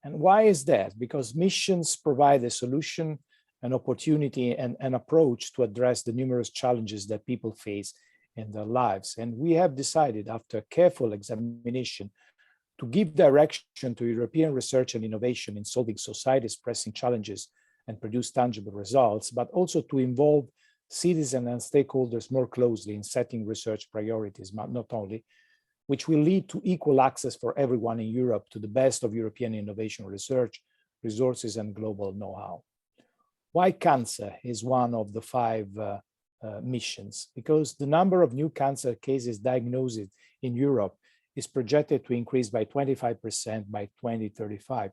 And why is that? Because missions provide a solution, an opportunity, and an approach to address the numerous challenges that people face in their lives. And we have decided, after careful examination, to give direction to European research and innovation in solving society's pressing challenges and produce tangible results, but also to involve citizens and stakeholders more closely in setting research priorities, but not only, which will lead to equal access for everyone in Europe to the best of European innovation research, resources, and global know-how. Why cancer is one of the 5 missions? Because the number of new cancer cases diagnosed in Europe is projected to increase by 25% by 2035.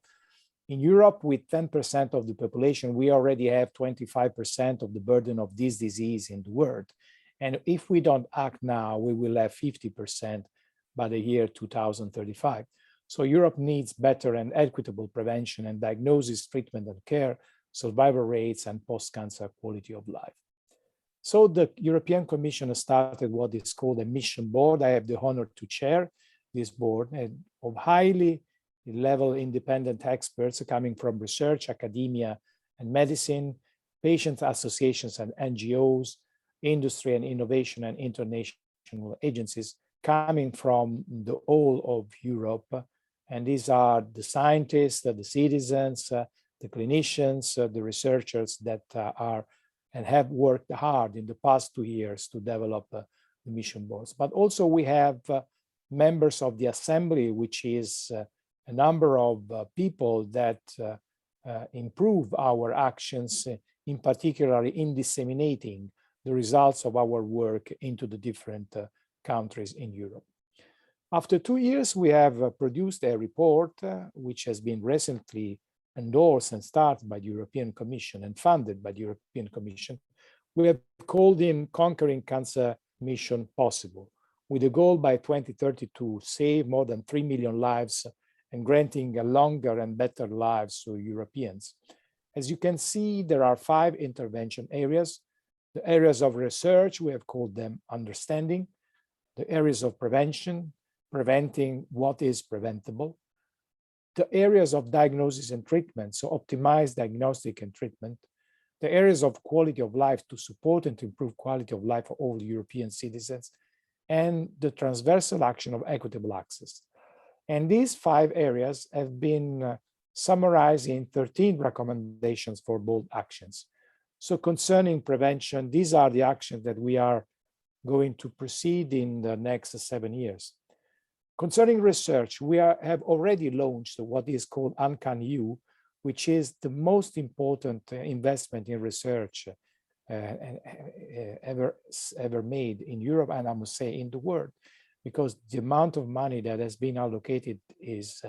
In Europe, with 10% of the population, we already have 25% of the burden of this disease in the world. And if we don't act now, we will have 50% by the year 2035. So Europe needs better and equitable prevention and diagnosis, treatment and care, survival rates, and post-cancer quality of life. So the European Commission has started what is called a mission board. I have the honor to chair this board of highly level independent experts coming from research, academia, and medicine, patient associations and NGOs, industry and innovation and international agencies coming from the whole of Europe. And these are the scientists, the citizens, the clinicians, the researchers that are and have worked hard in the past 2 years to develop the mission boards. But also we have members of the assembly, which is a number of people that improve our actions, in particular in disseminating the results of our work into the different countries in Europe. After 2 years, we have produced a report which has been recently endorsed and started by the European Commission and funded by the European Commission. We have called him Conquering Cancer Mission Possible, with a goal by 2030 to save more than 3 million lives and granting a longer and better lives to Europeans. As you can see, there are 5 intervention areas. The areas of research, we have called them understanding. The areas of prevention, preventing what is preventable. The areas of diagnosis and treatment, so optimize diagnostic and treatment. The areas of quality of life to support and to improve quality of life for all European citizens, and the transversal action of equitable access. And these 5 areas have been summarized in 13 recommendations for bold actions. So concerning prevention, these are the actions that we are going to proceed in the next 7 years. Concerning research, we have already launched what is called UncanU, which is the most important investment in research ever made in Europe, and I must say in the world, because the amount of money that has been allocated is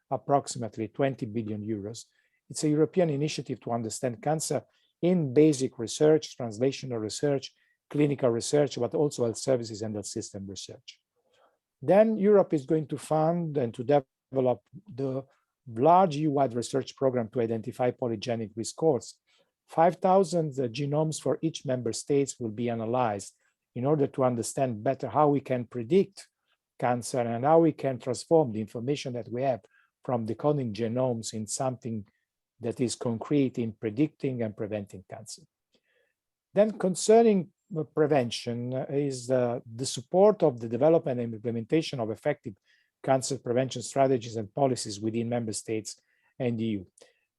approximately 20 billion euros. It's a European initiative to understand cancer in basic research, translational research, clinical research, but also health services and health system research. Then Europe is going to fund and to develop the large EU-wide research program to identify polygenic risk scores. 5,000 genomes for each member state will be analyzed in order to understand better how we can predict cancer and how we can transform the information that we have from decoding genomes in something that is concrete in predicting and preventing cancer. Then concerning prevention is the support of the development and implementation of effective cancer prevention strategies and policies within member states and the EU.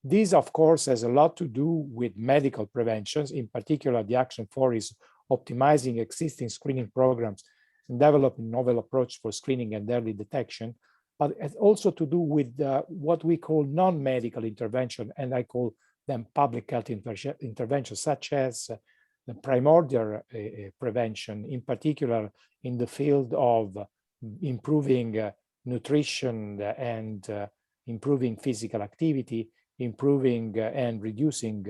This, of course, has a lot to do with medical preventions. In particular, the Action 4 is optimizing existing screening programs and developing novel approach for screening and early detection, but it's also to do with what we call non-medical intervention, and I call them public health interventions, such as the primordial prevention, in particular in the field of improving nutrition and improving physical activity, improving and reducing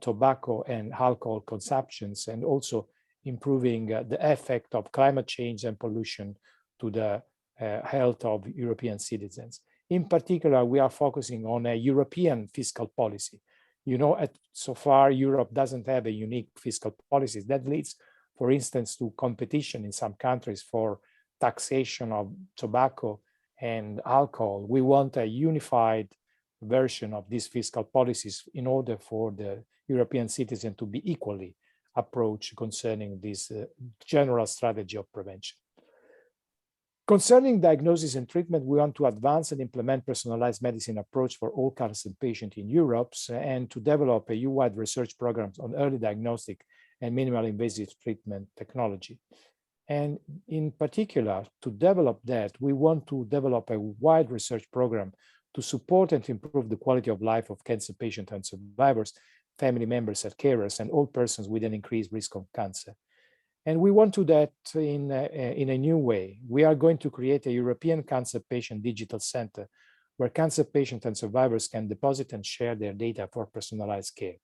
tobacco and alcohol consumptions, and also improving the effect of climate change and pollution to the health of European citizens. In particular, we are focusing on a European fiscal policy. You know, so far, Europe doesn't have a unique fiscal policy. That leads, for instance, to competition in some countries for taxation of tobacco and alcohol. We want a unified version of these fiscal policies in order for the European citizen to be equally approached concerning this general strategy of prevention. Concerning diagnosis and treatment, we want to advance and implement personalized medicine approach for all cancer patients in Europe and to develop a EU-wide research programs on early diagnostic and minimal invasive treatment technology. And in particular, to develop that, we want to develop a wide research program to support and to improve the quality of life of cancer patients and survivors, family members and carers, and all persons with an increased risk of cancer. And we want to do that in a new way. We are going to create a European Cancer Patient Digital Center where cancer patients and survivors can deposit and share their data for personalized care.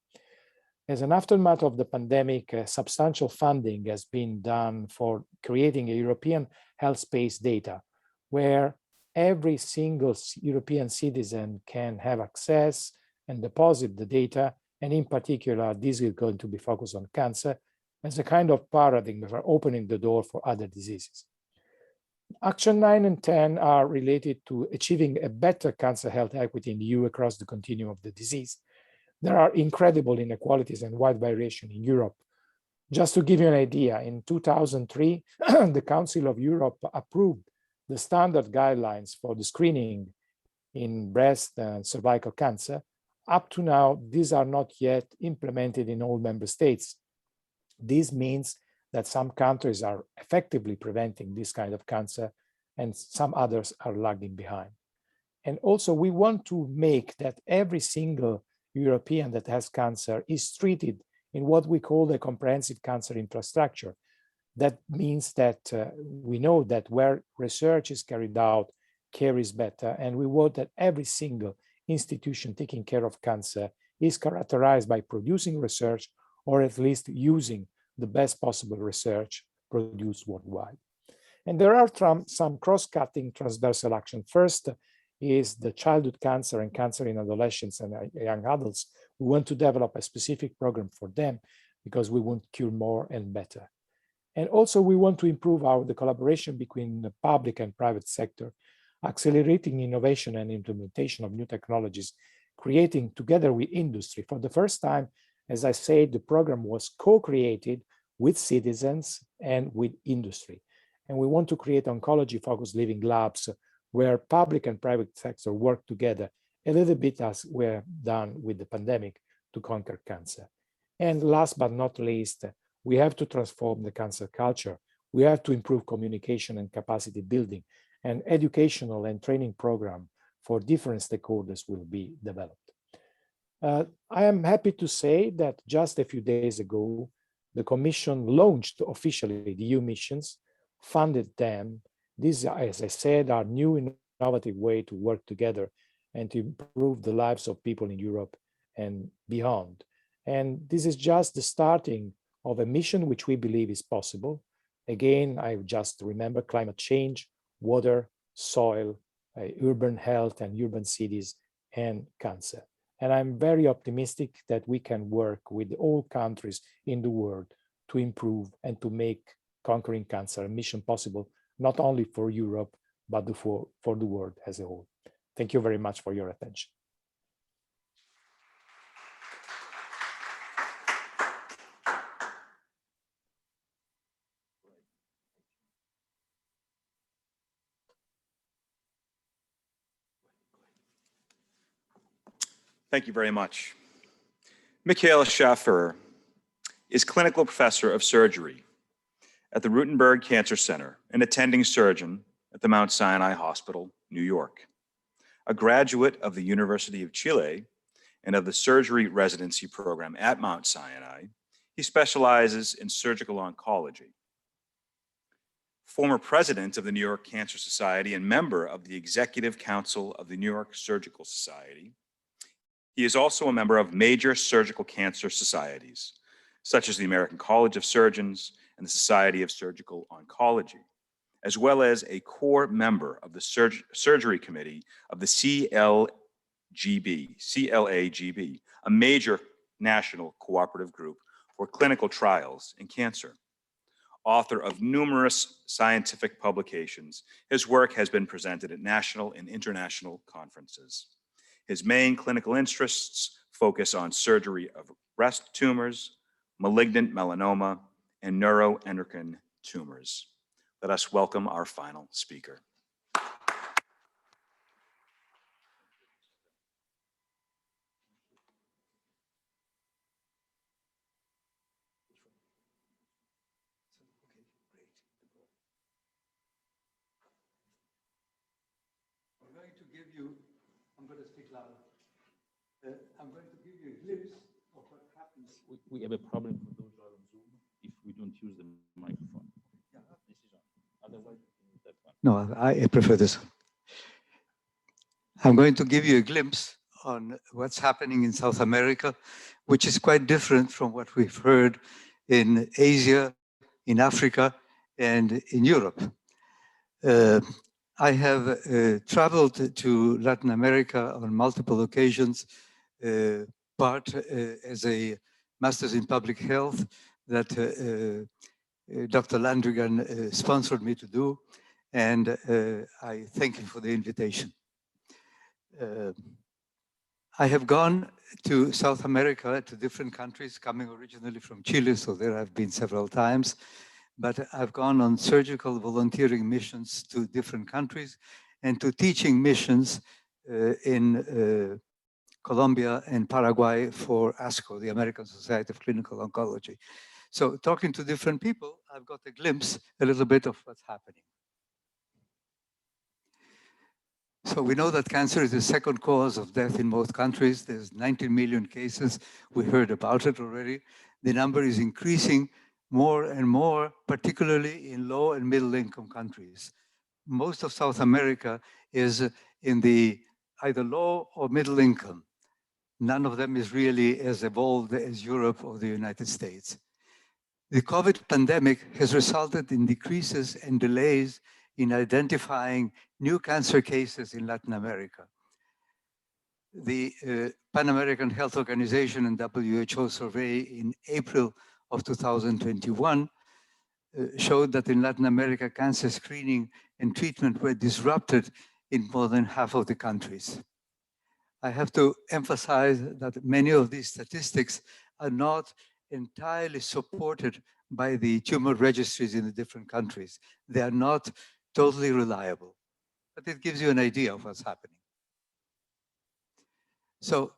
As an aftermath of the pandemic, substantial funding has been done for creating a European health space data where every single European citizen can have access and deposit the data. And in particular, this is going to be focused on cancer as a kind of paradigm for opening the door for other diseases. Action 9 and 10 are related to achieving a better cancer health equity in the EU across the continuum of the disease. There are incredible inequalities and wide variation in Europe. Just to give you an idea, in 2003, the Council of Europe approved the standard guidelines for the screening in breast and cervical cancer. Up to now, these are not yet implemented in all member states. This means that some countries are effectively preventing this kind of cancer and some others are lagging behind. And also we want to make that every single European that has cancer is treated in what we call the comprehensive cancer infrastructure. That means that we know that where research is carried out, care is better, and we want that every single institution taking care of cancer is characterized by producing research or at least using the best possible research produced worldwide. And there are some cross-cutting transversal action. First is the childhood cancer and cancer in adolescents and young adults. We want to develop a specific program for them because we want to cure more and better. And also we want to improve the collaboration between the public and private sector, accelerating innovation and implementation of new technologies, creating together with industry. For the first time, as I said, the program was co-created with citizens and with industry. And we want to create oncology-focused living labs where public and private sector work together, a little bit as we're done with the pandemic to conquer cancer. And last but not least, we have to transform the cancer culture. We have to improve communication and capacity building, and educational and training program for different stakeholders will be developed. I am happy to say that just a few days ago, the Commission launched officially the EU missions, funded them. These, as I said, are new innovative way to work together and to improve the lives of people in Europe and beyond. And this is just the starting of a mission which we believe is possible. Again, I just remember climate change, water, soil, urban health and urban cities, and cancer. And I'm very optimistic that we can work with all countries in the world to improve and to make conquering cancer a mission possible, not only for Europe, but for the world as a whole. Thank you very much for your attention. Thank you very much. Mikhail Shaffer is clinical professor of surgery at the Rutenberg Cancer Center, an attending surgeon at the Mount Sinai Hospital, New York. A graduate of the University of Chile and of the surgery residency program at Mount Sinai, he specializes in surgical oncology. Former president of the New York Cancer Society and member of the Executive Council of the New York Surgical Society, he is also a member of major surgical cancer societies, such as the American College of Surgeons and the Society of Surgical Oncology, as well as a core member of the surgery committee of the CLAGB, a major national cooperative group for clinical trials in cancer. Author of numerous scientific publications, his work has been presented at national and international conferences. His main clinical interests focus on surgery of breast tumors, malignant melanoma, and neuroendocrine tumors. Let us welcome our final speaker. I'm going to speak loud. I'm going to give you a glimpse of what happens. We have a problem for those who are on Zoom if we don't use the microphone. Yeah, this is on. Otherwise, use that one. No, I prefer this one. I'm going to give you a glimpse on what's happening in South America, which is quite different from what we've heard in Asia, in Africa, and in Europe. I have traveled to Latin America on multiple occasions, part as a master's in public health that Dr. Landrigan sponsored me to do, and I thank him for the invitation. I have gone to South America, to different countries, coming originally from Chile, so there I've been several times. But I've gone on surgical volunteering missions to different countries and to teaching missions in Colombia and Paraguay for ASCO, the American Society of Clinical Oncology. So talking to different people, I've got a glimpse, a little bit of what's happening. So we know that cancer is the second cause of death in most countries. There's 19 million cases. We heard about it already. The number is increasing more and more, particularly in low and middle income countries. Most of South America is in the either low or middle income. None of them is really as evolved as Europe or the United States. The COVID pandemic has resulted in decreases and delays in identifying new cancer cases in Latin America. The Pan American Health Organization and WHO survey in April of 2021 showed that in Latin America, cancer screening and treatment were disrupted in more than half of the countries. I have to emphasize that many of these statistics are not entirely supported by the tumor registries in the different countries. They are not totally reliable, but it gives you an idea of what's happening. So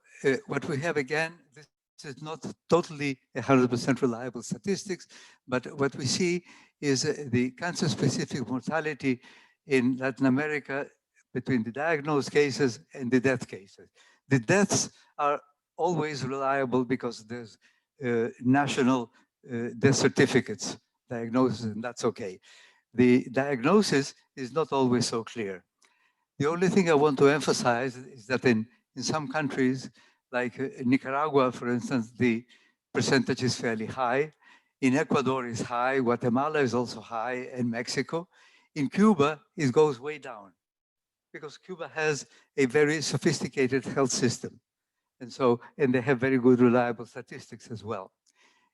what we have again, this is not totally 100% reliable statistics, but what we see is the cancer-specific mortality in Latin America between the diagnosed cases and the death cases. The deaths are always reliable because there's national death certificates, diagnosis, and that's okay. The diagnosis is not always so clear. The only thing I want to emphasize is that in some countries, like Nicaragua, for instance, the percentage is fairly high. In Ecuador is high, Guatemala is also high, and Mexico. In Cuba, it goes way down because Cuba has a very sophisticated health system. And they have very good reliable statistics as well.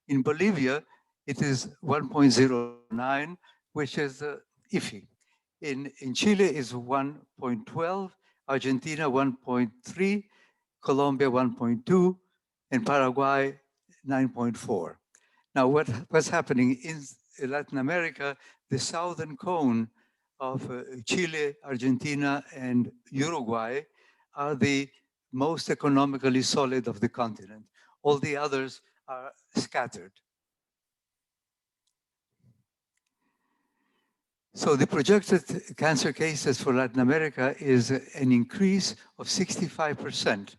In Bolivia, it is 1.09, which is iffy. In Chile is 1.12, Argentina 1.3, Colombia 1.2, and Paraguay 9.4. Now, what's happening in Latin America, the southern cone of Chile, Argentina, and Uruguay are the most economically solid of the continent. All the others are scattered. So the projected cancer cases for Latin America is an increase of 65%.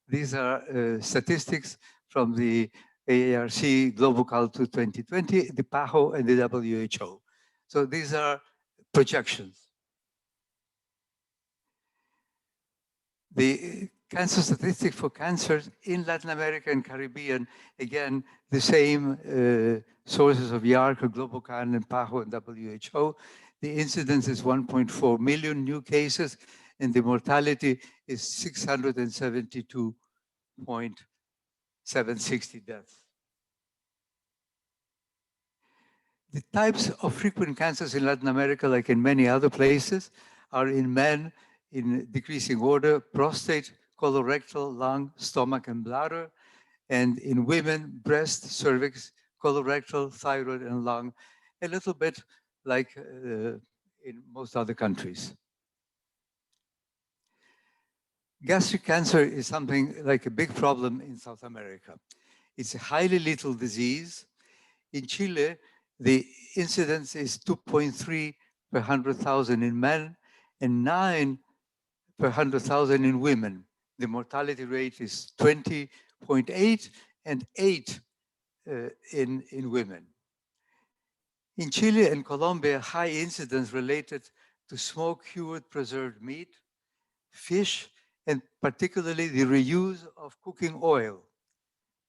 These are statistics from the AARC Global Culture 2020, the PAHO, and the WHO. So these are projections. The cancer statistic for cancers in Latin America and Caribbean, again, the same sources of YARC, Global Can, and PAHO, and WHO. The incidence is 1.4 million new cases, and the mortality is 672.760 deaths. The types of frequent cancers in Latin America, like in many other places, are in men in decreasing order: prostate, colorectal, lung, stomach, and bladder, and in women, breast, cervix, colorectal, thyroid, and lung, a little bit like in most other countries. Gastric cancer is something like a big problem in South America. It's a highly lethal disease. In Chile, the incidence is 2.3 per 100,000 in men and 9 per 100,000 in women. The mortality rate is 20.8 and 8 in women. In Chile and Colombia, high incidence related to smoke-cured preserved meat, fish, and particularly the reuse of cooking oil.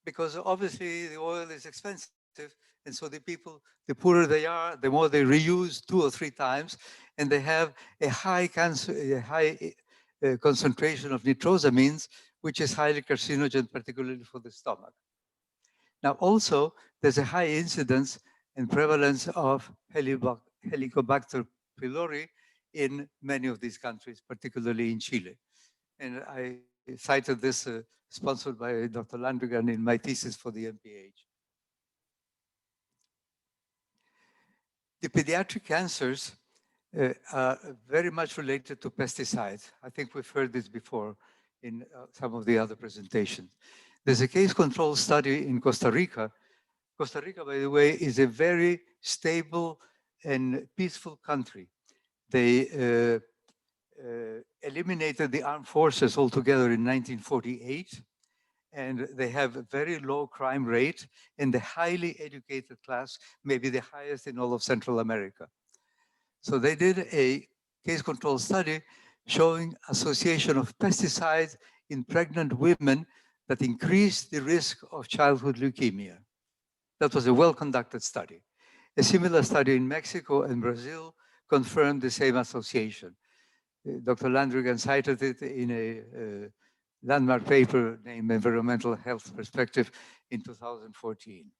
Because obviously the oil is expensive, and so the people, the poorer they are, the more they reuse 2 or 3 times, and they have a high concentration of nitrosamines, which is highly carcinogen, particularly for the stomach. Now also, there's a high incidence and prevalence of Helicobacter pylori in many of these countries, particularly in Chile. And I cited this sponsored by Dr. Landrigan in my thesis for the MPH. The pediatric cancers are very much related to pesticides. I think we've heard this before in some of the other presentations. There's a case control study in Costa Rica. Costa Rica, by the way, is a very stable and peaceful country. They eliminated the armed forces altogether in 1948, and they have a very low crime rate, and the highly educated class may be the highest in all of Central America. So they did a case control study showing association of pesticides in pregnant women that increased the risk of childhood leukemia. That was a well-conducted study. A similar study in Mexico and Brazil confirmed the same association. Dr. Landrigan cited it in a landmark paper named Environmental Health Perspective in 2014.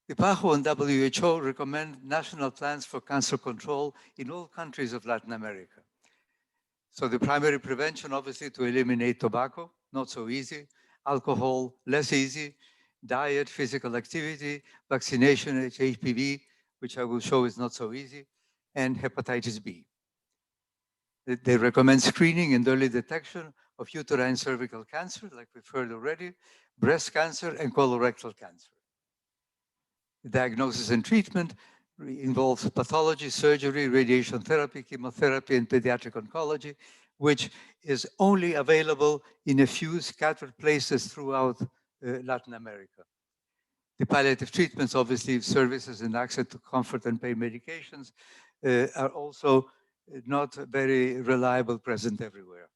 The PAHO and WHO recommend national plans for cancer control in all countries of Latin America. So the primary prevention, obviously, to eliminate tobacco, not so easy. Alcohol, less easy. Diet, physical activity, vaccination, HPV, which I will show is not so easy, and hepatitis B. They recommend screening and early detection of uterine cervical cancer, like we've heard already, breast cancer, and colorectal cancer. The diagnosis and treatment involves pathology, surgery, radiation therapy, chemotherapy, and pediatric oncology, which is only available in a few scattered places throughout Latin America. The palliative treatments, obviously, services and access to comfort and pain medications are also not very reliable, present everywhere.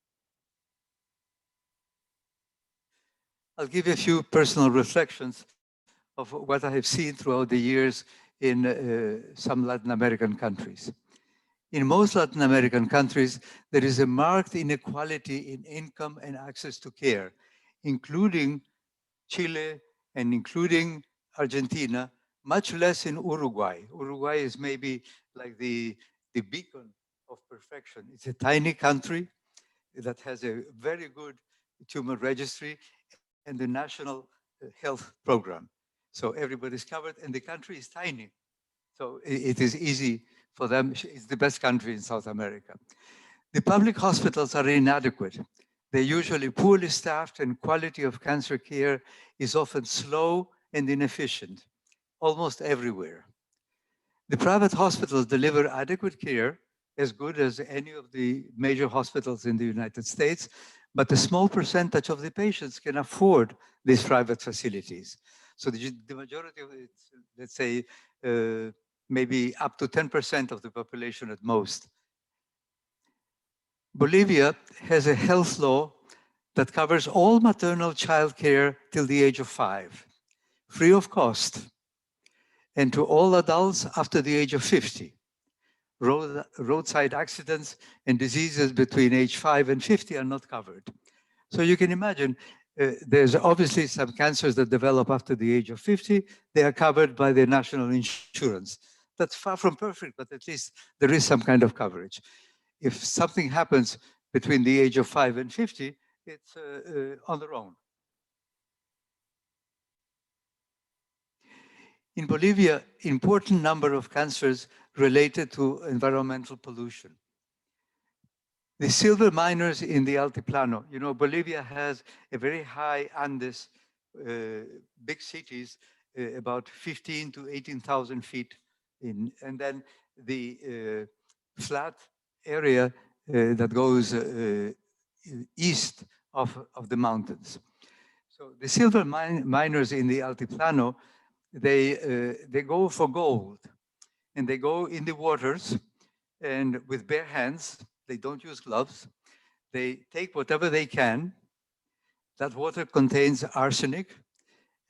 I'll give you a few personal reflections of what I have seen throughout the years in some Latin American countries. In most Latin American countries, there is a marked inequality in income and access to care, including Chile and including Argentina, much less in Uruguay. Uruguay is maybe like the beacon of perfection. It's a tiny country that has a very good tumor registry and the national health program. So everybody's covered, and the country is tiny. So it is easy for them. It's the best country in South America. The public hospitals are inadequate. They're usually poorly staffed, and quality of cancer care is often slow and inefficient, almost everywhere. The private hospitals deliver adequate care, as good as any of the major hospitals in the United States, but a small percentage of the patients can afford these private facilities. So the majority of it, let's say, maybe up to 10% of the population at most. Bolivia has a health law that covers all maternal child care till the age of 5, free of cost, and to all adults after the age of 50. Roadside accidents and diseases between age 5 and 50 are not covered. So you can imagine there's obviously some cancers that develop after the age of 50. They are covered by the national insurance. That's far from perfect, but at least there is some kind of coverage. If something happens between the age of 5 and 50, it's on their own. In Bolivia, important number of cancers related to environmental pollution. The silver miners in the Altiplano, you know, Bolivia has a very high Andes, big cities, about 15 to 18,000 feet in, and then the flat area that goes east of the mountains. So the silver miners in the Altiplano, they go for gold, and they go in the waters and with bare hands. They don't use gloves. They take whatever they can. That water contains arsenic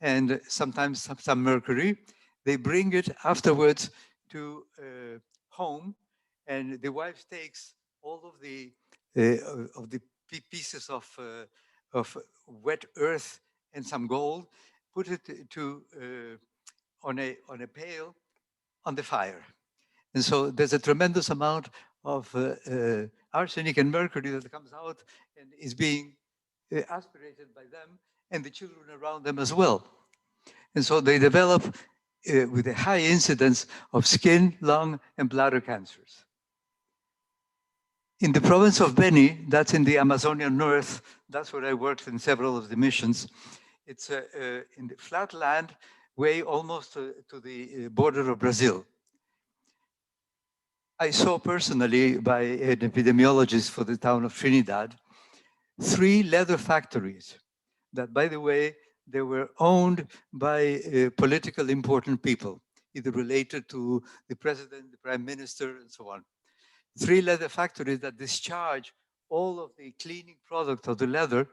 and sometimes some mercury. They bring it afterwards to home, and the wife takes all of the pieces of wet earth and some gold, put it on a pail on the fire. And so there's a tremendous amount of arsenic and mercury that comes out and is being aspirated by them and the children around them as well. And so they develop with a high incidence of skin, lung, and bladder cancers. In the province of Beni, that's in the Amazonian north, that's where I worked in several of the missions. It's in the flat land, way almost to the border of Brazil. I saw personally by an epidemiologist for the town of Trinidad, 3 leather factories that, by the way, they were owned by political important people, either related to the president, the prime minister, and so on. 3 leather factories that discharge all of the cleaning product of the leather,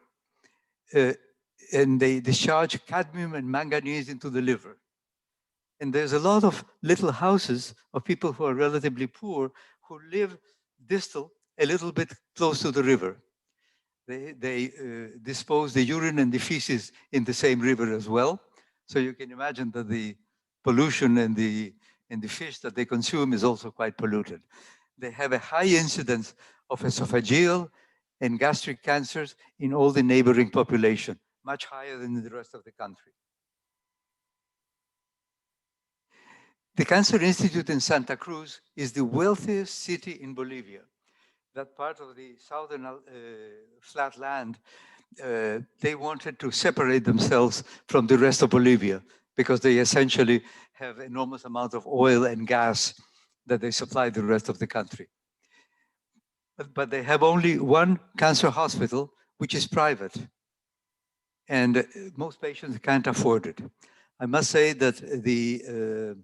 and they discharge cadmium and manganese into the liver. And there's a lot of little houses of people who are relatively poor who live distal, a little bit close to the river. They dispose the urine and the feces in the same river as well. So you can imagine that the pollution and the fish that they consume is also quite polluted. They have a high incidence of esophageal and gastric cancers in all the neighboring population, much higher than in the rest of the country. The Cancer Institute in Santa Cruz is the wealthiest city in Bolivia. that part of the southern flat land, they wanted to separate themselves from the rest of Bolivia because they essentially have enormous amount of oil and gas that they supply the rest of the country. But they have only one cancer hospital, which is private. And most patients can't afford it. I must say that the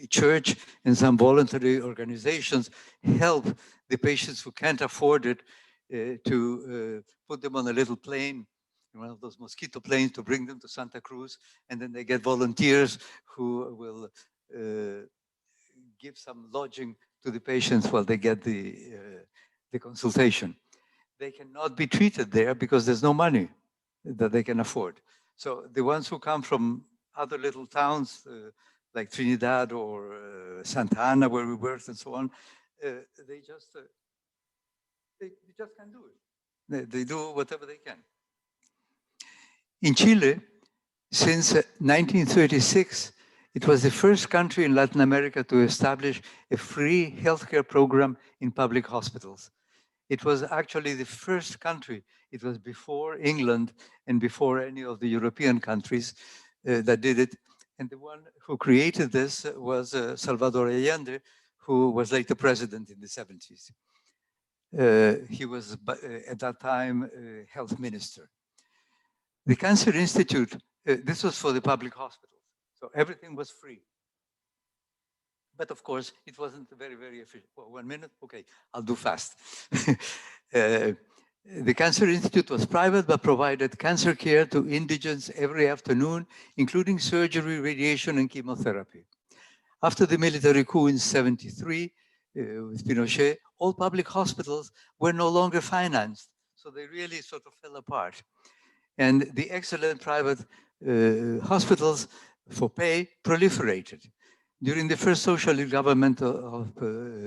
church and some voluntary organizations help the patients who can't afford it to put them on a little plane, one of those mosquito planes, to bring them to Santa Cruz, and then they get volunteers who will give some lodging to the patients while they get the consultation. They cannot be treated there because there's no money that they can afford. So the ones who come from other little towns like Trinidad or Santa Ana, where we worked and so on, they just can't do it. They do whatever they can. In Chile, since 1936, it was the first country in Latin America to establish a free healthcare program in public hospitals. It was actually the first country. It was before England and before any of the European countries that did it. And the one who created this was Salvador Allende, who was later president in the 70s. He was, at that time, health minister. The Cancer Institute, this was for the public hospitals. So everything was free. But of course, it wasn't very, very efficient. Well, 1 minute? Okay, I'll do fast. The Cancer Institute was private, but provided cancer care to indigents every afternoon, including surgery, radiation, and chemotherapy. After the military coup in '73, with Pinochet, all public hospitals were no longer financed. So they really sort of fell apart. And the excellent private hospitals for pay proliferated. During the first socialist government of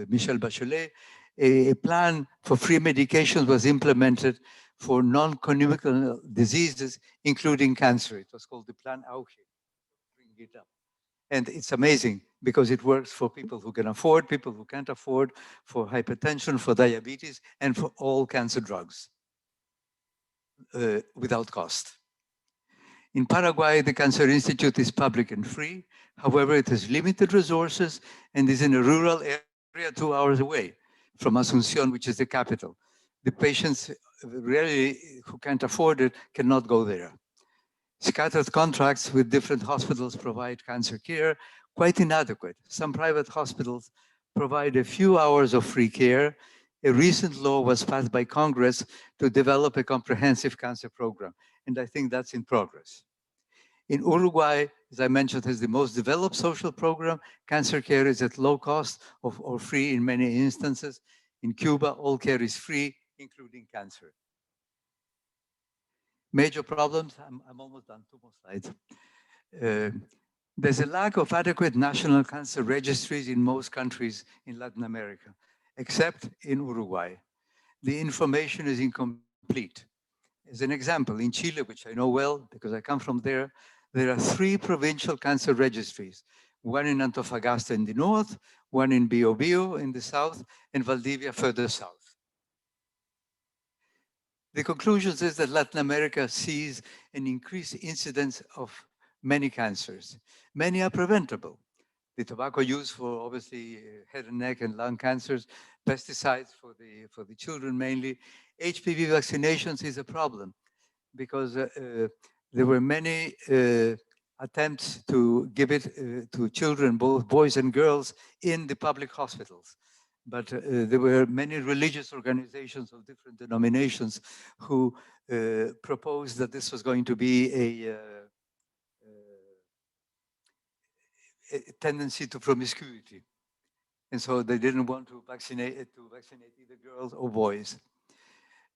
Michel Bachelet, a plan for free medications was implemented for non-communicable diseases, including cancer. It was called the Plan Auge. Bring it up. And it's amazing because it works for people who can afford, people who can't afford, for hypertension, for diabetes, and for all cancer drugs without cost. In Paraguay, the Cancer Institute is public and free. However, it has limited resources and is in a rural area 2 hours away from Asunción, which is the capital. The patients really who can't afford it cannot go there. Scattered contracts with different hospitals provide cancer care, quite inadequate. Some private hospitals provide a few hours of free care. A recent law was passed by Congress to develop a comprehensive cancer program, and I think that's in progress. In Uruguay, as I mentioned, has the most developed social program. Cancer care is at low cost or free in many instances. In Cuba, all care is free, including cancer. Major problems, I'm almost done, 2 more slides. There's a lack of adequate national cancer registries in most countries in Latin America, except in Uruguay. The information is incomplete. As an example, in Chile, which I know well because I come from there, there are 3 provincial cancer registries, one in Antofagasta in the north, one in Biobío in the south, and Valdivia further south. The conclusion is that Latin America sees an increased incidence of many cancers. Many are preventable. The tobacco use for obviously head and neck and lung cancers, pesticides for the children mainly. HPV vaccinations is a problem because there were many attempts to give it to children, both boys and girls, in the public hospitals. But there were many religious organizations of different denominations who proposed that this was going to be a tendency to promiscuity. And so they didn't want to vaccinate either girls or boys.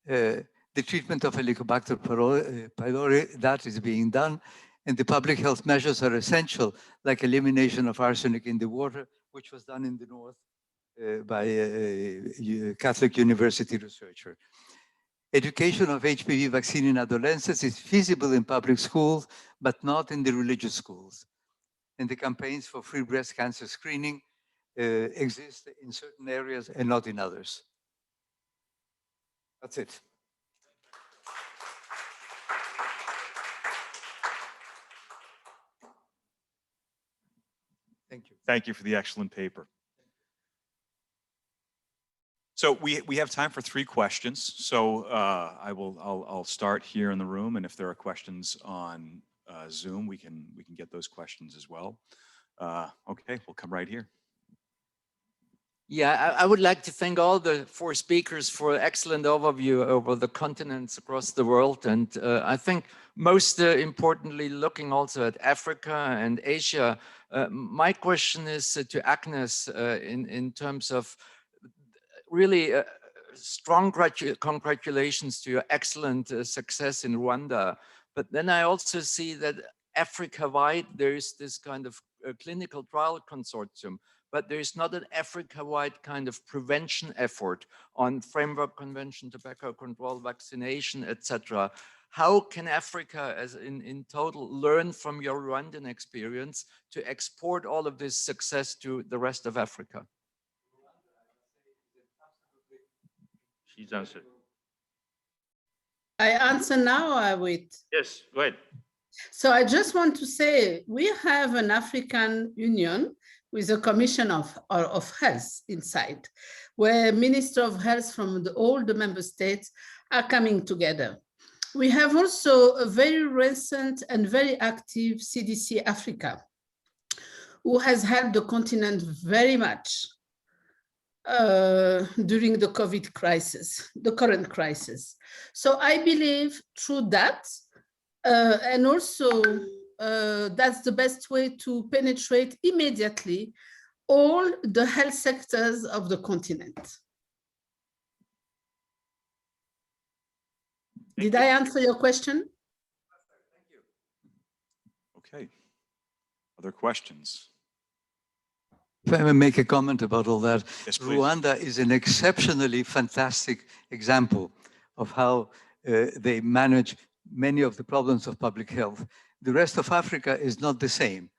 The treatment of Helicobacter pylori, that is being done, and the public health measures are essential, like elimination of arsenic in the water, which was done in the north by a Catholic University researcher. Education of HPV vaccine in adolescents is feasible in public schools, but not in the religious schools. And the campaigns for free breast cancer screening exist in certain areas and not in others. That's it. Thank you. Thank you for the excellent paper. So we have time for 3 questions. So I'll start here in the room, and if there are questions on Zoom, we can get those questions as well. Okay, we'll come right here. Yeah, I would like to thank all the 4 speakers for an excellent overview over the continents across the world. And I think most importantly, looking also at Africa and Asia, my question is to Agnes in terms of really strong congratulations to your excellent success in Rwanda. But then I also see that Africa-wide, there is this kind of clinical trial consortium, but there is not an Africa-wide kind of prevention effort on framework convention, tobacco control, vaccination, etc. How can Africa, as in total, learn from your Rwandan experience to export all of this success to the rest of Africa? She's answered. I answer now, I wait. Yes, go ahead. So I just want to say, we have an African Union with a Commission of Health inside, where Minister of Health from all the member states are coming together. We have also a very recent and very active CDC Africa, who has helped the continent very much during the COVID crisis, the current crisis. So I believe through that, and also that's the best way to penetrate immediately all the health sectors of the continent. Did I answer your question? Thank you. Okay. Other questions? If I may make a comment about all that, Yes, please. Rwanda is an exceptionally fantastic example of how they manage many of the problems of public health. The rest of Africa is not the same.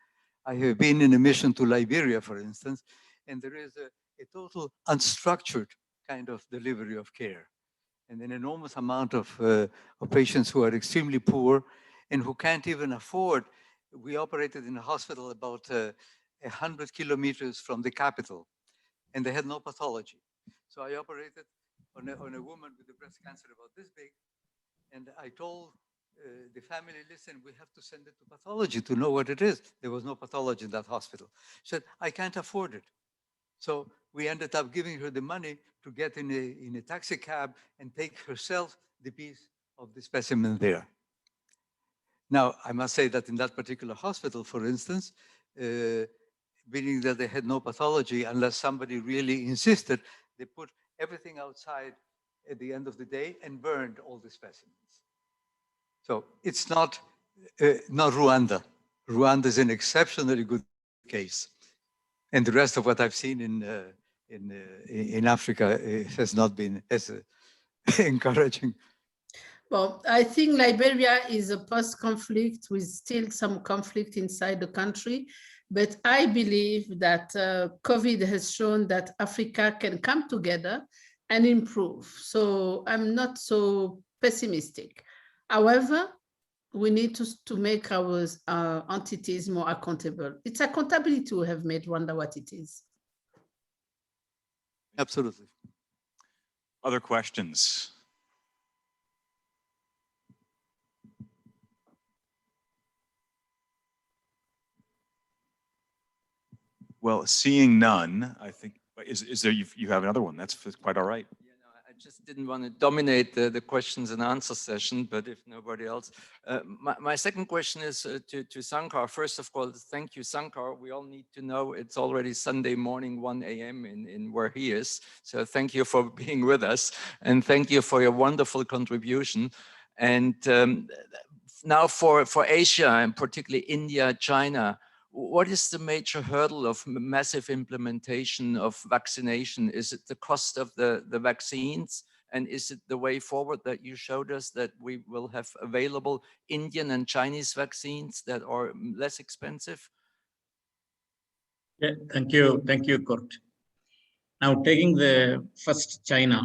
I have been in a mission to Liberia, for instance, and there is a total unstructured kind of delivery of care, and an enormous amount of patients who are extremely poor and who can't even afford. We operated in a hospital about 100 kilometers from the capital, and they had no pathology. So I operated on a woman with a breast cancer about this big, and I told the family, listen, we have to send it to pathology to know what it is. There was no pathology in that hospital. She said, I can't afford it. So we ended up giving her the money to get in a taxi cab and take herself the piece of the specimen there. Now, I must say that in that particular hospital, for instance, meaning that they had no pathology, unless somebody really insisted, they put everything outside at the end of the day and burned all the specimens. So it's not Rwanda. Rwanda is an exceptionally good case. And the rest of what I've seen in Africa has not been as encouraging. Well, I think Liberia is a post-conflict with still some conflict inside the country. But I believe that COVID has shown that Africa can come together and improve. So I'm not so pessimistic. However, we need to make our entities more accountable. It's accountability to have made Rwanda what it is. Absolutely. Other questions? Well, seeing none, I think, is there, you have another one. That's quite all right. Yeah, no, I just didn't want to dominate the questions and answer session, but if nobody else. My second question is to Sankar. First of all, thank you, Sankar. We all need to know it's already Sunday morning, 1 a.m. in where he is. So thank you for being with us, and thank you for your wonderful contribution. And now for Asia, and particularly India, China, what is the major hurdle of massive implementation of vaccination? Is it the cost of the vaccines? And is it the way forward that you showed us that we will have available Indian and Chinese vaccines that are less expensive? Yeah, thank you, Kurt. Now taking the first China,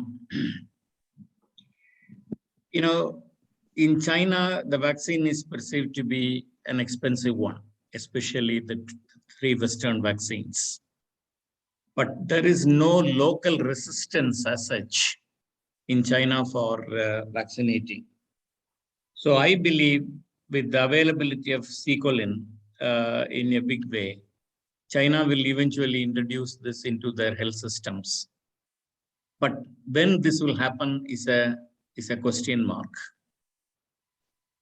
in China, the vaccine is perceived to be an expensive one, especially the 3 Western vaccines. But there is no local resistance as such in China for vaccinating. So I believe with the availability of Secolin in a big way, China will eventually introduce this into their health systems. But when this will happen is a question mark.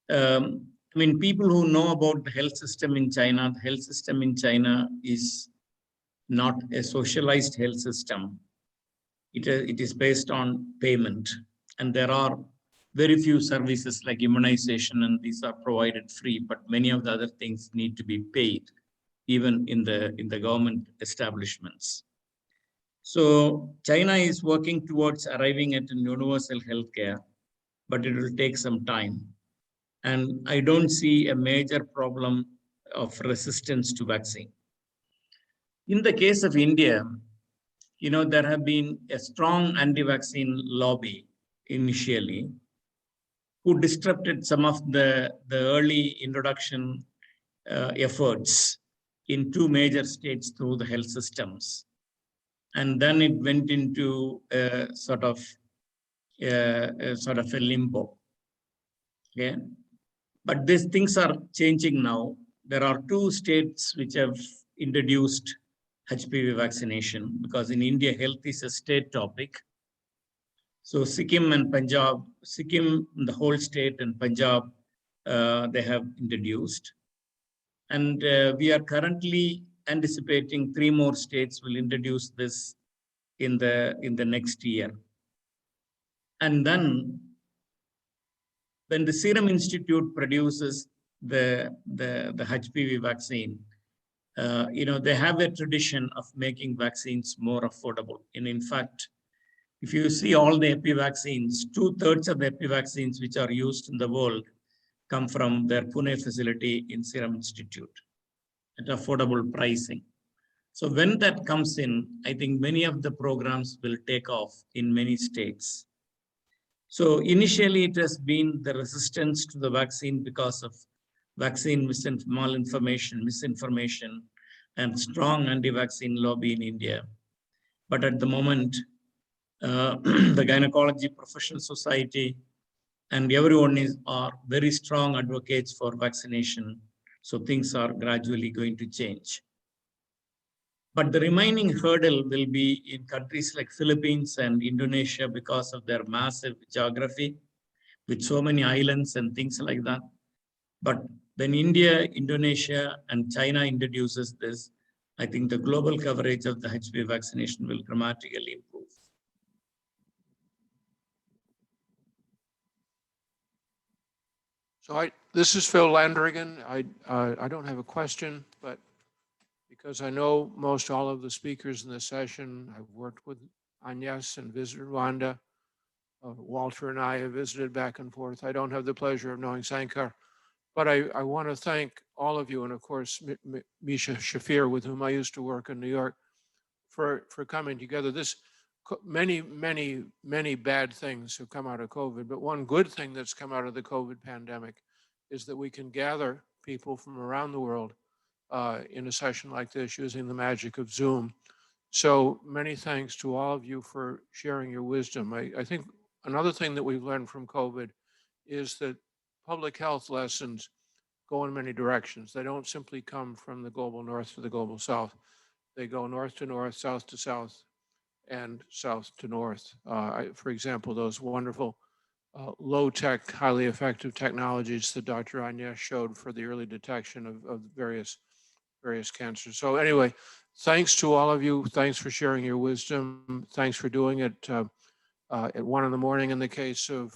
People who know about the health system in China, the health system in China is not a socialized health system. It is based on payment. And there are very few services like immunization, and these are provided free, but many of the other things need to be paid, even in the government establishments. So China is working towards arriving at universal healthcare, but it will take some time. And I don't see a major problem of resistance to vaccine. In the case of India, there have been a strong anti-vaccine lobby initially, who disrupted some of the early introduction efforts in 2 major states through the health systems. And then it went into a sort of a limbo. Okay? But these things are changing now. There are 2 states which have introduced HPV vaccination, because in India, health is a state topic. So Sikkim and Punjab, Sikkim, the whole state, and Punjab, they have introduced. And we are currently anticipating 3 more states will introduce this in the next year. And then when the Serum Institute produces the HPV vaccine, they have a tradition of making vaccines more affordable. And in fact, if you see all the Hep vaccines, 2/3 of the Hep vaccines which are used in the world come from their Pune facility in Serum Institute at affordable pricing. So when that comes in, I think many of the programs will take off in many states. So initially it has been the resistance to the vaccine because of vaccine misinformation, and strong anti-vaccine lobby in India. But at the moment, the Gynecology Professional Society and everyone are very strong advocates for vaccination. So things are gradually going to change. But the remaining hurdle will be in countries like Philippines and Indonesia because of their massive geography with so many islands and things like that. But when India, Indonesia, and China introduces this, I think the global coverage of the HPV vaccination will dramatically improve. So this is Phil Landrigan. I don't have a question, but because I know most all of the speakers in the session, I've worked with Agnes and visited Rwanda. Walter and I have visited back and forth. I don't have the pleasure of knowing Sankar, but I want to thank all of you, and of course, Mikhail Shaffer, with whom I used to work in New York, for coming together. Many bad things have come out of COVID, but one good thing that's come out of the COVID pandemic is that we can gather people from around the world in a session like this using the magic of Zoom. So many thanks to all of you for sharing your wisdom. I think another thing that we've learned from COVID is that public health lessons go in many directions. They don't simply come from the global north to the global south. They go north to north, south to south, and south to north. For example, those wonderful low-tech, highly effective technologies that Dr. Agnes showed for the early detection of various cancers. So anyway, thanks to all of you. Thanks for sharing your wisdom. Thanks for doing it at 1 in the morning in the case of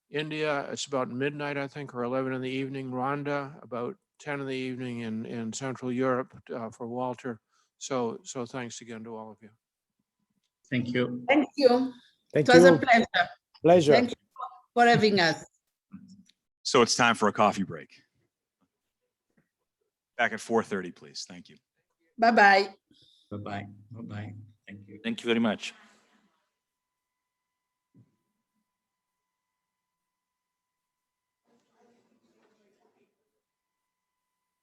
India. It's about midnight, I think, or 11 in the evening. Rwanda, about 10 in the evening in Central Europe for Walter. So thanks again to all of you. Thank you. Thank you. Thank It was you. a pleasure. Pleasure. Thank you for having us. So it's time for a coffee break. Back at 4:30, please. Thank you. Bye-bye. Bye-bye. Bye-bye. Thank you. Thank you very much.